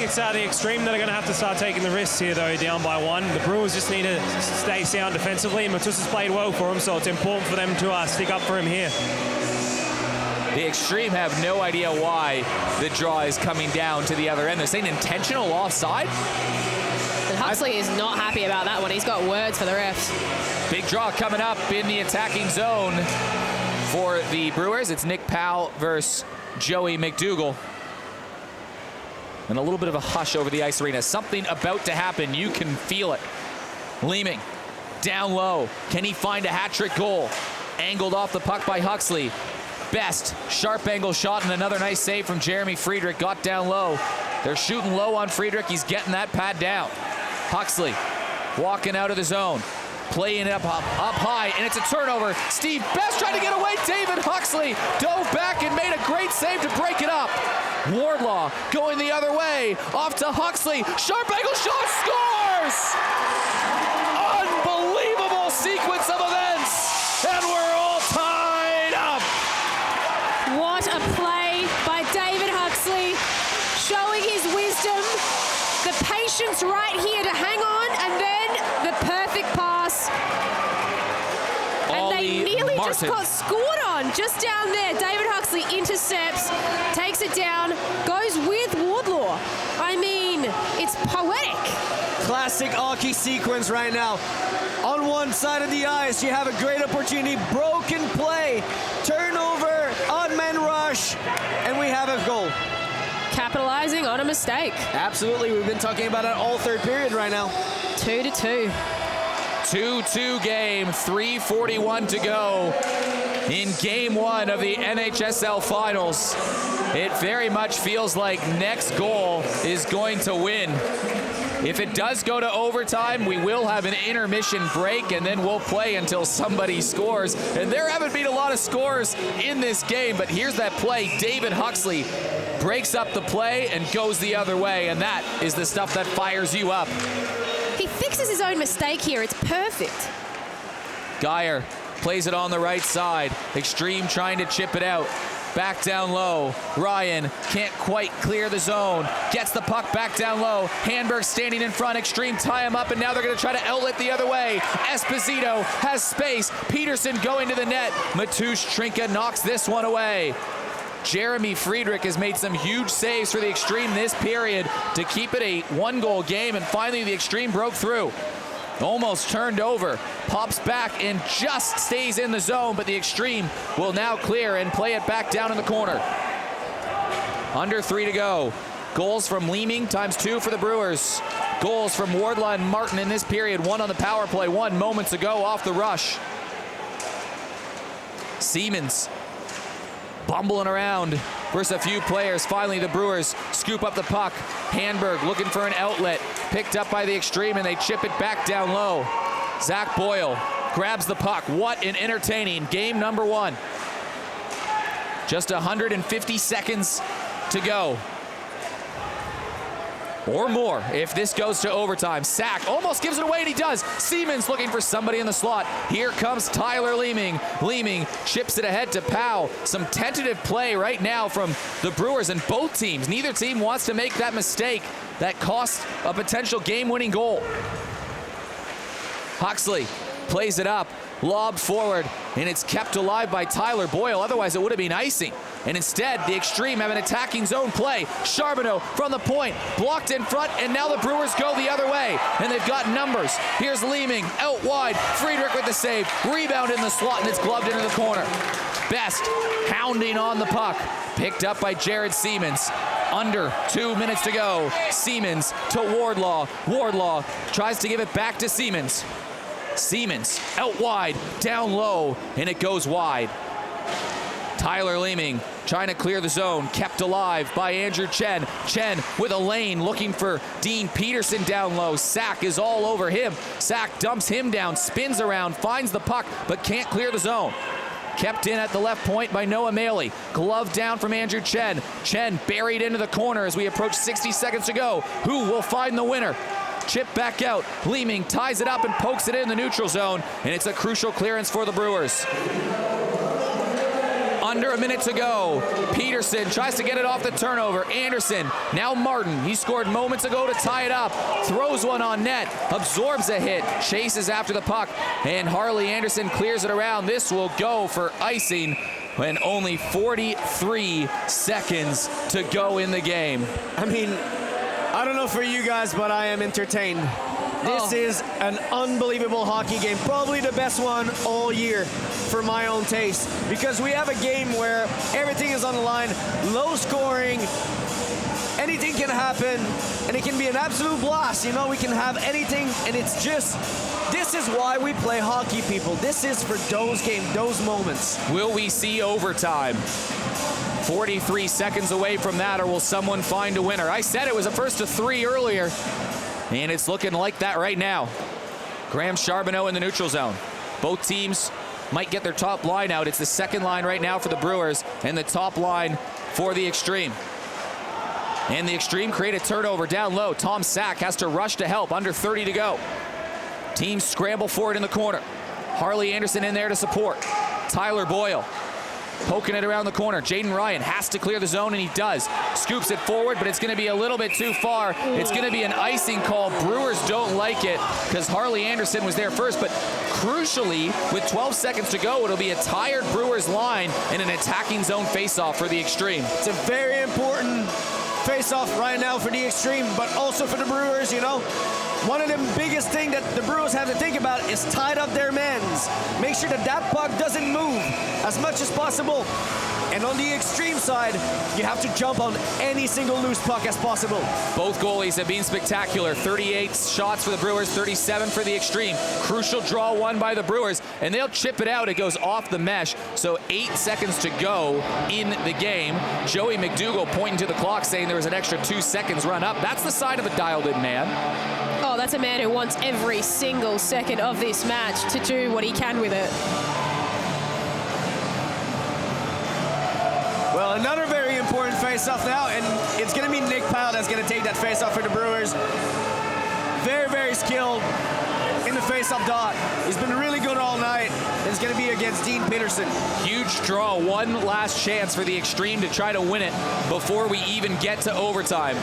S4: it's the Xtreme that are going to have to start taking the risks here, though, down by 1. The Brewers just need to stay sound defensively. Matusa's played well for him, so it's important for them to stick up for him here.
S1: The Xtreme have no idea why the draw is coming down to the other end. They're saying intentional offside.
S3: And Huxley is not happy about that one. He's got words for the refs.
S1: Big draw coming up in the attacking zone. for the Brewers. It's Nick Powell versus Joey Mcdougall. And a little bit of a hush over the ice arena. Something about to happen. You can feel it. Leeming down low. Can he find a hat-trick goal? Angled off the puck by Huxley. Best sharp angle shot and another nice save from Jeremy Friedrich. Got down low. They're shooting low on Friedrich. He's getting that pad down. Huxley walking out of the zone. Playing it up high, and it's a turnover. Steve Best tried to get away. David Huxley dove back and made a great save to break it up. Wardlaw going the other way. Off to Huxley. Sharp angle shot, scores! Unbelievable sequence of events, and we're all tied up.
S3: What a play by David Huxley, showing his wisdom, the patience right here to hang on, and then the perfect pass. And they nearly just got scored on just down there. David Huxley intercepts, takes it down, goes with Wardlaw. I mean, it's poetic.
S2: Classic hockey sequence right now. On one side of the ice, you have a great opportunity, broken play, turnover, odd man rush, and we have a goal.
S3: Capitalizing on a mistake.
S2: Absolutely, we've been talking about it all third period right now.
S3: 2-2.
S1: 2-2 game, 3:41 to go in game one of the NHSL finals. It very much feels like next goal is going to win. If it does go to overtime, we will have an intermission break, and then we'll play until somebody scores. And there haven't been a lot of scores in this game, but here's that play. David Huxley breaks up the play and goes the other way, and that is the stuff that fires you up.
S3: He fixes his own mistake here. It's perfect.
S1: Geyer plays it on the right side. Xtreme trying to chip it out. Back down low. Ryan can't quite clear the zone. Gets the puck back down low. Handberg standing in front. Xtreme tie him up, and now they're going to try to outlet the other way. Esposito has space. Peterson going to the net. Mateusz Trinka knocks this one away. Jeremy Friedrich has made some huge saves for the Xtreme this period to keep it a one-goal game, and finally the Xtreme broke through. Almost turned over, pops back and just stays in the zone, but the Xtreme will now clear and play it back down in the corner. Under 3 to go. Goals from Leeming ×2 for the Brewers. Goals from Wardlaw and Martin in this period. One on the power play, one moments ago off the rush. Siemens bumbling around versus a few players. Finally, the Brewers scoop up the puck. Handberg looking for an outlet. Picked up by the Xtreme, and they chip it back down low. Zach Boyle grabs the puck. What an entertaining game number one. Just 150 seconds to go. Or more if this goes to overtime. Sack almost gives it away, and he does. Siemens looking for somebody in the slot. Here comes Tyler Leeming. Leeming chips it ahead to Powell. Some tentative play right now from the Brewers and both teams. Neither team wants to make that mistake that costs a potential game-winning goal. Huxley plays it up, lobbed forward, and it's kept alive by Tyler Boyle. Otherwise, it would have been icing. And instead, the Xtreme have an attacking zone play. Charbonneau from the point, blocked in front, and now the Brewers go the other way. And they've got numbers. Here's Leeming out wide. Friedrich with the save. Rebound in the slot, and it's gloved into the corner. Best hounding on the puck. Picked up by Jared Siemens. Under 2 minutes to go. Siemens to Wardlaw. Wardlaw tries to give it back to Siemens. Siemens out wide, down low, and it goes wide. Tyler Leeming trying to clear the zone, kept alive by Andrew Chen. Chen with a lane looking for Dean Peterson down low. Sack is all over him. Sack dumps him down, spins around, finds the puck, but can't clear the zone. Kept in at the left point by Noah Maley. Glove down from Andrew Chen. Chen buried into the corner as we approach 60 seconds to go. Who will find the winner? Chip back out. Leeming ties it up and pokes it in the neutral zone, and it's a crucial clearance for the Brewers. Under a minute to go. Peterson tries to get it off the turnover. Anderson, now Martin. He scored moments ago to tie it up. Throws one on net. Absorbs a hit. Chases after the puck. And Harley Anderson clears it around. This will go for icing when only 43 seconds to go in the game.
S2: I mean, I don't know for you guys, but I am entertained. This is an unbelievable hockey game, probably the best one all year for my own taste, because we have a game where everything is on the line, low scoring, anything can happen, and it can be an absolute blast. You know, we can have anything, and it's just, this is why we play hockey, people. This is for those games, those moments.
S1: Will we see overtime? 43 seconds away from that, or will someone find a winner? I said it was a first to 3 earlier, and it's looking like that right now. Graham Charbonneau in the neutral zone. Both teams might get their top line out. It's the second line right now for the Brewers, and the top line for the Xtreme. And the Xtreme create a turnover down low. Tom Sack has to rush to help, under 30 to go. Teams scramble forward in the corner. Harley Anderson in there to support. Tyler Boyle poking it around the corner. Jaden Ryan has to clear the zone, and he does. Scoops it forward, but it's going to be a little bit too far. It's going to be an icing call. Brewers don't like it because Harley Anderson was there first, but crucially, with 12 seconds to go, it'll be a tired Brewers line and an attacking zone faceoff for the Xtreme.
S2: It's a very important face-off right now for the Xtreme, but also for the Brewers, you know. One of the biggest things that the Brewers have to think about is tied up their mans. Make sure that that puck doesn't move as much as possible. And on the Xtreme side, you have to jump on any single loose puck as possible.
S1: Both goalies have been spectacular. 38 shots for the Brewers, 37 for the Xtreme. Crucial draw won by the Brewers, and they'll chip it out. It goes off the mesh, so 8 seconds to go in the game. Joey Mcdougall pointing to the clock saying there was an extra 2 seconds run up. That's the side of a dialed-in man.
S3: Oh, that's a man who wants every single second of this match to do what he can with it.
S2: Well, another very important face-off now, and it's going to be Nick Powell that's going to take that face-off for the Brewers. Very, very skilled in the face-off dot. He's been really good all night. It's going to be against Dean Peterson.
S1: Huge draw. One last chance for the Xtreme to try to win it before we even get to overtime.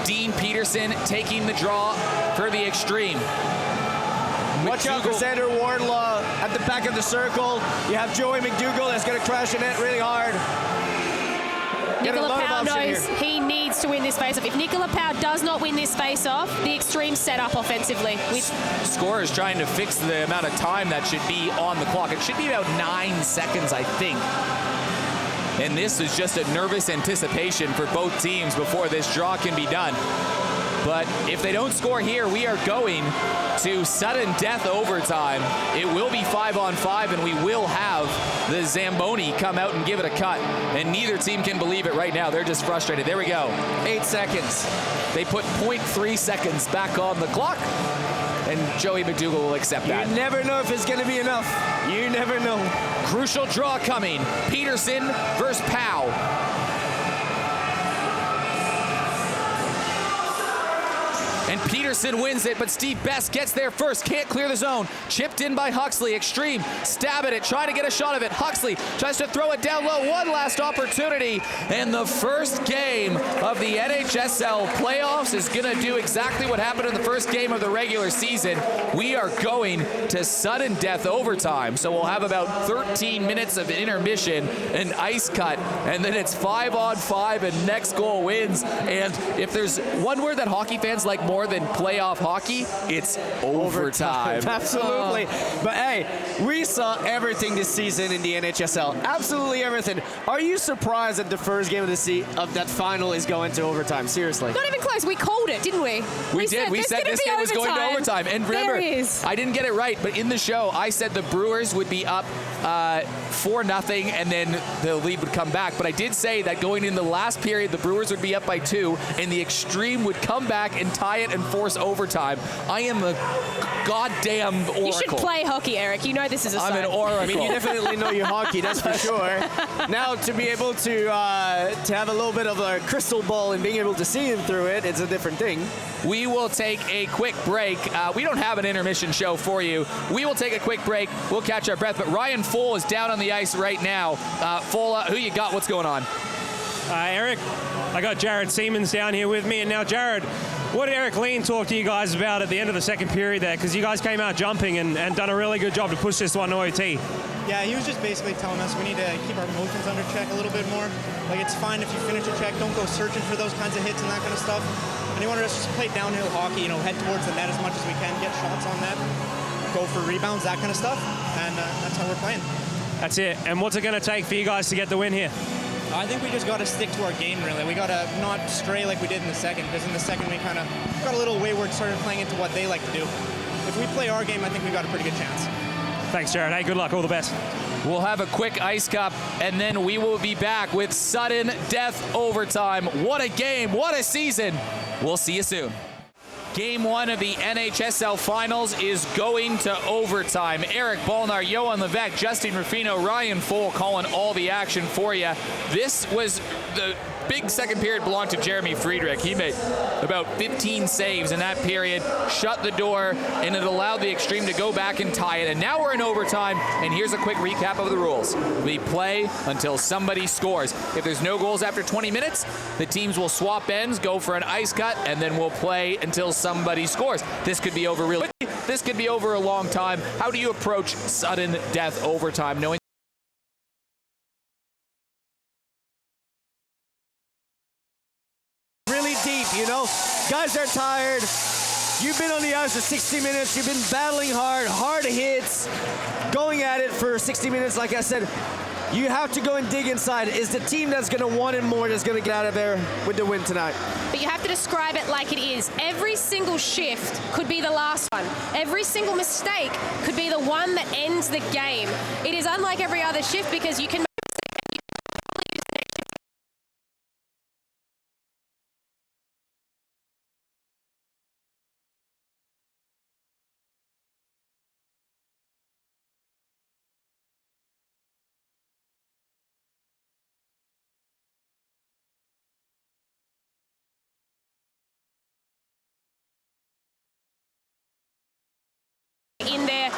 S1: Dean Peterson taking the draw for the Xtreme.
S2: Watch out for Xander Wardlaw at the back of the circle. You have Joey Mcdougall that's going to crash the net really hard.
S3: Nicola Powell knows he needs to win this face-off. If Nicola Powell does not win this face-off, the Xtreme set up offensively.
S1: Scorers trying to fix the amount of time that should be on the clock. It should be about 9 seconds, I think. And this is just a nervous anticipation for both teams before this draw can be done. But if they don't score here, we are going to sudden death overtime. It will be 5-on-5, and we will have the Zamboni come out and give it a cut. And neither team can believe it right now. They're just frustrated. There we go.
S2: 8 seconds.
S1: They put 0.3 seconds back on the clock, and Joey Mcdougall will accept that.
S2: You never know if it's going to be enough. You never know.
S1: Crucial draw coming. Peterson versus Powell. And Peterson wins it, but Steve Best gets there first. Can't clear the zone. Chipped in by Huxley. Xtreme stab at it, try to get a shot of it. Huxley tries to throw it down low. One last opportunity. And the first game of the NHSL playoffs is going to do exactly what happened in the first game of the regular season. We are going to sudden death overtime. So we'll have about 13 minutes of intermission, an ice cut, and then it's 5-on-5 and next goal wins. And if there's one word that hockey fans like more than playoff hockey, it's overtime.
S2: Absolutely. But hey, we saw everything this season in the NHSL. Absolutely everything. Are you surprised that the first game of that final is going to overtime? Seriously.
S3: Not even close. We called it, didn't we?
S1: We did. We said this game was going to overtime. And remember, I didn't get it right, but in the show, I said the Brewers would be up 4-0, and then the lead would come back. But I did say that going in the last period, the Brewers would be up by 2, and the Xtreme would come back and tie it and force overtime. I am a goddamn oracle.
S3: You should play hockey, Eric. You know this is a sign.
S1: I'm an oracle.
S2: I mean, you definitely know your hockey, that's for sure. Now, to be able to have a little bit of a crystal ball and being able to see him through it, it's a different thing.
S1: We will take a quick break. We don't have an intermission show for you. We will take a quick break. We'll catch our breath. But Ryan Full is down on the ice right now. Full, who you got? What's going on?
S4: Eric, I got Jared Siemens down here with me. And now, Jared, what did Eric Lean talk to you guys about at the end of the second period there? Because you guys came out jumping and done a really good job to push this one to OT.
S7: Yeah, he was just basically telling us we need to keep our emotions under check a little bit more. Like, it's fine if you finish a check, don't go searching for those kinds of hits and that kind of stuff. And he wanted us to just play downhill hockey, you know, head towards the net as much as we can, get shots on net, go for rebounds, that kind of stuff. And that's how we're playing.
S4: That's it. And what's it going to take for you guys to get the win here?
S7: I think we just got to stick to our game, really. We got to not stray like we did in the second, because in the second we kind of got a little wayward, started playing into what they like to do. If we play our game, I think we got a pretty good chance.
S4: Thanks, Jared. Hey, good luck. All the best.
S1: We'll have a quick ice cup, and then we will be back with sudden death overtime. What a game. What a season. We'll see you soon. Game 1 of the NHSL Finals is going to overtime. Eric Balnar, Johan Levesque, Justin Ruffino, Ryan Fohl calling all the action for you. This was the big second period belonged to Jeremy Friedrich. He made about 15 saves in that period, shut the door, and it allowed the Xtreme to go back and tie it. And now we're in overtime, and here's a quick recap of the rules. We play until somebody scores. If there's no goals after 20 minutes, the teams will swap ends, go for an ice cut, and then we'll play until somebody scores. This could be over really quickly. This could be over a long time. How do you approach sudden death overtime, knowing
S2: deep, you know? Guys are tired. You've been on the ice for 60 minutes. You've been battling hard hits, going at it for 60 minutes. Like I said, you have to go and dig inside. Is the team that's going to want it more that's going to get out of there with the win tonight?
S3: But you have to describe it like it is. Every single shift could be the last one. Every single mistake could be the one that ends the game. It is unlike every other shift because you can in their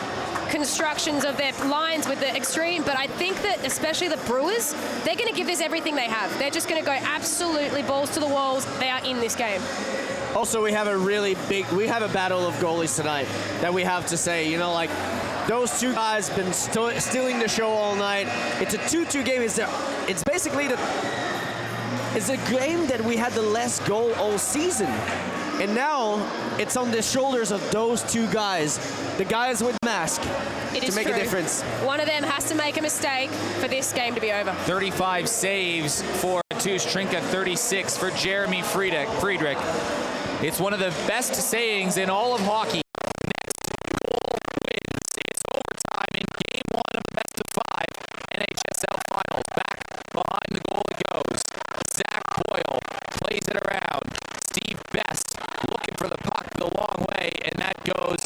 S3: constructions of their lines with the Xtreme, but I think that especially the Brewers, they're going to give this everything they have. They're just going to go absolutely balls to the walls. They are in this game.
S2: Also, we have a battle of goalies tonight that we have to say, you know, like those two guys been stealing the show all night. It's a 2-2 game. It's basically it's a game that we had the less goal all season. And now it's on the shoulders of those two guys, the guys with mask, to make a difference.
S3: One of them has to make a mistake for this game to be over.
S1: 35 saves for Tuus Trinka, 36 for Jeremy Friedrich. It's one of the best sayings in all of hockey. Next goal wins. It's overtime in game 1 of best of 5 NHSL Finals. Back behind the goal it goes. Zach Powell plays it around. Steve Best looking for the puck the long way, and that goes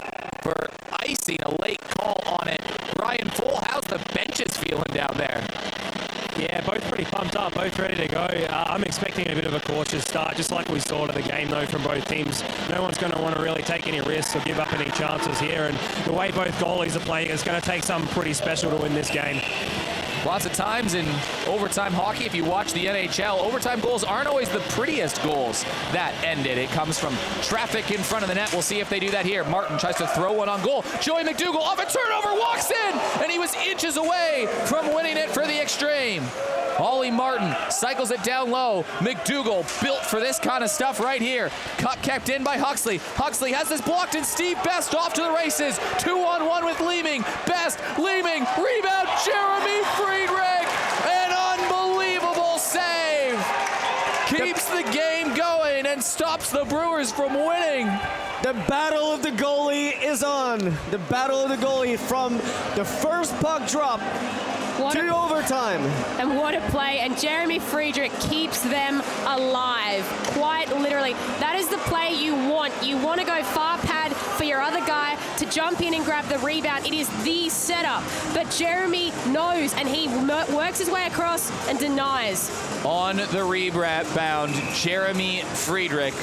S1: for icing, a late call on it. Ryan Fohl, how's the benches feeling down there?
S4: Yeah, both pretty pumped up, both ready to go. I'm expecting a bit of a cautious start, just like we saw to the game, though, from both teams. No one's going to want to really take any risks or give up any chances here, and the way both goalies are playing, it's going to take something pretty special to win this game.
S1: Lots of times in overtime hockey, if you watch the NHL, overtime goals aren't always the prettiest goals that ended. It comes from traffic in front of the net. We'll see if they do that here. Martin tries to throw one on goal. Joey Mcdougall off a turnover, walks in, and he was inches away from winning it for the Xtreme. Ollie Martin cycles it down low. Mcdougall built for this kind of stuff right here. Cut kept in by Huxley. Huxley has this blocked, and Steve Best off to the races. 2-on-1 with Leeming. Best, Leeming, rebound, Jeremy Friedrich. An unbelievable save. Keeps the game going and stops the Brewers from winning.
S2: The battle of the goalie is on. The battle of the goalie from the first puck drop to overtime.
S3: And what a play. And Jeremy Friedrich keeps them alive. Quite literally. That is the play you want. You want to go far pad for your other guy to jump in and grab the rebound. It is the setup. But Jeremy knows, and he works his way across and denies.
S1: On the rebound, Jeremy Friedrich.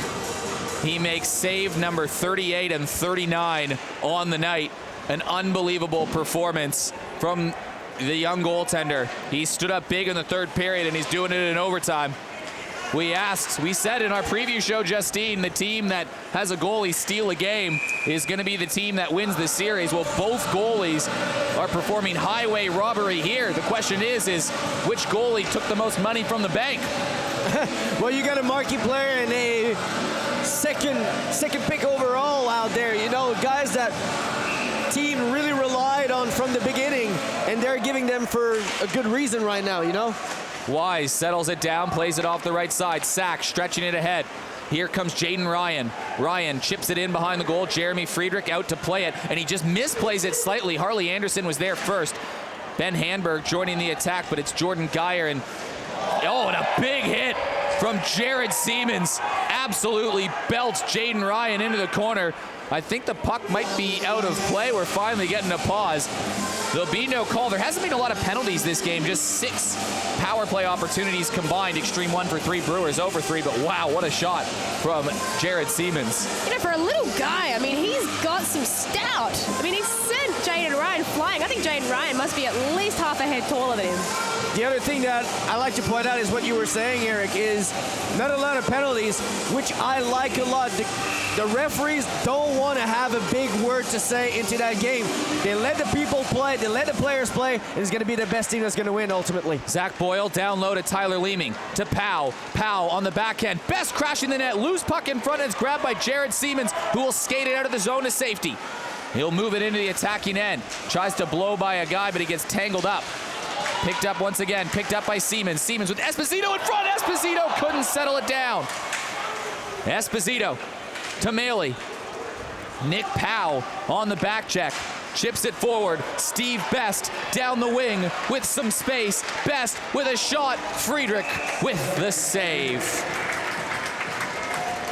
S1: He makes save number 38 and 39 on the night. An unbelievable performance from the young goaltender. He stood up big in the third period, and he's doing it in overtime. We said in our preview show, Justine, the team that has a goalie steal a game is going to be the team that wins the series. Well, both goalies are performing highway robbery here. The question is which goalie took the most money from the bank?
S2: Well, you got a marquee player and a second pick overall out there. You know, guys that team really relied on from the beginning, and they're giving them for a good reason right now, you know?
S1: Wise settles it down, plays it off the right side. Sack stretching it ahead. Here comes Jaden Ryan. Ryan chips it in behind the goal. Jeremy Friedrich out to play it, and he just misplays it slightly. Harley Anderson was there first. Ben Hanberg joining the attack, but it's Jordan Geyer, and a big hit from Jared Siemens. Absolutely belts Jaden Ryan into the corner. I think the puck might be out of play. We're finally getting a pause. There'll be no call. There hasn't been a lot of penalties this game, just 6 power play opportunities combined. Xtreme 1 for 3, Brewers over 3, but wow, what a shot from Jared Siemens.
S3: You know, for a little guy, I mean, he's got some stout. I mean, he sent Jaden Ryan flying. I think Jaden Ryan must be at least half a head taller than him.
S2: The other thing that I like to point out is what you were saying, Eric, is not a lot of penalties, which I like a lot. The referees don't want to have a big word to say into that game. They let the people play, they let the players play, and it's going to be the best team that's going to win ultimately.
S1: Zach Boyle down low to Tyler Leeming, to Powell. Powell on the backhand, best crashing the net, loose puck in front, and it's grabbed by Jared Siemens, who will skate it out of the zone to safety. He'll move it into the attacking end, tries to blow by a guy, but he gets tangled up. Picked up once again, picked up by Siemens. Siemens with Esposito in front. Esposito couldn't settle it down. Esposito to Maley. Nick Powell on the back check. Chips it forward. Steve Best down the wing with some space. Best with a shot. Friedrich with the save.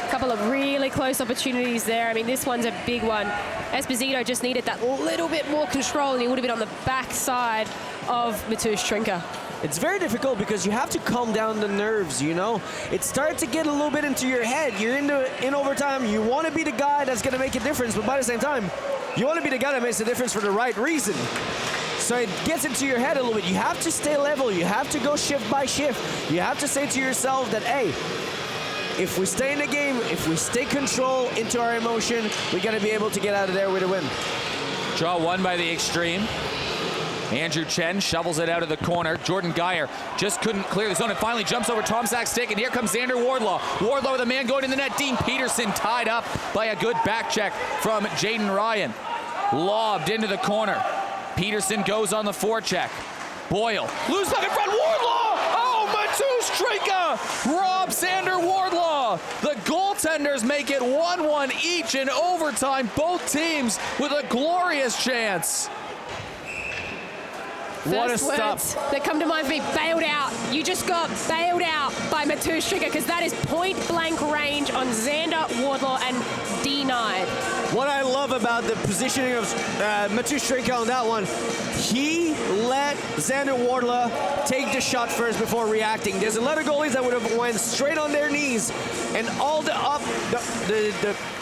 S3: A couple of really close opportunities there. I mean, this one's a big one. Esposito just needed that little bit more control, and he would have been on the backside of Matusz Trinka.
S2: It's very difficult because you have to calm down the nerves, you know? It starts to get a little bit into your head. You're in overtime. You want to be the guy that's going to make a difference, but by the same time, you want to be the guy that makes a difference for the right reason. So it gets into your head a little bit. You have to stay level. You have to go shift by shift. You have to say to yourself that, hey, if we stay in the game, if we stay control into our emotion, we're going to be able to get out of there with a win.
S1: Draw one by the Xtreme. Andrew Chen shovels it out of the corner. Jordan Geyer just couldn't clear the zone and finally jumps over Tom Sack's stick, and here comes Xander Wardlaw. Wardlaw with a man going in the net. Dean Peterson tied up by a good back check from Jaden Ryan. Lobbed into the corner. Peterson goes on the forecheck. Boyle, loose puck in front, Wardlaw! Oh, Matusz Trinka robs Xander Wardlaw. The goaltenders make it 1-1 each in overtime. Both teams with a glorious chance.
S2: What a
S3: First
S2: stop.
S3: words that come to mind for me, bailed out. You just got bailed out by Matusz Trinka, because that is point blank range on Xander Wardlaw and D9.
S2: What I love about the positioning of Matusz Trinka on that one, he let Xander Wardlaw take the shot first before reacting. There's a lot of goalies that would have went straight on their knees, and all the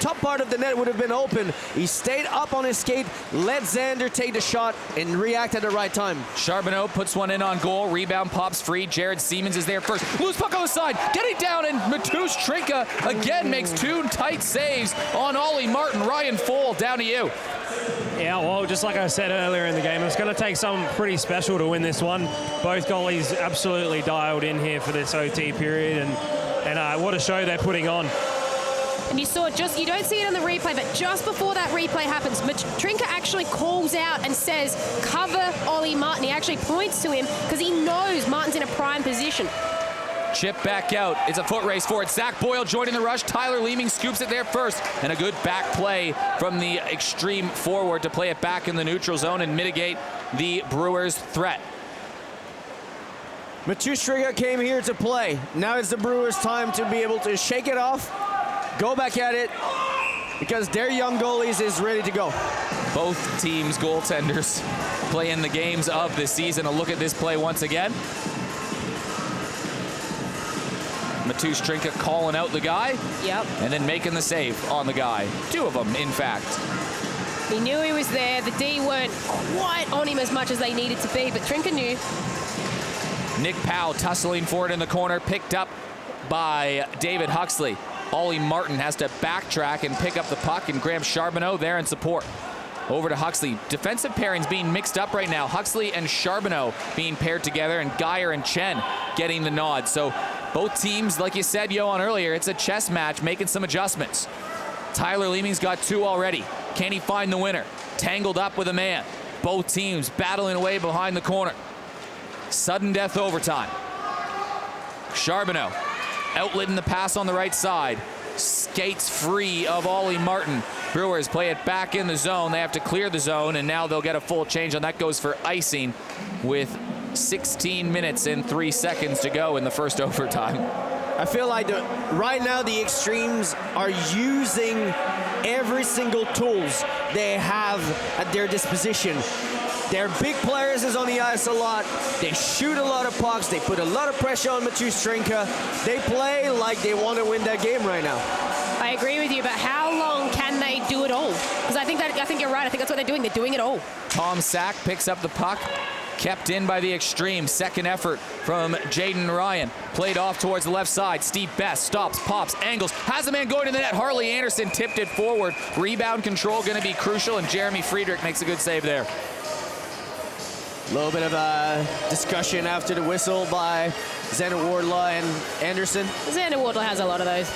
S2: top part of the net would have been open. He stayed up on his skate, let Xander take the shot, and react at the right time.
S1: Charbonneau puts one in on goal. Rebound pops free. Jared Siemens is there first. Loose puck on the side. Getting down, and Matusz Trinka again makes 2 tight saves on Ollie Martin. Ryan Foll, down to you.
S4: Yeah, well, just like I said earlier in the game, it's going to take something pretty special to win this one. Both goalies absolutely dialed in here for this OT period, and what a show they're putting on.
S3: And you saw you don't see it on the replay, but just before that replay happens, Trinka actually calls out and says, cover Ollie Martin. He actually points to him because he knows Martin's in a prime position.
S1: Chip back out. It's a foot race forward. Zach Boyle joining the rush. Tyler Leeming scoops it there first. And a good back play from the Xtreme forward to play it back in the neutral zone and mitigate the Brewers' threat.
S2: Matusz Trinka came here to play. Now it's the Brewers' time to be able to shake it off, go back at it, because their young goalies is ready to go.
S1: Both teams' goaltenders playing the games of the season. A look at this play once again. Matusz Trinka calling out the guy.
S3: Yep.
S1: And then making the save on the guy. 2 of them, in fact.
S3: He knew he was there. The D weren't quite on him as much as they needed to be, but Trinka knew.
S1: Nick Powell tussling forward in the corner, picked up by David Huxley. Ollie Martin has to backtrack and pick up the puck, and Graham Charbonneau there in support. Over to Huxley. Defensive pairings being mixed up right now. Huxley and Charbonneau being paired together, and Geyer and Chen getting the nod. So both teams, like you said, Johan, earlier, it's a chess match, making some adjustments. Tyler Leeming's got 2 already. Can he find the winner? Tangled up with a man. Both teams battling away behind the corner. Sudden death overtime. Charbonneau outlitting the pass on the right side. Skates free of Ollie Martin. Brewers play it back in the zone. They have to clear the zone, and now they'll get a full change on that. Goes for icing with 16 minutes and 3 seconds to go in the first overtime.
S2: I feel like right now the Extremes are using every single tools they have at their disposition. Their big players is on the ice a lot. They shoot a lot of pucks. They put a lot of pressure on Mcdougall. They play like they want to win that game right now.
S3: I agree with you, but how long can they do it all? Because I think you're right. I think that's what they're doing. They're doing it all.
S1: Tom Sack picks up the puck. Kept in by the Extreme. Second effort from Jaden Ryan. Played off towards the left side. Steve Best stops, pops, angles. Has a man going to the net. Harley Anderson tipped it forward. Rebound control going to be crucial, and Jeremy Friedrich makes a good save there.
S2: A little bit of a discussion after the whistle by Xander Wardlaw and Anderson.
S3: Xander Wardlaw has a lot of those.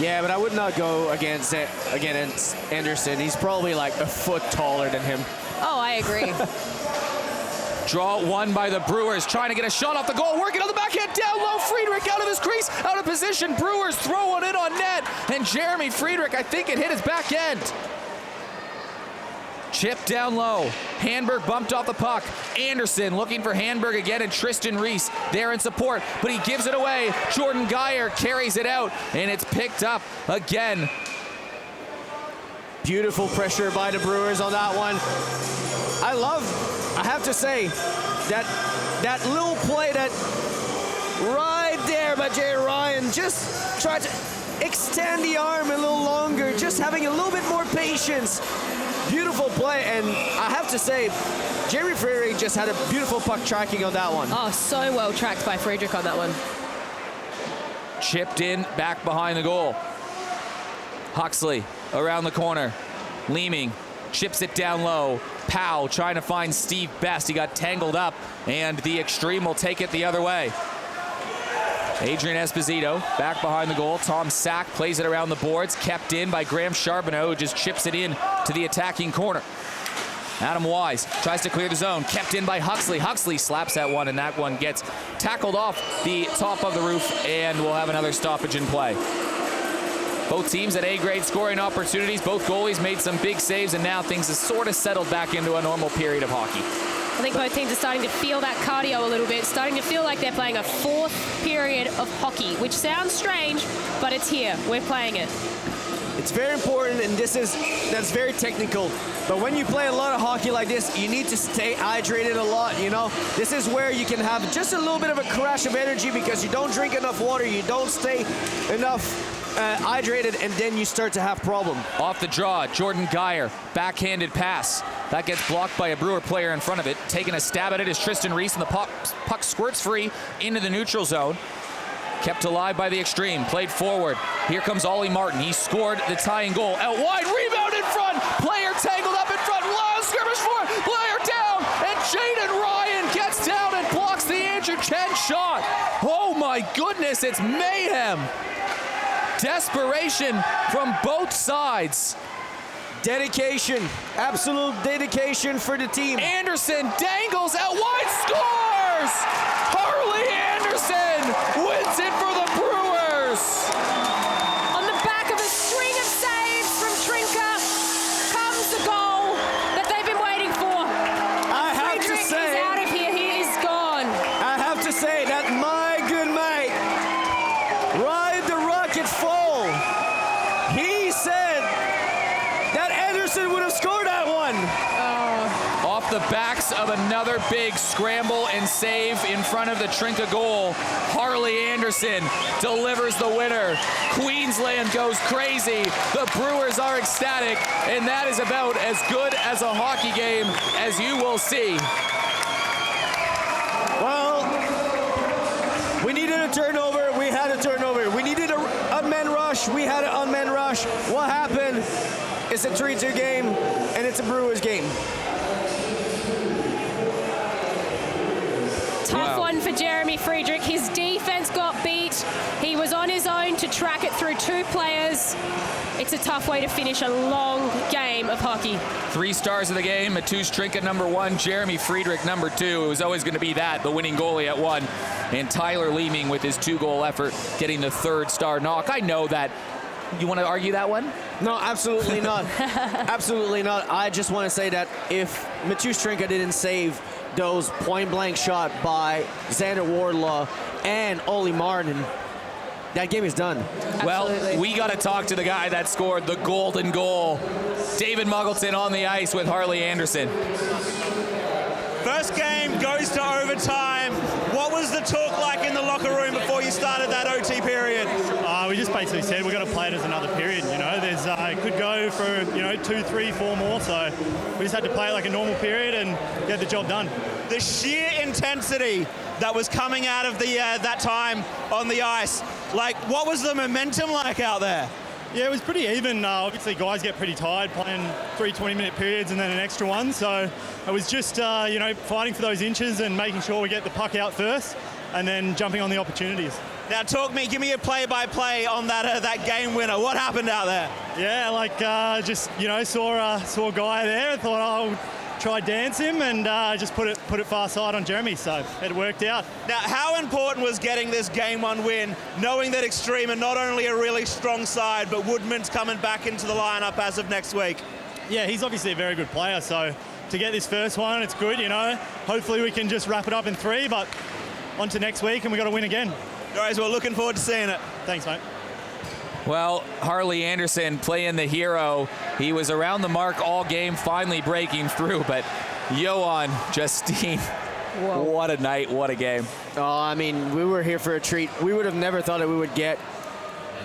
S2: Yeah, but I would not go against Anderson. He's probably like a foot taller than him.
S3: Oh, I agree.
S1: Draw one by the Brewers, trying to get a shot off the goal, working on the backhand, down low, Friedrich out of his crease, out of position, Brewers throw it in on net, and Jeremy Friedrich, I think it hit his back end. Chip down low, Hanberg bumped off the puck, Anderson looking for Hanberg again, and Tristan Reese there in support, but he gives it away. Jordan Geyer carries it out, and it's picked up again.
S2: Beautiful pressure by the Brewers on that one. I have to say, that little play that right there by Jay Ryan, just tried to extend the arm a little longer, just having a little bit more patience. Beautiful play, and I have to say, Jeremy Friedrich just had a beautiful puck tracking on that one.
S3: Oh, so well tracked by Friedrich on that one.
S1: Chipped in, back behind the goal. Huxley around the corner. Leeming chips it down low. Powell trying to find Steve Best. He got tangled up, and the Extreme will take it the other way. Adrian Esposito back behind the goal. Tom Sack plays it around the boards. Kept in by Graham Charbonneau, who just chips it in to the attacking corner. Adam Wise tries to clear the zone. Kept in by Huxley. Huxley slaps that one, and that one gets tackled off the top of the roof, and we'll have another stoppage in play. Both teams at A-grade scoring opportunities. Both goalies made some big saves, and now things have sort of settled back into a normal period of hockey.
S3: I think both teams are starting to feel that cardio a little bit, starting to feel like they're playing a fourth period of hockey, which sounds strange, but it's here. We're playing it.
S2: It's very important, and that's very technical. But when you play a lot of hockey like this, you need to stay hydrated a lot, you know? This is where you can have just a little bit of a crash of energy because you don't drink enough water, you don't stay enough hydrated, and then you start to have problem.
S1: Off the draw, Jordan Geyer, backhanded pass. That gets blocked by a Brewer player in front of it. Taking a stab at it is Tristan Reese, and the puck squirts free into the neutral zone. Kept alive by the Extreme, played forward. Here comes Ollie Martin. He scored the tying goal. Out wide, rebound in front. Player tangled up in front. Long skirmish for it. Player down, and Jaden Ryan gets down and blocks the Andrew Chen shot. Oh my goodness, it's mayhem. Desperation from both sides.
S2: Dedication, absolute dedication for the team.
S1: Anderson dangles out wide, scores! Harley Anderson wins it for the Brewers.
S3: On the back of a string of saves from Trinka comes the goal that they've been waiting for.
S2: I have to
S3: Friedrich
S2: say,
S3: is out of here. He is gone.
S2: I have to say that my good mate, Ride the Rocket Fall, he said that Anderson would have scored that one.
S1: Off the backs of another big scramble and save in front of the Trinka goal, Harley Anderson delivers the winner. Queensland goes crazy. The Brewers are ecstatic, and that is about as good as a hockey game as you will see.
S2: Well, we needed a turnover. We had a turnover rush. We had an unmanned rush. What happened? It's a 3-2 game, and it's a Brewers game.
S3: Tough one for Jeremy Friedrich. His defense got beat. He was on his own to track it through 2 players. It's a tough way to finish a long game of hockey.
S1: 3 stars of the game, Mateusz Trinka number 1, Jeremy Friedrich number 2. It was always going to be that, the winning goalie at 1. And Tyler Leeming with his 2-goal effort getting the 3rd star knock. I know that. You want to argue that one?
S2: No, absolutely not. Absolutely not. I just want to say that if Mateusz Trinka didn't save those point-blank shot by Xander Wardlaw and Ollie Martin, that game is done.
S1: Well, we got to talk to the guy that scored the golden goal. David Muggleton on the ice with Harley Anderson.
S5: First game goes to overtime. What was the talk like in the locker room before you started that OT period?
S8: We just basically said we're going to play it as another period. You know, there's it could go for 2, 3, 4 more. So we just had to play it like a normal period and get the job done.
S5: The sheer intensity that was coming out of the that time on the ice, like what was the momentum like out there?
S8: Yeah, it was pretty even. Obviously, guys get pretty tired playing 3 20-minute periods and then an extra one. So it was just, fighting for those inches and making sure we get the puck out first and then jumping on the opportunities.
S5: Now, give me a play-by-play on that game winner. What happened out there?
S8: Yeah, saw a guy there. Thought I'll try dance him and just put it far side on Jeremy. So it worked out.
S5: Now, how important was getting this game 1 win, knowing that Xtreme are not only a really strong side, but Woodman's coming back into the lineup as of next week?
S8: Yeah, he's obviously a very good player. So to get this first one, it's good. Hopefully we can just wrap it up in 3. But on to next week, and we got to win again.
S5: Guys, we're looking forward to seeing it.
S8: Thanks, mate.
S1: Well, Harley Anderson playing the hero. He was around the mark all game, finally breaking through, but Johan Justine, what a night, what a game.
S2: Oh, I mean, we were here for a treat. We would have never thought that we would get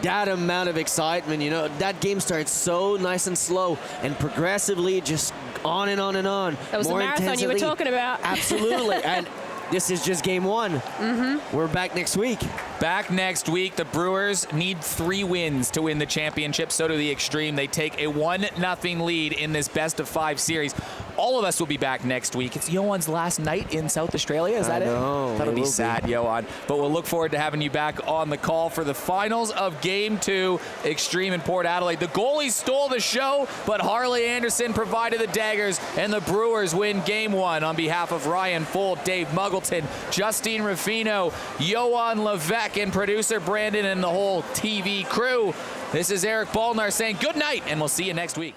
S2: that amount of excitement. That game started so nice and slow and progressively just on and on and on.
S3: That was the marathon you were talking about.
S2: Absolutely. And this is just game 1. Mm-hmm. We're back next week.
S1: Back next week, the Brewers need 3 wins to win the championship. So do the Xtreme. They take a 1-0 lead in this best-of-5 series. All of us will be back next week. It's Johan's last night in South Australia. Is that it? That'll be sad, Johan. But we'll look forward to having you back on the call for the finals of Game 2, Xtreme in Port Adelaide. The goalies stole the show, but Harley Anderson provided the daggers, and the Brewers win Game 1. On behalf of Ryan Full, Dave Muggleton, Justine Ruffino, Johan Levesque, and producer Brandon and the whole TV crew, this is Eric Ballnar saying good night, and we'll see you next week.